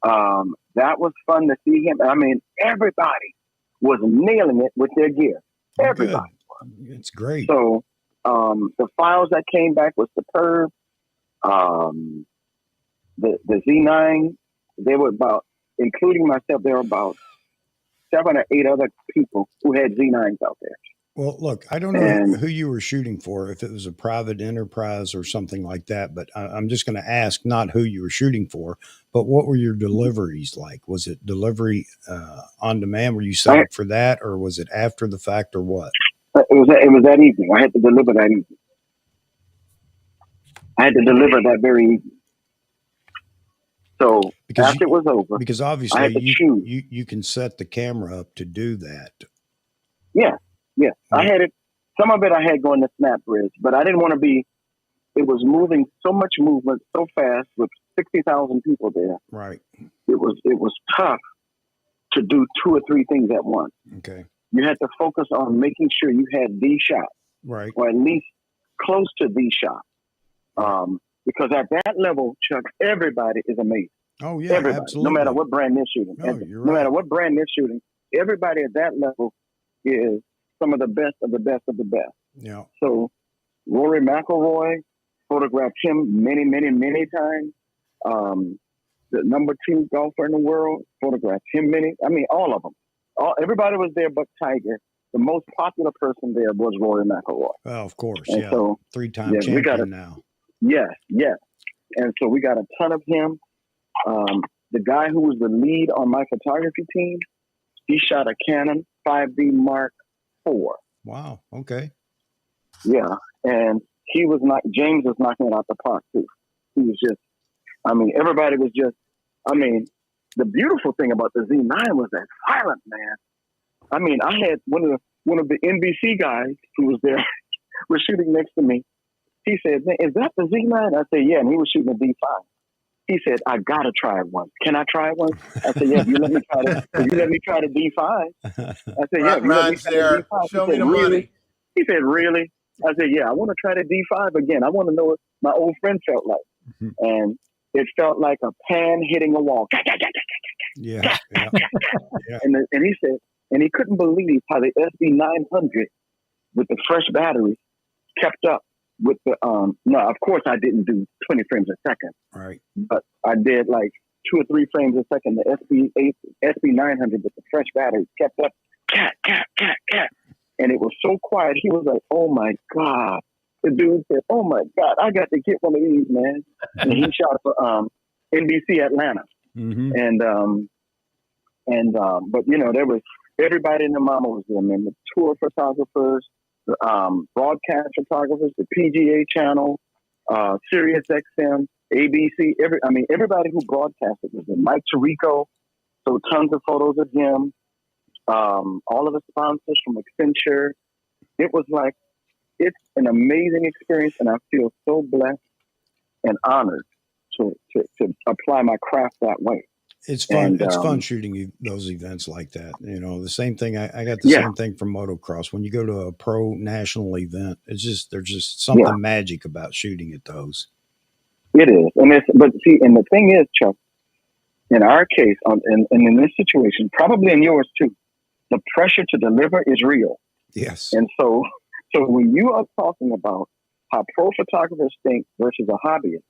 that was fun to see him. I mean, everybody was nailing it with their gear. Everybody. Good. It's great. So the files that came back was superb. The Z9, they were about, including myself, there were about 7 or 8 other people who had Z9s out there. Well, look, I don't know who you were shooting for, if it was a private enterprise or something like that, but I'm just going to ask not who you were shooting for, but what were your deliveries like? Was it delivery on demand? Were you set up for that, or was it after the fact, or what? It was that evening. I had to deliver that evening. I had to deliver that very evening. So after it was over, because obviously you can set the camera up to do that. Yeah. Yeah, I had it. Some of it I had going to SnapBridge, but I didn't want to be. It was moving so much movement so fast with 60,000 people there. Right. It was tough to do 2 or 3 things at once. Okay. You had to focus on making sure you had the shot, right, or at least close to the shot. Because at that level, Chuck, everybody is amazing. Oh yeah, everybody, absolutely. no matter what brand they're shooting. No, you're right. No matter what brand they're shooting, everybody at that level is some of the best of the best of the best. Yeah. So Rory McIlroy, photographed him many, many, many times. The number 2 golfer in the world, photographed him many. I mean, all of them. Everybody was there but Tiger. The most popular person there was Rory McIlroy. Oh, of course. And yeah. So, 3-time champion now. Yes. And so we got a ton of him. The guy who was the lead on my photography team, he shot a Canon 5D Mark IV. Wow. Okay. Yeah. And James was knocking it out the park too. He was just, everybody was just, the beautiful thing about the Z9 was that silent, man. I had one of the NBC guys who was there, was shooting next to me. He said, "Man, is that the Z9?" I said, "Yeah," and he was shooting a D5. He said, "I gotta try it once. Can I try it once?" I said, "Yeah, if you let me try the D5." I said, "Yeah, if you let me try the D5." Show me the money. He said, "Really?" I said, "Yeah, I want to try the D5 again. I want to know what my old friend felt like." Mm-hmm. And it felt like a pan hitting a wall. Yeah. And he said, and he couldn't believe how the SB900 with the fresh batteries kept up with the no, of course I didn't do 20 frames a second. Right. But I did like 2 or 3 frames a second. The SB900 with the fresh batteries kept up cat. And it was so quiet. He was like, "Oh my God, The dude said, "Oh my God, I got to get one of these, man." And he shot for NBC Atlanta. Mm-hmm. But you know, there was everybody in the mama was there, man. The tour photographers, the broadcast photographers, the PGA channel, Sirius XM, ABC. Everybody who broadcasted was there. Mike Tirico, so tons of photos of him. All of the sponsors from Accenture. It was like, it's an amazing experience, and I feel so blessed and honored to apply my craft that way. It's fun. And, it's fun shooting those events like that. You know, the same thing. I got the same thing from motocross. When you go to a pro national event, there's just something magic about shooting at those. It is, but the thing is, Chuck, in our case, and in this situation, probably in yours too, the pressure to deliver is real. Yes. And so when you are talking about how pro photographers think versus a hobbyist,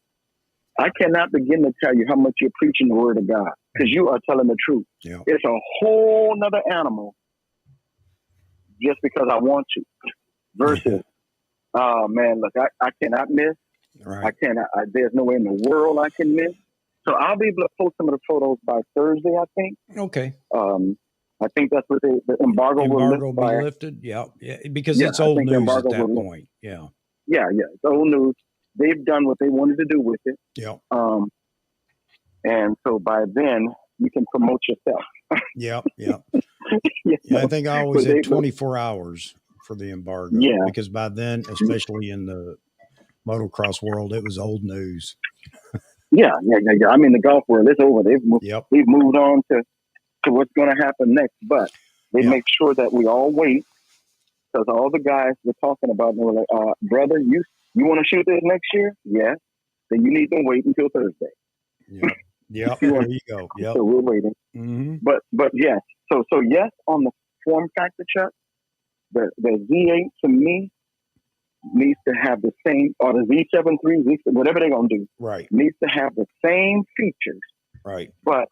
I cannot begin to tell you how much you're preaching the word of God, because you are telling the truth. Yeah. It's a whole nother animal just because I want to versus, oh man, look, I cannot miss. Right. There's no way in the world I can miss. So I'll be able to post some of the photos by Thursday, I think. Okay. I think that's what the embargo will be lifted. Yeah. Because it's old news at that point. Yeah. Yeah. It's old news. They've done what they wanted to do with it. Yeah. And so by then you can promote yourself. Yeah. I think I always had 24 hours for the embargo. Yeah. Because by then, especially in the motocross world, it was old news. Yeah. I mean, the golf world, it's over. They've moved on to what's going to happen next, but they make sure that we all wait, because all the guys were talking about, and they were like, brother, you want to shoot this next year? Yes. Then you need to wait until Thursday. Yeah. There you go. Yeah. So we're waiting. Mm-hmm. But yes. So yes, on the form factor, Chuck, the Z8 to me needs to have the same, or the Z7 III, whatever they're going to do. Right. Needs to have the same features. Right. But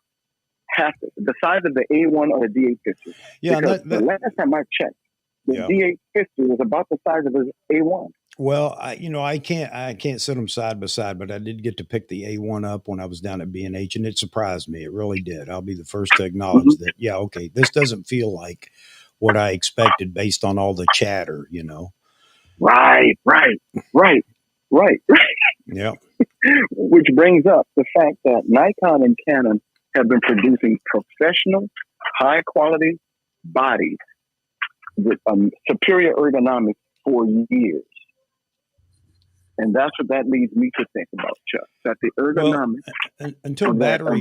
the size of the A1 or the D850. Yeah. The last time I checked, the D850 was about the size of the A1. Well, I can't sit them side by side, but I did get to pick the A1 up when I was down at B&H, and it surprised me. It really did. I'll be the first to acknowledge that. Yeah. Okay. This doesn't feel like what I expected based on all the chatter, Right. Yeah. Which brings up the fact that Nikon and Canon have been producing professional, high-quality bodies with superior ergonomics for years. And that's what that leads me to think about, Chuck. That the ergonomics until battery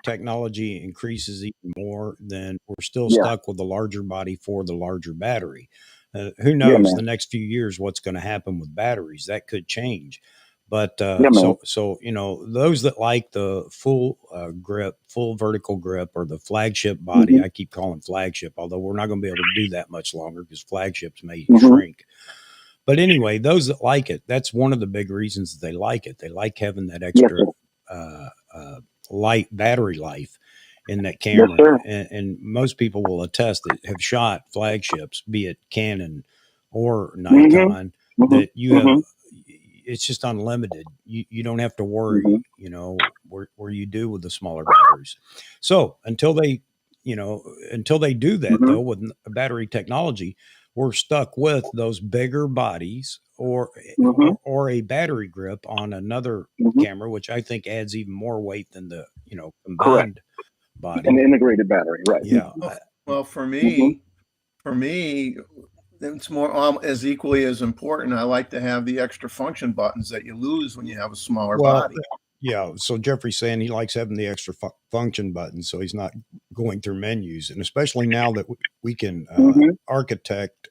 technology increases even more, then we're still stuck with the larger body for the larger battery. Who knows the next few years what's going to happen with batteries? That could change. But so those that like the full grip, full vertical grip, or the flagship body, I keep calling flagship, although we're not going to be able to do that much longer because flagships may shrink. But anyway, those that like it, that's one of the big reasons that they like it. They like having that extra light battery life in that camera. And most people will attest that have shot flagships, be it Canon or Nikon, that you have, it's just unlimited. You don't have to worry, where you do with the smaller batteries. So until they do that though, with battery technology, we're stuck with those bigger bodies or a battery grip on another camera, which I think adds even more weight than the, combined body. An integrated battery, right? Yeah. Well, for me, it's more as equally as important. I like to have the extra function buttons that you lose when you have a smaller body. Yeah. So Jeffrey's saying he likes having the extra function buttons, so he's not going through menus. And especially now that we can architect,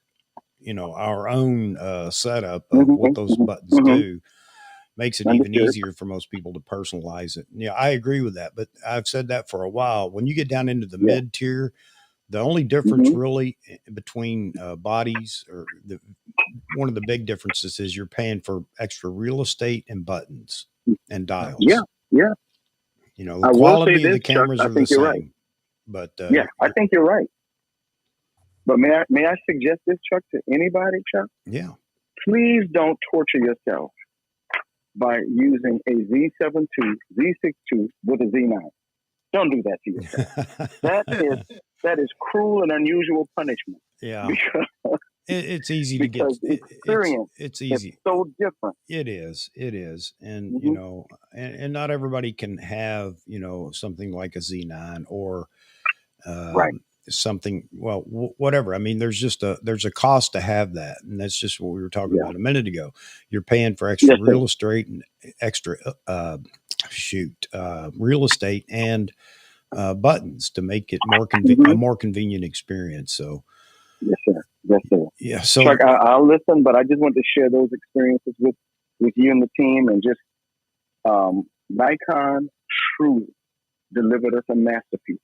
our own setup of what those buttons do, makes it even easier for most people to personalize it. Yeah, I agree with that. But I've said that for a while. When you get down into the mid tier, the only difference really between bodies, or one of the big differences, is you're paying for extra real estate and buttons and dials. Yeah. The quality of the cameras are the same. Right. But I think you're right. But may I suggest this, Chuck, to anybody, Chuck? Yeah. Please don't torture yourself by using a Z7 II, Z6 II with a Z9. Don't do that to yourself. That is cruel and unusual punishment. Yeah. Because It's easy to get. Experience. It's easy. It's so different. It is. And, Mhm. you know, and not everybody can have, you know, something like a Z9 or Right. something, well, whatever. I mean, there's a cost to have that. And that's just what we were talking about a minute ago. You're paying for extra Yes, sir. real estate and extra, real estate and buttons to make it a more convenient experience. So, Yes, sir. Yes, sir. yeah. So, Chuck, I'll listen, but I just want to share those experiences with you and the team, and just Nikon truly delivered us a masterpiece.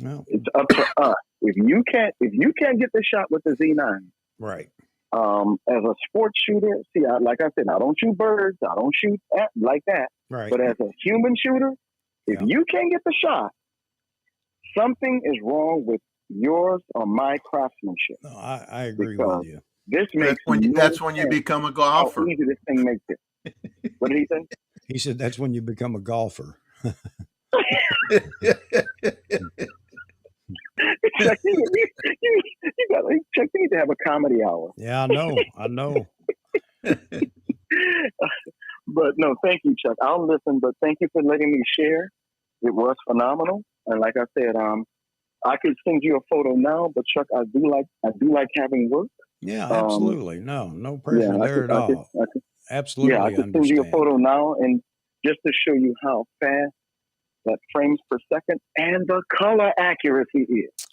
no, It's up to us. If you can't get the shot with the Z9, right. as a sports shooter, see, like I said, I don't shoot birds, I don't shoot like that. Right. But as a human shooter, if you can't get the shot, something is wrong with yours or my craftsmanship. No, I agree with you. This makes That's when you become a golfer. how easy this thing makes it. What did he say? He said that's when you become a golfer. Chuck, you need to have a comedy hour. Yeah, I know. But no, thank you, Chuck. I'll listen, but thank you for letting me share. It was phenomenal, and like I said, I could send you a photo now, but Chuck, I do like having work. Yeah, absolutely. No pressure there at all. Absolutely, I could send you a photo now, and just to show you how fast that frames per second and the color accuracy is.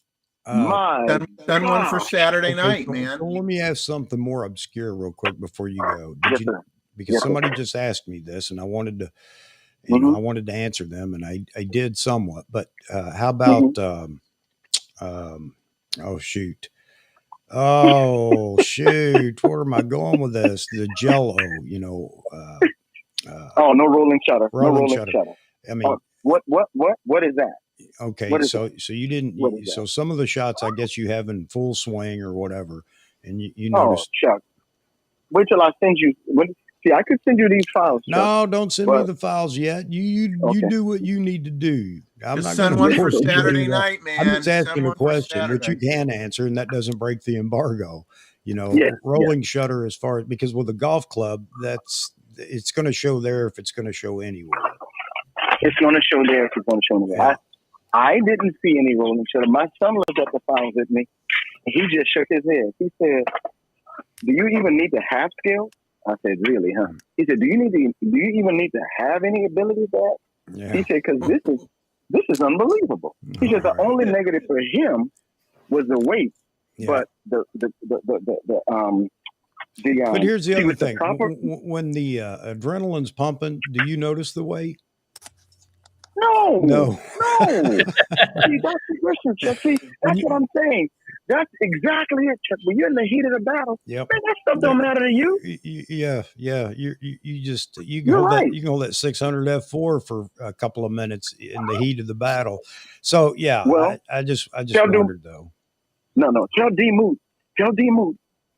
Done one for Saturday night, so, man. So let me ask something more obscure real quick before you go. Because Yes, somebody just asked me this, and I wanted to, I wanted to answer them, and I did somewhat. But how about? Oh shoot. Oh shoot! Where am I going with this? The Jello, you know. No rolling shutter. Rolling shutter. I mean, what is that? Okay, so you didn't. So some of the shots, I guess you have in full swing or whatever, and you noticed. Chuck, wait till I send you. See, I could send you these files. Chuck, no, don't send me the files yet. You do what you need to do. I'm Just not send one for Saturday night, man. I'm just asking a question which you can answer, and that doesn't break the embargo. You know, rolling shutter as far as, because with a golf club, it's going to show there if it's going to show anywhere. It's going to show there if it's going to show anywhere. Yeah. I didn't see any rolling shutter. My son looked at the files with me, and he just shook his head. He said, "Do you even need to have skill?" I said, "Really, huh?" He said, "Do you even need to have any ability for that?" Yeah. He said, "Because this is unbelievable." He said the only negative for him was the weight, but but here's the other thing: when the adrenaline's pumping, do you notice the weight? No. See, that's the question, Chuck. See, that's what I'm saying. That's exactly it, Chuck. When you're in the heat of the battle, man, that stuff don't matter to you. Yeah. You can hold that 600 F4 for a couple of minutes in the heat of the battle. So I just wondered though. No. Tell D Moot,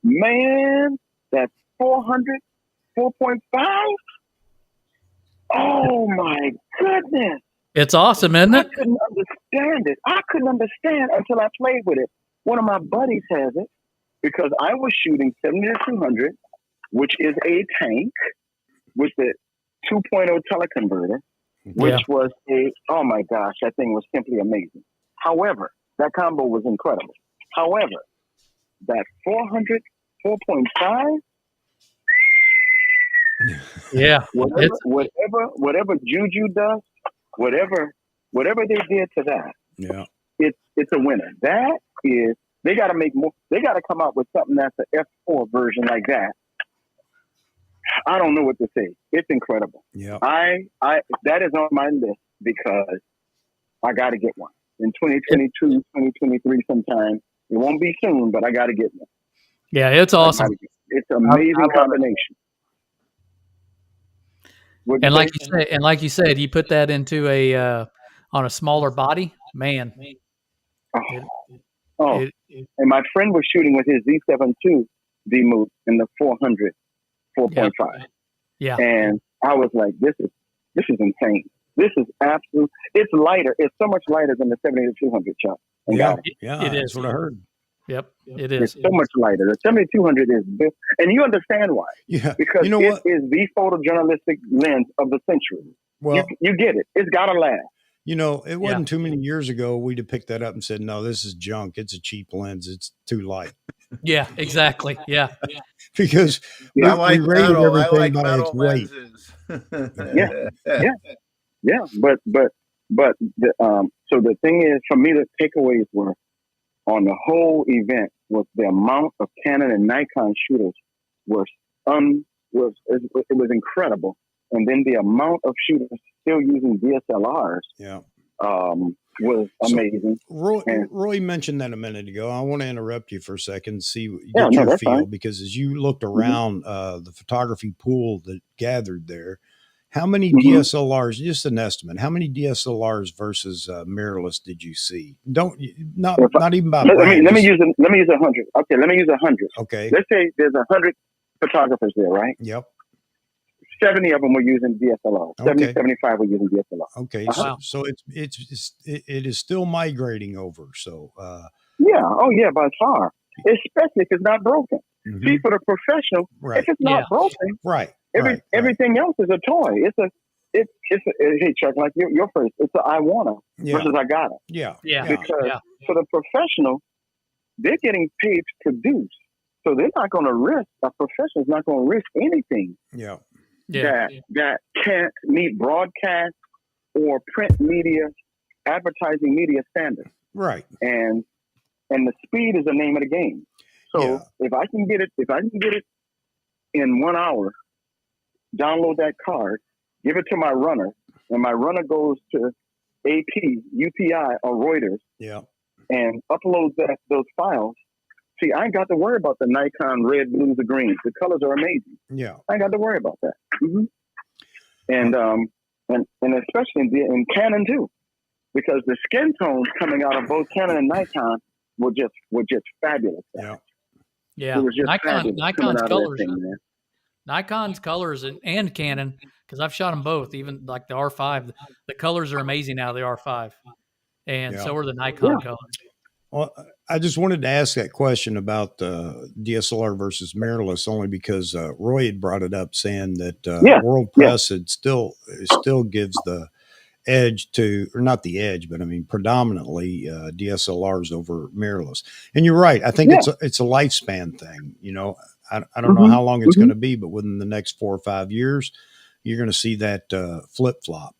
man, that 400, 4.5. Oh my goodness. It's awesome, isn't it? I couldn't understand it. I couldn't understand until I played with it. One of my buddies has it because I was shooting 70-200, which is a tank with the 2.0 teleconverter, which was oh my gosh, that thing was simply amazing. However, that combo was incredible. However, that 400, 4.5, yeah, whatever Juju does, whatever they did to that, it's a winner. That is, they got to make more. They got to come out with something that's an F4 version like that. I don't know what to say. It's incredible. Yeah, I that is on my list because I got to get one in 2022, 2023 sometime. It won't be soon, but I got to get one. Yeah, it's awesome. It's an amazing combination. And like you said, you put that into on a smaller body, man. Oh, It, and my friend was shooting with his Z7 II D move in the 400, 4.5. yeah. And I was like, this is insane. This is absolute. It's lighter. It's so much lighter than the 70-200, Chuck. And Yeah, God, yeah, It that's is. what I heard. Yep. It it's is. so much lighter. The 70-200 is big. And you understand why. Yeah, Because you know it what? is the photojournalistic lens of the century. Well, You get it. It's got to last. you know, it wasn't too many years ago we'd have picked that up and said, "No, this is junk. It's a cheap lens. It's too light." Yeah, exactly. Yeah. Because I Yeah. like we rated metal. I everything like by its metal weight. lenses. Yeah. Yeah. Yeah. But the, so the thing is, for me, the takeaways were on the whole event was the amount of Canon and Nikon shooters was it was incredible, and then the amount of shooters still using DSLRs Yeah. was amazing. Roy mentioned that a minute ago. I want to interrupt you for a second and see Yeah, get no, your that's feel, fine. because as you looked around the photography pool that gathered there, how many Mhm. DSLRs? Just an estimate. How many DSLRs versus mirrorless did you see? Not even by Let brand. me use 100. Okay, let me use 100. Okay. Let's say there's 100 photographers there, right? Yep. 70 of them were using DSLR. 70, Okay. 75 were using DSLR. Okay. Uh-huh. So it is still migrating over. So Yeah. Oh, yeah, by far. Especially if it's not broken. mhm. See, for the professional, Right. if it's not broken, Right. everything else is a toy. Hey, Chuck, like your first, it's a I wanna versus I gotta. Yeah. Yeah. Because for the professional, they're getting paid to produce. So they're not going to risk, a professional's not going to risk anything Yeah. that can't meet broadcast or print media, advertising media standards. Right. And the speed is the name of the game. So if I can get it in 1 hour, download that card, give it to my runner, and my runner goes to AP, UPI, or Reuters, Yeah. and uploads those files. See, I ain't got to worry about the Nikon red, blues, or greens. The colors are amazing. Yeah. I ain't got to worry about that. Mm-hmm. And especially in Canon too, because the skin tones coming out of both Canon and Nikon were just fabulous. Yeah. It was just fabulous coming Nikon's out of that colors. thing, man. Nikon's colors and Canon, because I've shot them both, even like the R5. The colors are amazing out of the R5, and so are the Nikon colors. Well, I just wanted to ask that question about DSLR versus mirrorless, only because Roy had brought it up, saying that World Press had still gives the edge to, or not the edge, but I mean predominantly DSLRs over mirrorless. And you're right. I think it's a lifespan thing. You know, I don't know how long it's going to be, but within the next 4 or 5 years, you're going to see that flip flop.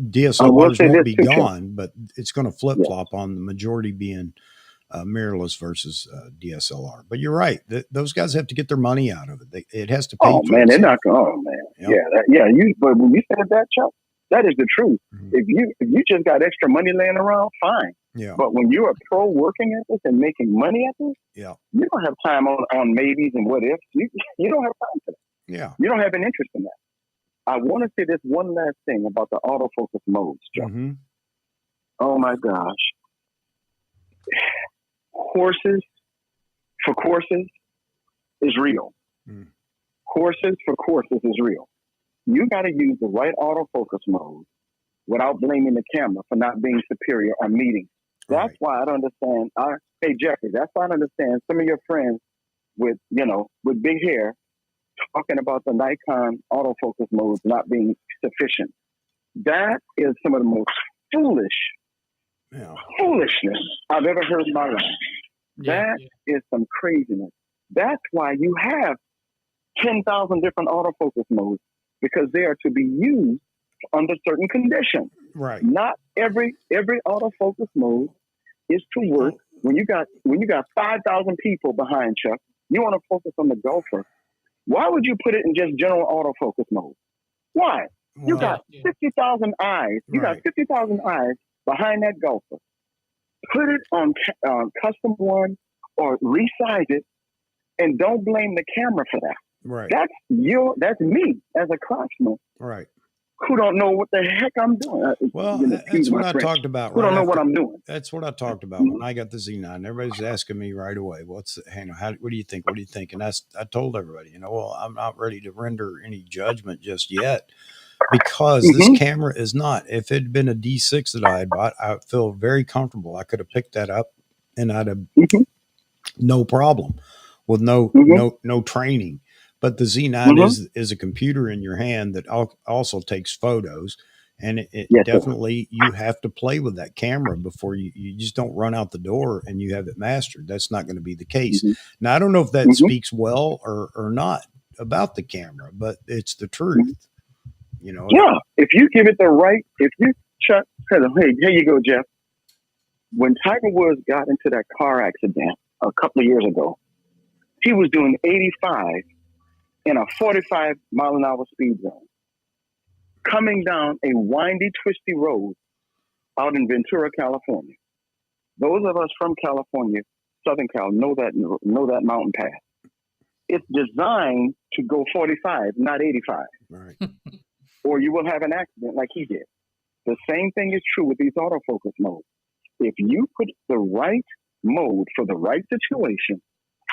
DSLRs won't be gone, but it's going to flip flop on the majority being mirrorless versus DSLR. But you're right; those guys have to get their money out of it. It has to pay. Oh for man, itself. they're not. Oh man, But when you said that, Chuck, that is the truth. Mm-hmm. If you just got extra money laying around, fine. Yeah. But when you're a pro working at this and making money at this, you don't have time on maybes and what ifs. You don't have time for that. Yeah. You don't have an interest in that. I want to say this one last thing about the autofocus modes, Chuck. Mm-hmm. Oh my gosh. Courses is real. Mm. Courses is real. You got to use the right autofocus mode without blaming the camera for not being superior or meeting. That's why I don't understand. Hey, Jeffrey, that's why I don't understand some of your friends with big hair talking about the Nikon autofocus modes not being sufficient. That is some of the most foolishness I've ever heard in my life. That is some craziness. That's why you have 10,000 different autofocus modes, because they are to be used under certain conditions. Right. Not every autofocus mode is to work when you got 5,000 people behind Chuck. You want to focus on the golfer. Why would you put it in just general autofocus mode? Why? You got 50,000 eyes. You got 50,000 eyes behind that golfer. Put it on custom one or resize it, and don't blame the camera for that. Right. That's me as a craftsman. Right. who don't know what the heck I'm doing. Well, Excuse that's what my I French. talked about. Who Right don't know what after, I'm doing. that's what I talked about when I got the Z9. Everybody's asking me right away, "What's the, you know, how? What do you think? What do you think?" And I told everybody, well, I'm not ready to render any judgment just yet because this Mhm. camera is not. If it had been a D6 that I had bought, I feel very comfortable. I could have picked that up, and I'd have Mhm. no problem with Mhm. no training. But the Z9 Mhm. is a computer in your hand that also takes photos, and it Yes, sir. definitely, you have to play with that camera before you just don't run out the door and you have it mastered. That's not going to be the case. Mhm. Now I don't know if that Mhm. speaks well or not about the camera, but it's the Mhm. truth. You know, Yeah, if you give it the right, if you Chuck, hey, here you go, Jeff. When Tiger Woods got into that car accident a couple of years ago, he was doing 85 in a 45 mile an hour speed zone, coming down a windy, twisty road out in Ventura, California. Those of us from California, Southern Cal, know that mountain path. It's designed to go 45, not 85, right. or you will have an accident like he did. The same thing is true with these autofocus modes. If you put the right mode for the right situation,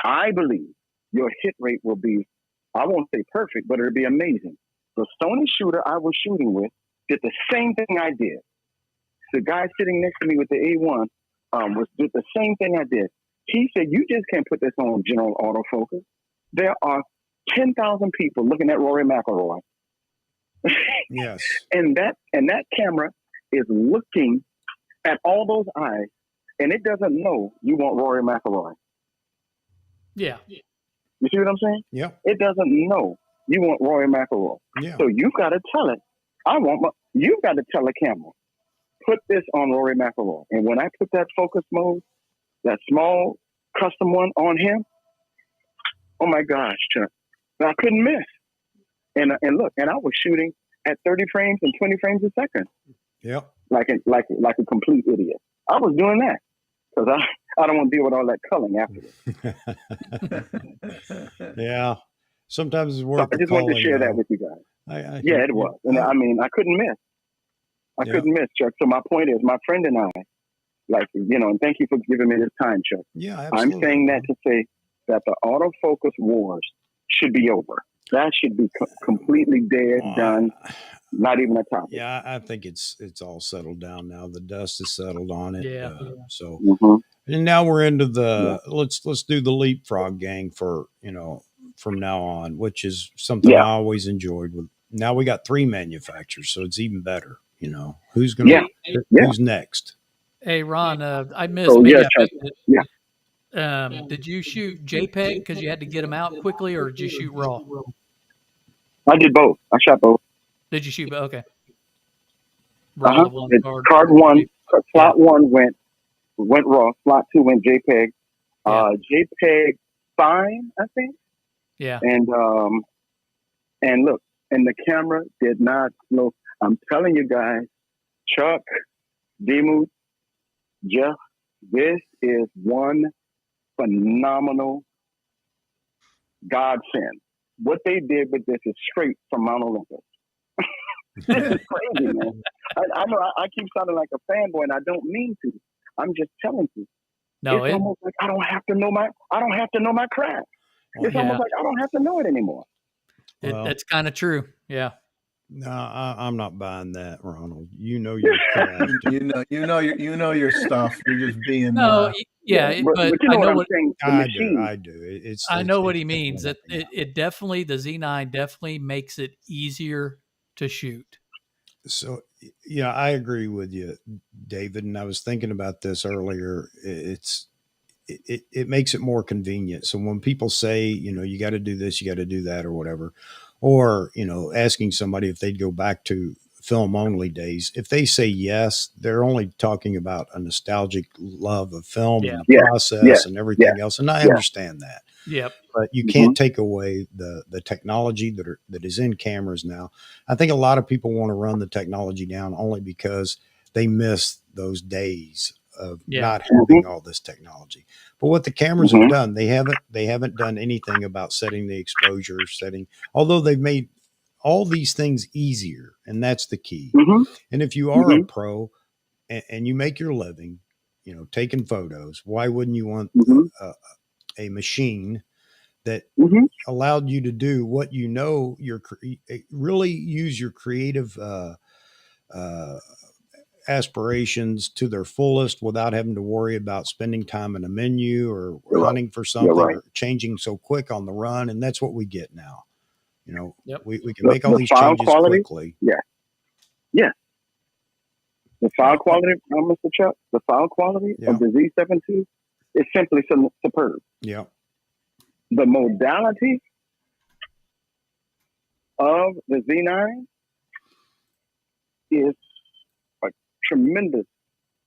I believe your hit rate will be, I won't say perfect, but it'll be amazing. The Sony shooter I was shooting with did the same thing I did. The guy sitting next to me with the A1 did the same thing I did. He said, you just can't put this on general autofocus. There are 10,000 people looking at Rory McIlroy. Yes. and that camera is looking at all those eyes, and it doesn't know you want Rory McIlroy. Yeah. You see what I'm saying? Yeah. It doesn't know you want Rory McIlroy. Yeah. So you've got to tell it, you've got to tell the camera, put this on Rory McIlroy. And when I put that focus mode, that small custom one on him, oh my gosh, Chuck, I couldn't miss. And look, and I was shooting at 30 frames and 20 frames a second. Yep. Like a complete idiot. I was doing that because I don't want to deal with all that culling afterwards. Yeah. Sometimes it's So worth I the just wanted to calling, share though. that with you guys. I Yeah, it was. And I mean, I couldn't miss. I Yeah. couldn't miss, Chuck. So my point is, my friend and I, and thank you for giving me this time, Chuck. Yeah, absolutely. I'm saying that to say that the autofocus wars should be over. That should be completely dead, done. Not even a topic. Yeah, I think it's all settled down now. The dust has settled on it. Yeah. So, Mhm. and now we're into the let's do the leapfrog gang for from now on, which is something Yeah. I always enjoyed. With now we got 3 manufacturers, so it's even better. Who's gonna Yeah. Yeah. who's next? Hey, Ron, I missed. So Maybe yeah, I Chuck. missed Yeah. it. Did you shoot JPEG because you had to get them out quickly, or did you shoot RAW? I did both. I shot both. Did you shoot? Okay. RAW, Uh-huh. the one card. Card one, slot one went RAW. Slot two went JPEG. Yeah. JPEG fine, I think. Yeah. And look, and the camera did not slow. I'm telling you guys, Chuck, Demu, Jeff, this is one phenomenal godsend. What they did with this is straight from Mount Olympus. This is crazy, man. I know I keep sounding like a fanboy, and I don't mean to. I'm just telling you. No, It's almost like I don't have to know my craft. It's Yeah. almost like I don't have to know it anymore. Well, that's kind of true. Yeah. no, I'm not buying that, Ronald. You know your craft. You know your stuff. You're just being No. Yeah. But you know what I'm saying? The machine. I do. I know what he it's means. That it definitely, the Z9 definitely makes it easier to shoot. So, yeah, I agree with you, David. And I was thinking about this earlier. It makes it more convenient. So when people say, you got to do this, you got to do that, or whatever, or asking somebody if they'd go back to film only days, if they say yes, they're only talking about a nostalgic love of film and the process and everything else. And I understand that. Yep. But you can't take away the technology that is in cameras now. I think a lot of people want to run the technology down only because they miss those days of not having all this technology. But what the cameras have done, they haven't done anything about setting the exposure, although they've made all these things easier, and that's the key. Mm-hmm. And if you are a pro and you make your living, you know, taking photos, why wouldn't you want Mm-hmm. a machine that Mm-hmm. allowed you to do what you know really use your creative aspirations to their fullest without having to worry about spending time in a menu or You're right. hunting for You're something right. or changing so quick on the run. And that's what we get now. You know, Yep. we can The- make all the these file changes quality? quickly. The file quality, Mr. Chuck, the file quality Yeah. of the Z7 II is simply superb. Yeah. The modality of the Z9 is a tremendous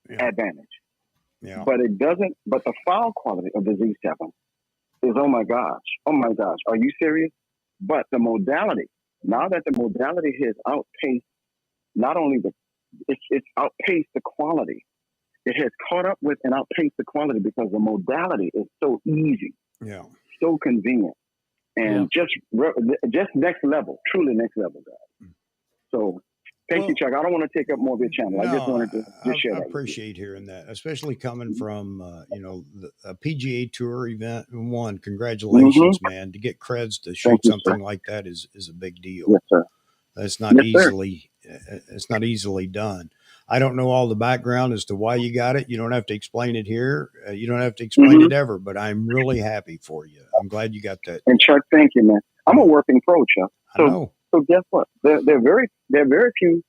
Yeah. advantage. Yeah. But the file quality of the Z7 is, oh my gosh, are you serious? But the modality, now that the modality has outpaced not only it's outpaced the quality, it has caught up with and outpaced the quality because the modality is so easy, Yeah. so convenient, and just next level, truly next level, guys. So thank you, Chuck. I don't want to take up more of your channel. I just wanted to just share I that. appreciate hearing that, especially coming from a PGA Tour event. One, congratulations, man! To get creds to shoot you, something sir. like that is a big deal. Yes, sir. That's not Yes, sir. it's not easily done. I don't know all the background as to why you got it. You don't have to explain it here. You don't have to explain it ever. But I'm really happy for you. I'm glad you got that. And Chuck, thank you, man. I'm a working pro, Chuck. I know. So guess what? There are very few.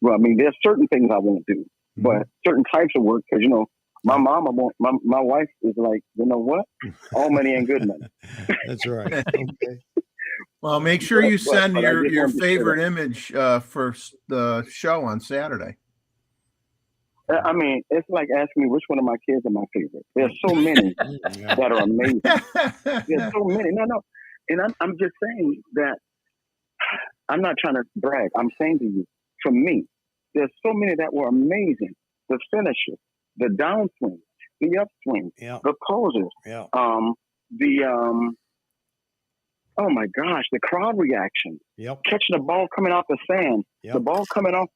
Well, I mean, there's certain things I won't do, but certain types of work, because my mama won't. My wife is like, you know what? All money ain't good money. That's right. Okay. Well, make sure you send but I just your wanted to share favorite image for the show on Saturday. I mean, it's like asking me which one of my kids are my favorite. There's so many that are amazing. There's so many. No. And I'm just saying that I'm not trying to brag. I'm saying to you, for me, there's so many that were amazing. The finishes, the downswing, the upswing, the poses, oh my gosh, the crowd reaction, catching the ball coming off the sand, the ball coming off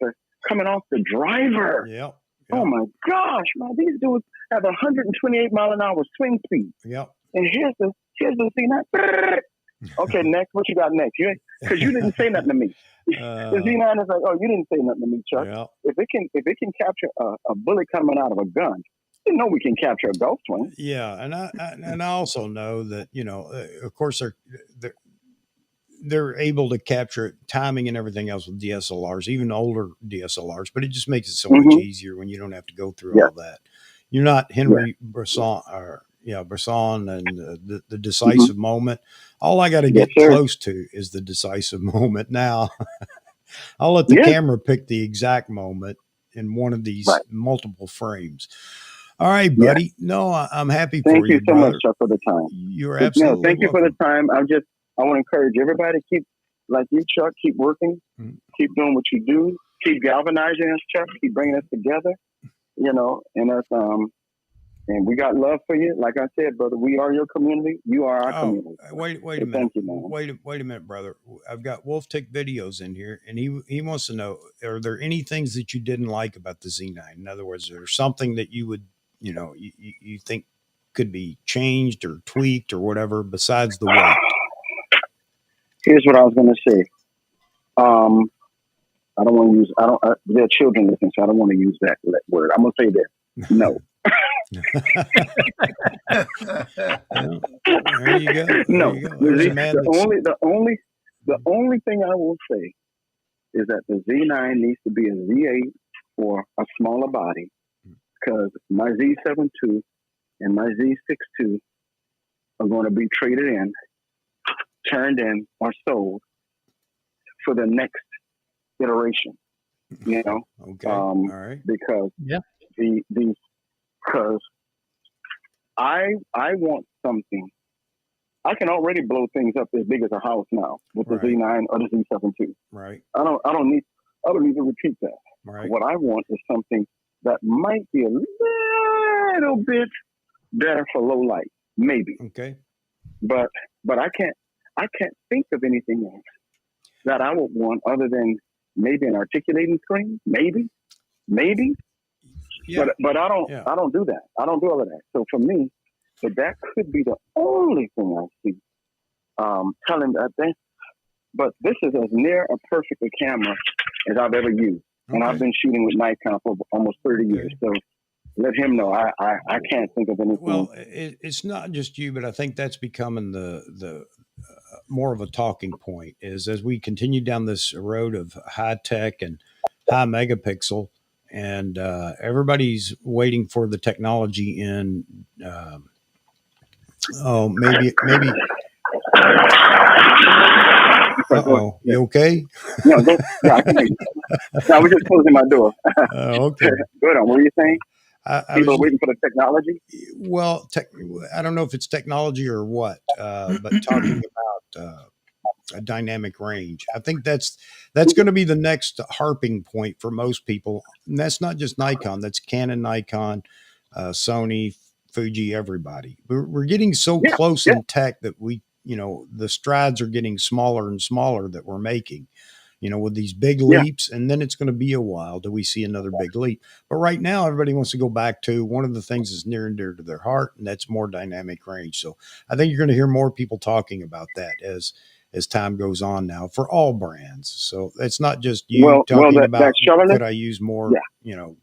the driver. Oh my gosh, man, these dudes have 128 mile an hour swing speed. And here's the Z9. Okay, next, what you got next? Because you didn't say nothing to me. The Z9 is like, oh, you didn't say nothing to me, Chuck. If it can capture a bullet coming out of a gun, you know we can capture a golf swing. Yeah, and I also know that of course they're able to capture timing and everything else with DSLRs, even older DSLRs. But it just makes it so much easier when you don't have to go through all that. You're not Henry Bresson Bresson and the decisive moment. All I got to get close to is the decisive moment. Now, I'll let the camera pick the exact moment in one of these multiple frames. All right, buddy. No, I'm happy for you. Thank you so much, Chuck, for the time. You're absolutely thank you welcome. for the time. I want to encourage everybody to keep, like you, Chuck, keep working, keep doing what you do, keep galvanizing us, Chuck, keep bringing us together, and us, and we got love for you. Like I said, brother, we are your community. You are our community. Wait a minute. Thank you, man. Wait a minute, brother. I've got Wolf Tick videos in here, and he wants to know: are there any things that you didn't like about the Z9? In other words, is there something that you would, you think could be changed or tweaked or whatever besides the weight? Here's what I was going to say. I don't want to use. There are children listening, so I don't want to use that word. I'm going to say this. No. There you go. No. The only thing I will say is that the Z9 needs to be a Z8 or a smaller body, because my Z7 II and my Z6 II are going to be traded in, turned in, or sold for the next iteration. Okay. All right. Because because I want something. I can already blow things up as big as a house now with the Z9 or the Z7 II. Right. I don't need to repeat that. Right. What I want is something that might be a little bit better for low light, maybe. Okay. But I can't think of anything else that I would want other than maybe an articulating screen, maybe. Yeah. But I don't Yeah. I don't do that. I don't do all of that. So for me, that could be the only thing I see. Telling that thing. But this is as near a perfect a camera as I've ever used. And I've been shooting with Nikon for almost 30 years. So let him know I can't think of anything. Well, it's not just you, but I think that's becoming the more of a talking point is as we continue down this road of high tech and high megapixel, and everybody's waiting for the technology in. Maybe. Uh-oh, you okay? No, I can hear you. No, I was just closing my door. Okay. Good on. What were you saying? I People was are waiting for the technology. well. I don't know if it's technology or what, but talking about a dynamic range, I think that's going to be the next harping point for most people. And that's not just Nikon. That's Canon, Nikon, Sony, Fuji, everybody. We're getting so close in tech that the strides are getting smaller and smaller that we're making, with these big leaps, and then it's going to be a while till we see another big leap. But right now, everybody wants to go back to one of the things that's near and dear to their heart, and that's more dynamic range. So I think you're going to hear more people talking about that as time goes on now for all brands. So it's not just you talking about could I use more,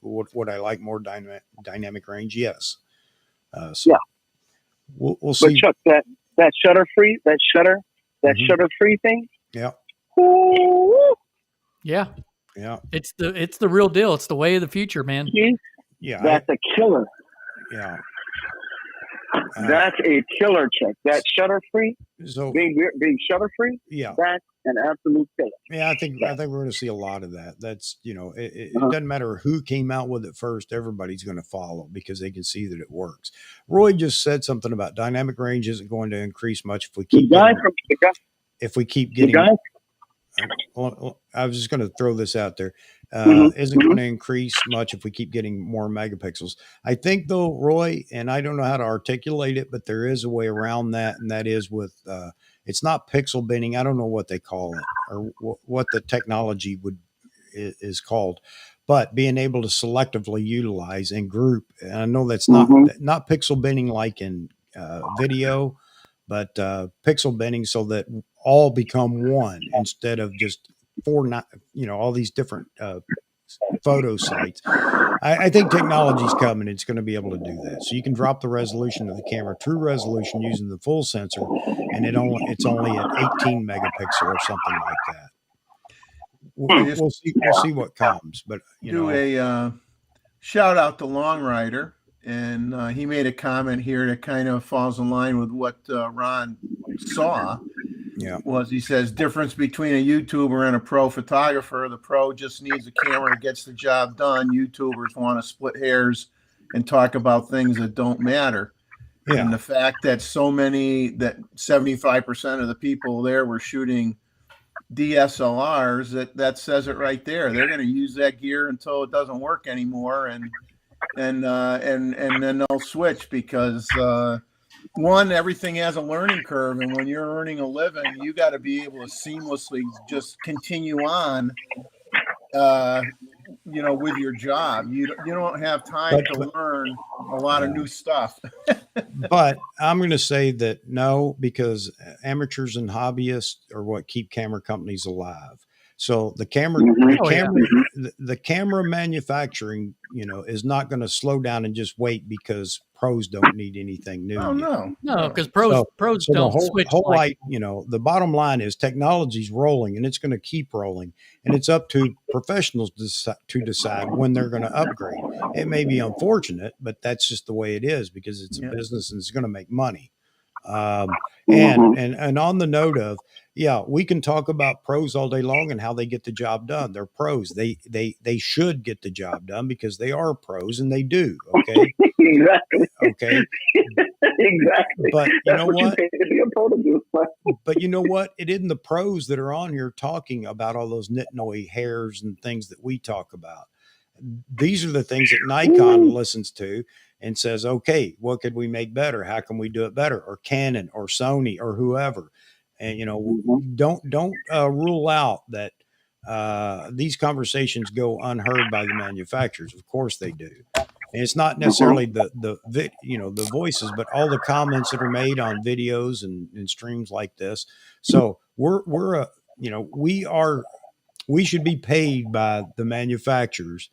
would I like more dynamic range? Yes. We'll see. But Chuck, that shutter free thing. Yeah. Ooh. Yeah. Yeah. It's the real deal. It's the way of the future, man. Yeah. That's a killer. Yeah. That's a killer, Chuck. That shutter free. So being shutter free. Yeah. That's an absolute killer. Yeah, I think we're going to see a lot of that. That's it doesn't matter who came out with it first. Everybody's going to follow because they can see that it works. Roy just said something about dynamic range isn't going to increase much if we keep getting. I was just going to throw this out there. Isn't going to increase much if we keep getting more megapixels. I think though, Roy, and I don't know how to articulate it, but there is a way around that, and that is with it's not pixel binning. I don't know what they call it or what the technology is called, but being able to selectively utilize and group. And I know that's not pixel binning like in video, but pixel binning so that all become one instead of just all these different photo sites. I think technology's coming. It's going to be able to do that. So you can drop the resolution of the camera, true resolution using the full sensor, and it's only at 18 megapixel or something like that. We'll see what comes. But a shout out to Long Rider. And he made a comment here that kind of falls in line with what Ron saw. Yeah. He says difference between a YouTuber and a pro photographer. The pro just needs a camera that gets the job done. YouTubers want to split hairs and talk about things that don't matter. Yeah. And the fact that that 75% of the people there were shooting DSLRs, that says it right there. They're going to use that gear until it doesn't work anymore, and then they'll switch because everything has a learning curve, and when you're earning a living, you got to be able to seamlessly just continue on with your job. You don't have time to learn a lot of new stuff. But I'm going to say that no, because amateurs and hobbyists are what keep camera companies alive. So the camera manufacturing, is not going to slow down and just wait because pros don't need anything new. Oh, no, because pros don't switch. The bottom line is technology's rolling and it's going to keep rolling, and it's up to professionals to decide when they're going to upgrade. It may be unfortunate, but that's just the way it is because it's a business and it's going to make money. And on the note of, we can talk about pros all day long and how they get the job done. They're pros. They should get the job done because they are pros and they do. Okay. Exactly. Okay. Exactly. But you know what? But you know what? It isn't the pros that are on here talking about all those nitnoy hairs and things that we talk about. These are the things that Nikon listens to and says, okay, what could we make better? How can we do it better? Or Canon or Sony or whoever. And you know, Mhm. don't rule out that these conversations go unheard by the manufacturers. Of course they do. And it's not necessarily the voices, but all the comments that are made on videos and streams like this. So we're a you know we should be paid by the manufacturers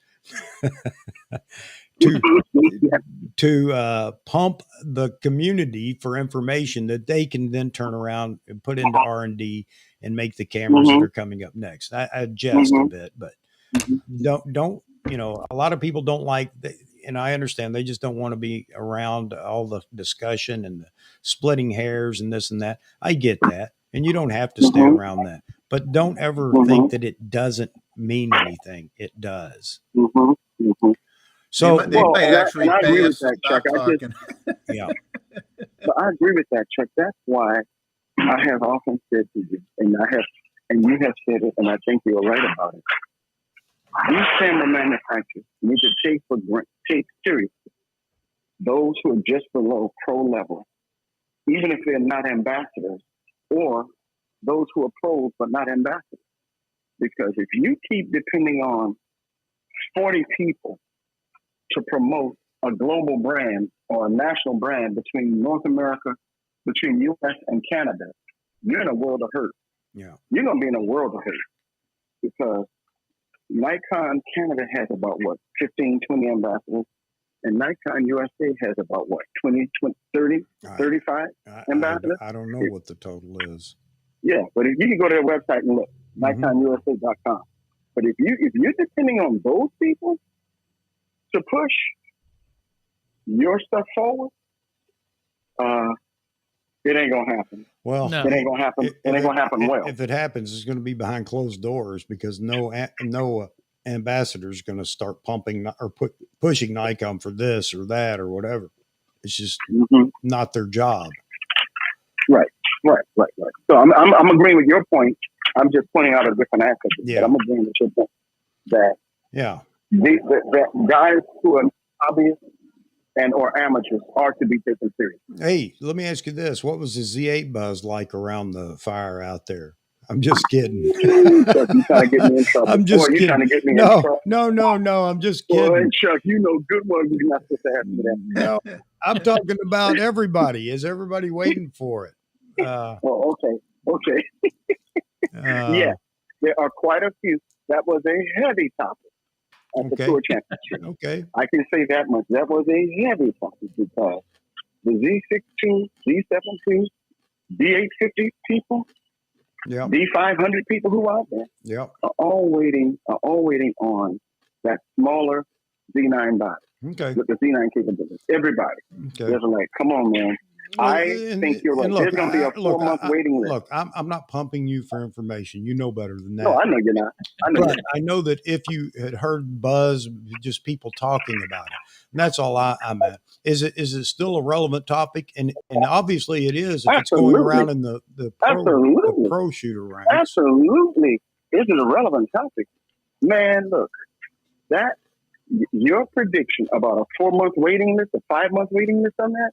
to Yeah. pump the community for information that they can then turn around and put into R&D and make the cameras that Mhm. are coming up next. I jest a Mhm. bit, but Mhm. don't a lot of people don't like and I understand they just don't want to be around all the discussion and the splitting hairs and this and that. I get that, and you don't have to stay Mhm. around that, but don't ever think Mhm. that it doesn't mean anything. It does. Mhm. Mhm. So They Well, might and actually I agree pay with us to that, Chuck. stop talking. yeah, But I agree with that, Chuck. That's why I have often said to you, and you have said it, and I think you're right about it. These camera manufacturers need to take seriously those who are just below pro level, even if they're not ambassadors, or those who are pros but not ambassadors. Because if you keep depending on 40 people to promote a global brand or a national brand between North America, between US and Canada, you're in a world of hurt. yeah, You're going to be in a world of hurt because Nikon Canada has about 15, 20 ambassadors, and Nikon USA has about 20, 30, 35 ambassadors. I don't know what the total is. Yeah, but if you can go to their website and look, NikonUSA.com. But if you're depending on those people to push your stuff forward, it ain't gonna happen. Well, No. It ain't gonna happen. It ain't gonna happen well. If it happens, it's going to be behind closed doors because no ambassador is going to start pumping or pushing Nikon for this or that or whatever. It's just Mhm. not their job. Right. So I'm agreeing with your point. I'm just pointing out a different aspect. Yeah. But I'm agreeing with your point that Yeah. the guys who are hobbyists and or amateurs are to be taken seriously. Hey, let me ask you this: what was the Z8 buzz like around the fire out there? I'm just kidding. Chuck, you trying to get me in trouble? I'm just Boy, you kidding. trying to get me in trouble? No. I'm just Boy, kidding. Chuck, you know good well you're not supposed to ask me that. No, I'm talking about everybody. Is everybody waiting for it? Well, okay. Yeah, there are quite a few. That was a heavy topic at the Okay. Tour Championship. Okay. I can say that much. That was a heavy topic because the Z16, Z17, D850 people, Yep. D500 people who are out there Yep. are all waiting on that smaller Z9 body Okay. with the Z9 capability. Everybody. Okay. They're like, come on, man. I think you're right. and look, There's going to be a 4-month waiting list. Look, I'm not pumping you for information. You know better than that. No, I know you're not. But I know that if you had heard buzz, just people talking about it, and that's all I'm at. Is it still a relevant topic? And obviously it is if it's going around in the pro shooter ranks. Absolutely. This is a relevant topic. Man, look, that your prediction about a 4-month waiting list, a 5-month waiting list on that,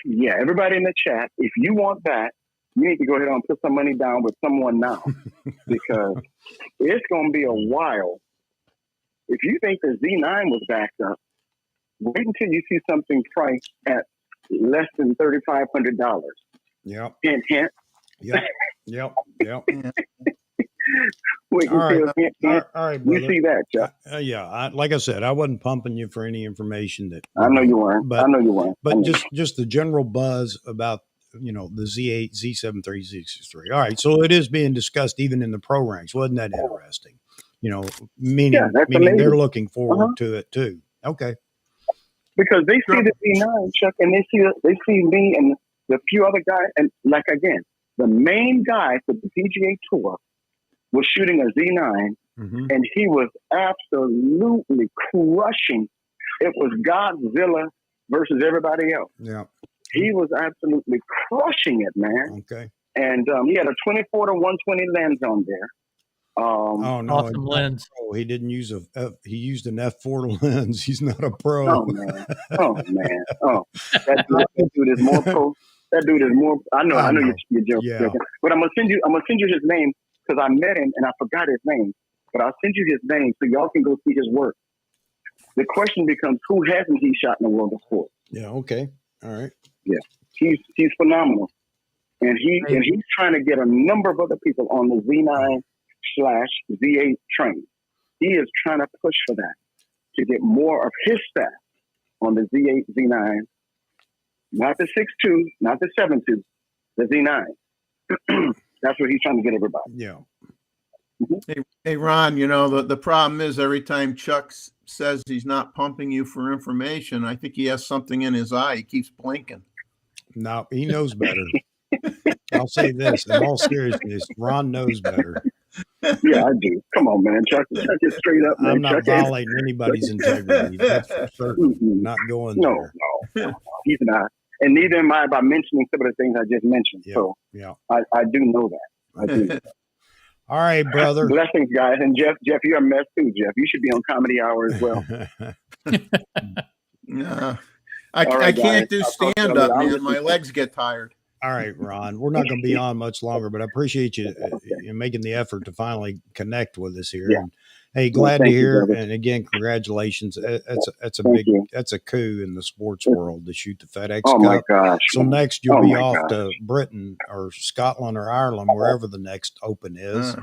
yeah, everybody in the chat, if you want that, you need to go ahead and put some money down with someone now because it's going to be a while. If you think the Z9 was backed up, wait until you see something priced at less than $3,500. Yep. Hint, hint. Yep. Wait All right. until hint, hint. All right, brother. You see that, Chuck? Yeah. Like I said, I wasn't pumping you for any information that I know you weren't. But just the general buzz about the Z8, Z73, Z63. All right, so it is being discussed even in the pro ranks. Wasn't that interesting? Meaning they're looking forward to it too. Okay. Because they see the Z9, Chuck, and they see me and the few other guys, and like again, the main guy for the PGA Tour was shooting a Z9, and he was absolutely crushing. It was Godzilla versus everybody else. Yeah. He was absolutely crushing it, man. Okay. And he had a 24 to 120 lens on there. Oh no! Awesome lens. He didn't use he used an f4 lens. He's not a pro. Oh man! Oh, that dude is more pro. That dude is more. I know know. you're joking, Yeah. but I'm gonna send you his name because I met him and I forgot his name. But I'll send you his name so y'all can go see his work. The question becomes, who hasn't he shot in the world of sports? Yeah. Okay. All right. Yeah, he's phenomenal, and he's trying to get a number of other people on the Z9/Z8 train. He is trying to push for that to get more of his staff on the Z8, Z9, not the 6.2, not the 7.2, the Z9. That's what he's trying to get everybody. Yeah. Hey, Ron, you know, the problem is every time Chuck says he's not pumping you for information, I think he has something in his eye. He keeps blinking. No, he knows better. I'll say this in all seriousness, Ron knows better. Yeah, I do. Come on, man. Chuck is straight up, man. I'm not Chuck violating anybody's integrity. That's for certain. Not going there. No, he's not. And neither am I by mentioning some of the things I just mentioned. Yeah, So yeah. I do know that. I do know that. All right, brother. Blessings, guys. And Jeff, you're a mess too, Jeff. You should be on Comedy Hour as well. I can't do I'll talk to stand you up, later. man. My legs get tired. All right, Ron. We're not going to be on much longer, but I appreciate you making the effort to finally connect with us here. Yeah. And hey, glad to thank you, hear. brother. And again, congratulations. That's a Thank big, you. that's a coup in the sports world to shoot the FedEx Oh my Cup. gosh. So next you'll Oh be my off gosh. to Britain or Scotland or Ireland, wherever the next Open is.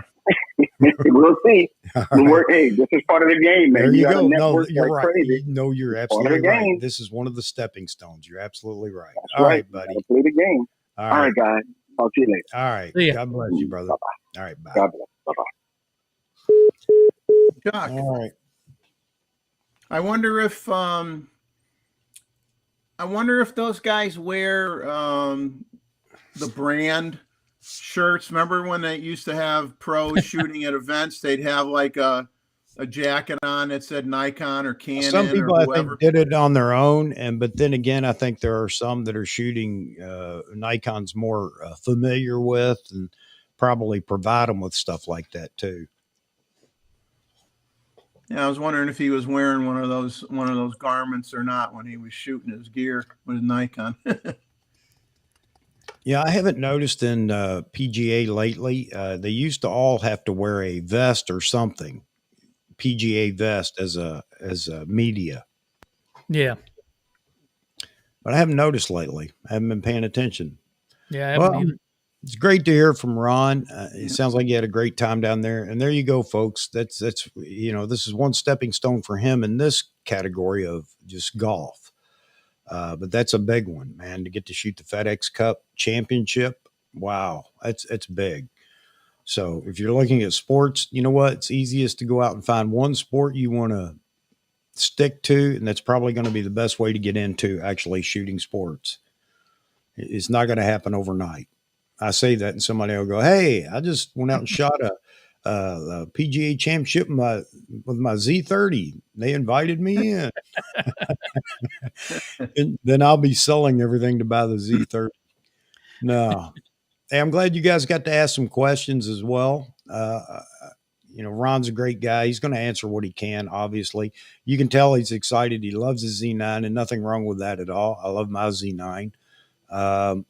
We'll see. All right. Hey, this is part of the game, man. There you gotta go. No, network you're like right. crazy. No, you're It's part of absolutely the right. game. This is one of the stepping stones. You're absolutely right. That's All right. right, buddy. Gotta play the game. All All right. right, guys. Talk to you later. All right. See ya. God bless you, brother. Bye-bye. All right. Bye. God bless. Bye-bye. Chuck, All right. I wonder if those guys wear the brand shirts. Remember when they used to have pros shooting at events? They'd have like a jacket on that said Nikon or Canon Some people, or I whoever. think, did it on their own, but then again, I think there are some that are shooting Nikon's more familiar with, and probably provide them with stuff like that too. Yeah, I was wondering if he was wearing one of those garments or not when he was shooting his gear with Nikon. Yeah, I haven't noticed in PGA lately. They used to all have to wear a vest or something, PGA vest as a media, Yeah. but I haven't noticed lately. I haven't been paying attention. Yeah. I haven't Well, either. it's great to hear from Ron. It sounds like you had a great time down there. And there you go, folks. That's this is one stepping stone for him in this category of just golf. But that's a big one, man, to get to shoot the FedEx Cup Championship. Wow, it's big. So if you're looking at sports, you know what? It's easiest to go out and find one sport you want to stick to, and that's probably going to be the best way to get into actually shooting sports. It's not going to happen overnight. I say that, and somebody will go, "Hey, I just went out and shot a PGA championship with my Z30. They invited me in." And then I'll be selling everything to buy the Z30. No. Hey, I'm glad you guys got to ask some questions as well. Ron's a great guy. He's going to answer what he can, obviously. You can tell he's excited. He loves his Z9, and nothing wrong with that at all. I love my Z9.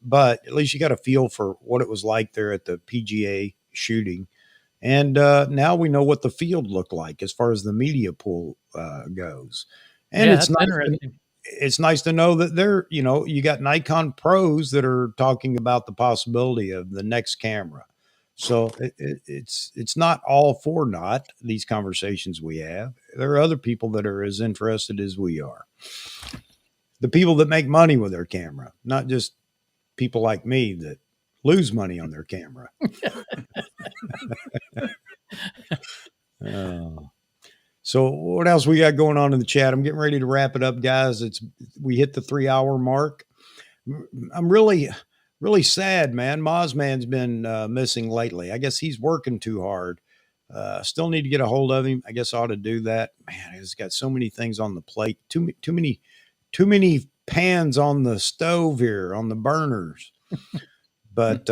But at least you got a feel for what it was like there at the PGA shooting. And now we know what the field looked like as far as the media pool goes. And Yeah, it's that's nice. interesting. It's nice to know that you got Nikon pros that are talking about the possibility of the next camera. So it's not all for naught, these conversations we have. There are other people that are as interested as we are. The people that make money with their camera, not just people like me that lose money on their camera. So what else we got going on in the chat? I'm getting ready to wrap it up, guys. We hit the 3-hour mark. I'm really, really sad, man. Mozman's been missing lately. I guess he's working too hard. Still need to get a hold of him. I guess I ought to do that. Man, he's got so many things on the plate. Too many pans on the stove here, on the burners. But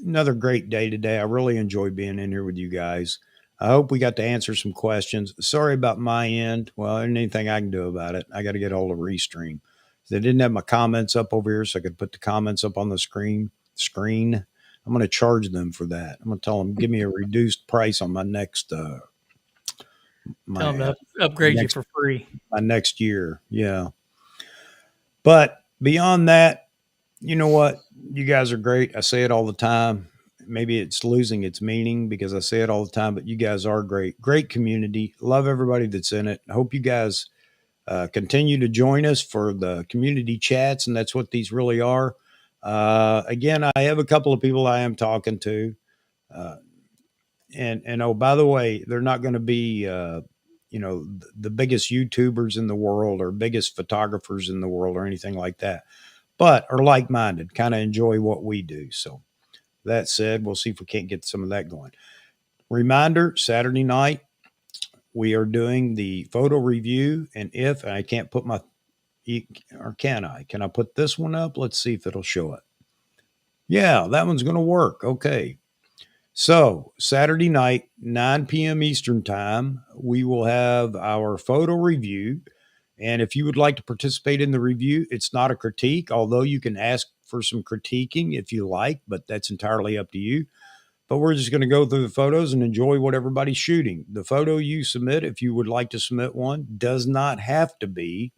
another great day today. I really enjoy being in here with you guys. I hope we got to answer some questions. Sorry about my end. Well, there ain't anything I can do about it. I got to get hold of Restream. They didn't have my comments up over here, so I could put the comments up on the screen. I'm going to charge them for that. I'm going to tell them, give me a reduced price on my next, Tell them to upgrade you for free. my next year. Yeah. But beyond that, you know what? You guys are great. I say it all the time. Maybe it's losing its meaning because I say it all the time, but you guys are great. Great community. Love everybody that's in it. I hope you guys continue to join us for the community chats, and that's what these really are. Again, I have a couple of people I am talking to. And oh, by the way, they're not going to be, the biggest YouTubers in the world or biggest photographers in the world or anything like that, but are like-minded, kind of enjoy what we do. So that said, we'll see if we can't get some of that going. Reminder, Saturday night, we are doing the photo review. And I can't put or can I put this one up? Let's see if it'll show it. Yeah, that one's going to work. Okay. So Saturday night, 9 p.m. Eastern time, we will have our photo review. And if you would like to participate in the review, it's not a critique, although you can ask for some critiquing if you like, but that's entirely up to you. But we're just going to go through the photos and enjoy what everybody's shooting. The photo you submit, if you would like to submit one, does not have to be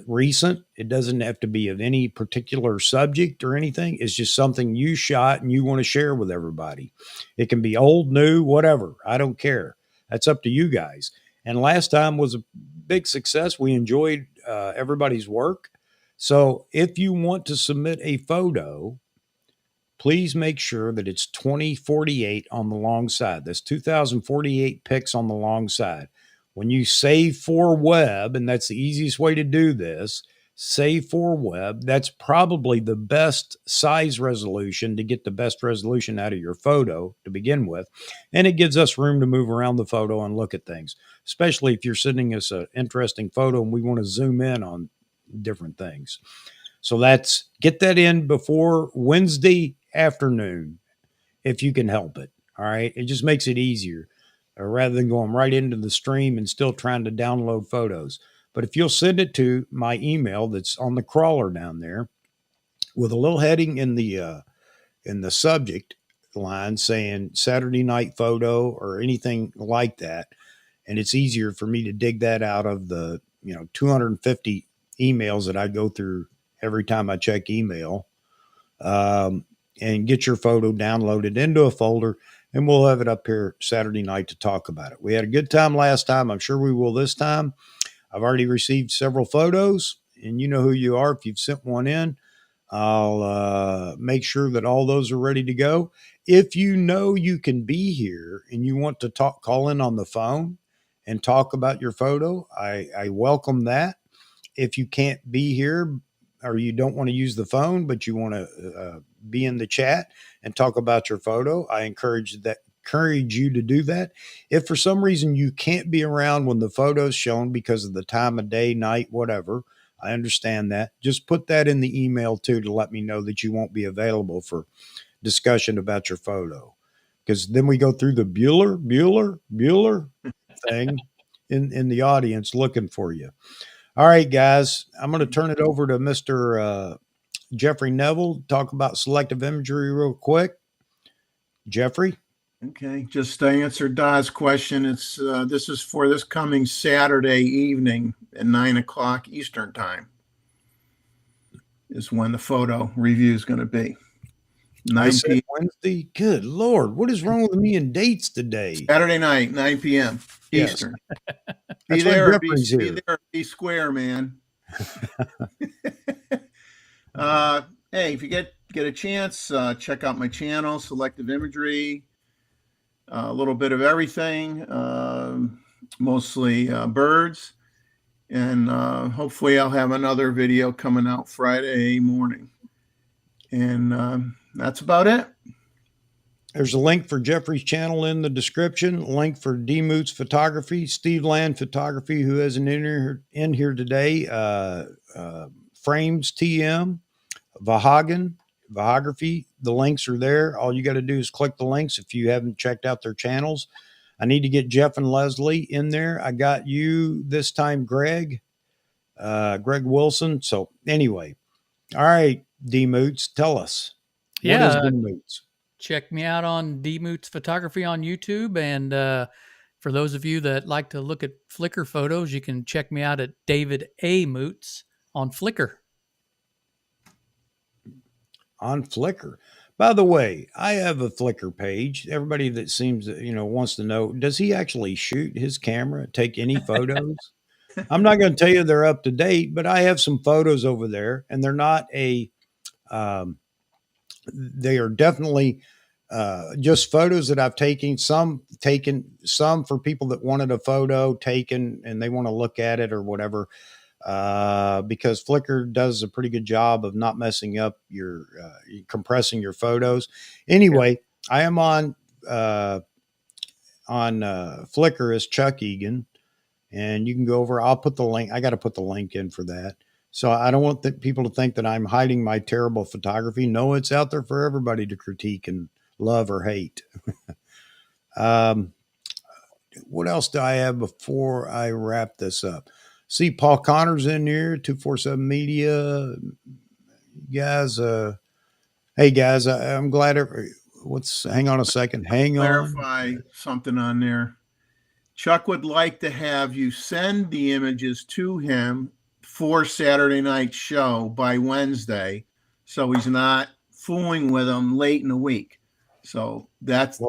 recent. It doesn't have to be of any particular subject or anything. It's just something you shot and you want to share with everybody. It can be old, new, whatever. I don't care. That's up to you guys. And last time was a big success. We enjoyed everybody's work. So if you want to submit a photo, please make sure that it's 2048 on the long side. That's 2048 pics on the long side. When you save for web, and that's the easiest way to do this, save for web, that's probably the best size resolution to get the best resolution out of your photo to begin with. And it gives us room to move around the photo and look at things, especially if you're sending us an interesting photo and we want to zoom in on different things. So get that in before Wednesday afternoon, if you can help it. All right. It just makes it easier rather than going right into the stream and still trying to download photos. But if you'll send it to my email that's on the crawler down there with a little heading in the subject line saying Saturday night photo or anything like that, and it's easier for me to dig that out of the 250 emails that I go through every time I check email, and get your photo downloaded into a folder, and we'll have it up here Saturday night to talk about it. We had a good time last time. I'm sure we will this time. I've already received several photos, and you know who you are if you've sent one in. I'll make sure that all those are ready to go. If you know you can be here and you want to call in on the phone and talk about your photo, I welcome that. If you can't be here or you don't want to use the phone, but you want to be in the chat and talk about your photo, I encourage you to do that. If for some reason you can't be around when the photo is shown because of the time of day, night, whatever, I understand that. Just put that in the email too to let me know that you won't be available for discussion about your photo. Because then we go through the Bueller thing in the audience looking for you. All right, guys, I'm going to turn it over to Mr. Jeffrey Neville, talk about selective imagery real quick. Jeffrey? Okay, just to answer Da's question, this is for this coming Saturday evening at 9:00 Eastern time is when the photo review is going to be. 9 p.m. Wednesday? Good Lord, what is wrong with me and dates today? Saturday night, 9 p.m. Eastern. Be there or be square, man. Hey, if you get a chance, check out my channel, Selective Imagery. A little bit of everything, mostly birds. And hopefully I'll have another video coming out Friday morning. And that's about it. There's a link for Jeffrey's channel in the description, link for D Moots Photography, Steve Land Photography, who has an in here today, Frames TM, Vahography. The links are there. All you got to do is click the links if you haven't checked out their channels. I need to get Jeff and Leslie in there. I got you this time, Greg Wilson. So anyway, all right, D Moots, tell us, what is Yeah, D Moots? check me out on D Moots Photography on YouTube. And for those of you that like to look at Flickr photos, you can check me out at David A. Moots on Flickr. On Flickr. By the way, I have a Flickr page. Everybody that seems, wants to know, does he actually shoot his camera, take any photos? I'm not going to tell you they're up to date, but I have some photos over there, and they're not they are definitely just photos that I've taken some for people that wanted a photo taken and they want to look at it or whatever. Because Flickr does a pretty good job of not messing up your compressing your photos. Anyway, I am on Flickr as Chuck Egan, and you can go over. I'll put the link. I got to put the link in for that. So I don't want people to think that I'm hiding my terrible photography. No, it's out there for everybody to critique and love or hate. What else do I have before I wrap this up? See, Paul Connor's in here, 247 Media. Guys, hey guys, I'm glad. Hang on a second. Hang on. Clarify something on there. Chuck would like to have you send the images to him for Saturday night's show by Wednesday, so he's not fooling with them late in the week. So that's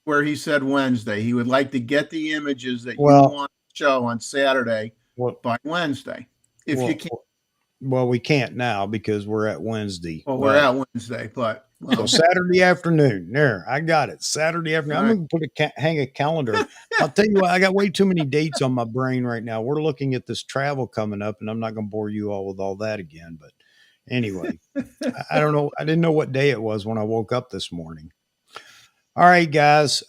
where he said Wednesday. He would like to get the images that you want to show on Saturday by Wednesday, if you can. Well, we can't now because we're at Wednesday. Well, we're at Wednesday, but so Saturday afternoon. There, I got it. Saturday afternoon. All right. I'm going to hang a calendar. I'll tell you what, I got way too many dates on my brain right now. We're looking at this travel coming up, and I'm not going to bore you all with all that again. But anyway, I don't know. I didn't know what day it was when I woke up this morning. All right, guys.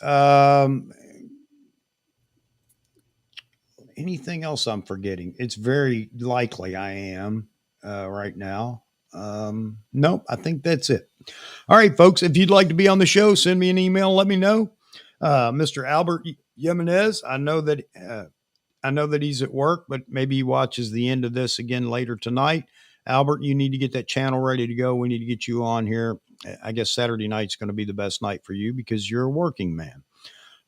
Anything else I'm forgetting? It's very likely I am right now. Nope, I think that's it. All right, folks, if you'd like to be on the show, send me an email. Let me know. Mr. Albert Jimenez, I know that he's at work, but maybe he watches the end of this again later tonight. Albert, you need to get that channel ready to go. We need to get you on here. I guess Saturday night's going to be the best night for you because you're a working man.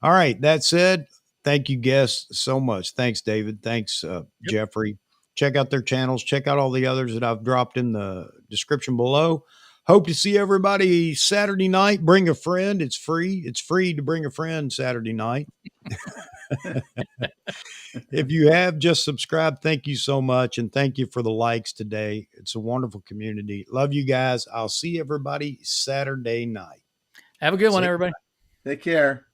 All right. That said, thank you, guests, so much. Thanks, David. Thanks, Jeffrey. Check out their channels. Check out all the others that I've dropped in the description below. Hope to see everybody Saturday night. Bring a friend. It's free. It's free to bring a friend Saturday night. If you have, just subscribe. Thank you so much. And thank you for the likes today. It's a wonderful community. Love you guys. I'll see everybody Saturday night. Have a good one, everybody. Take care.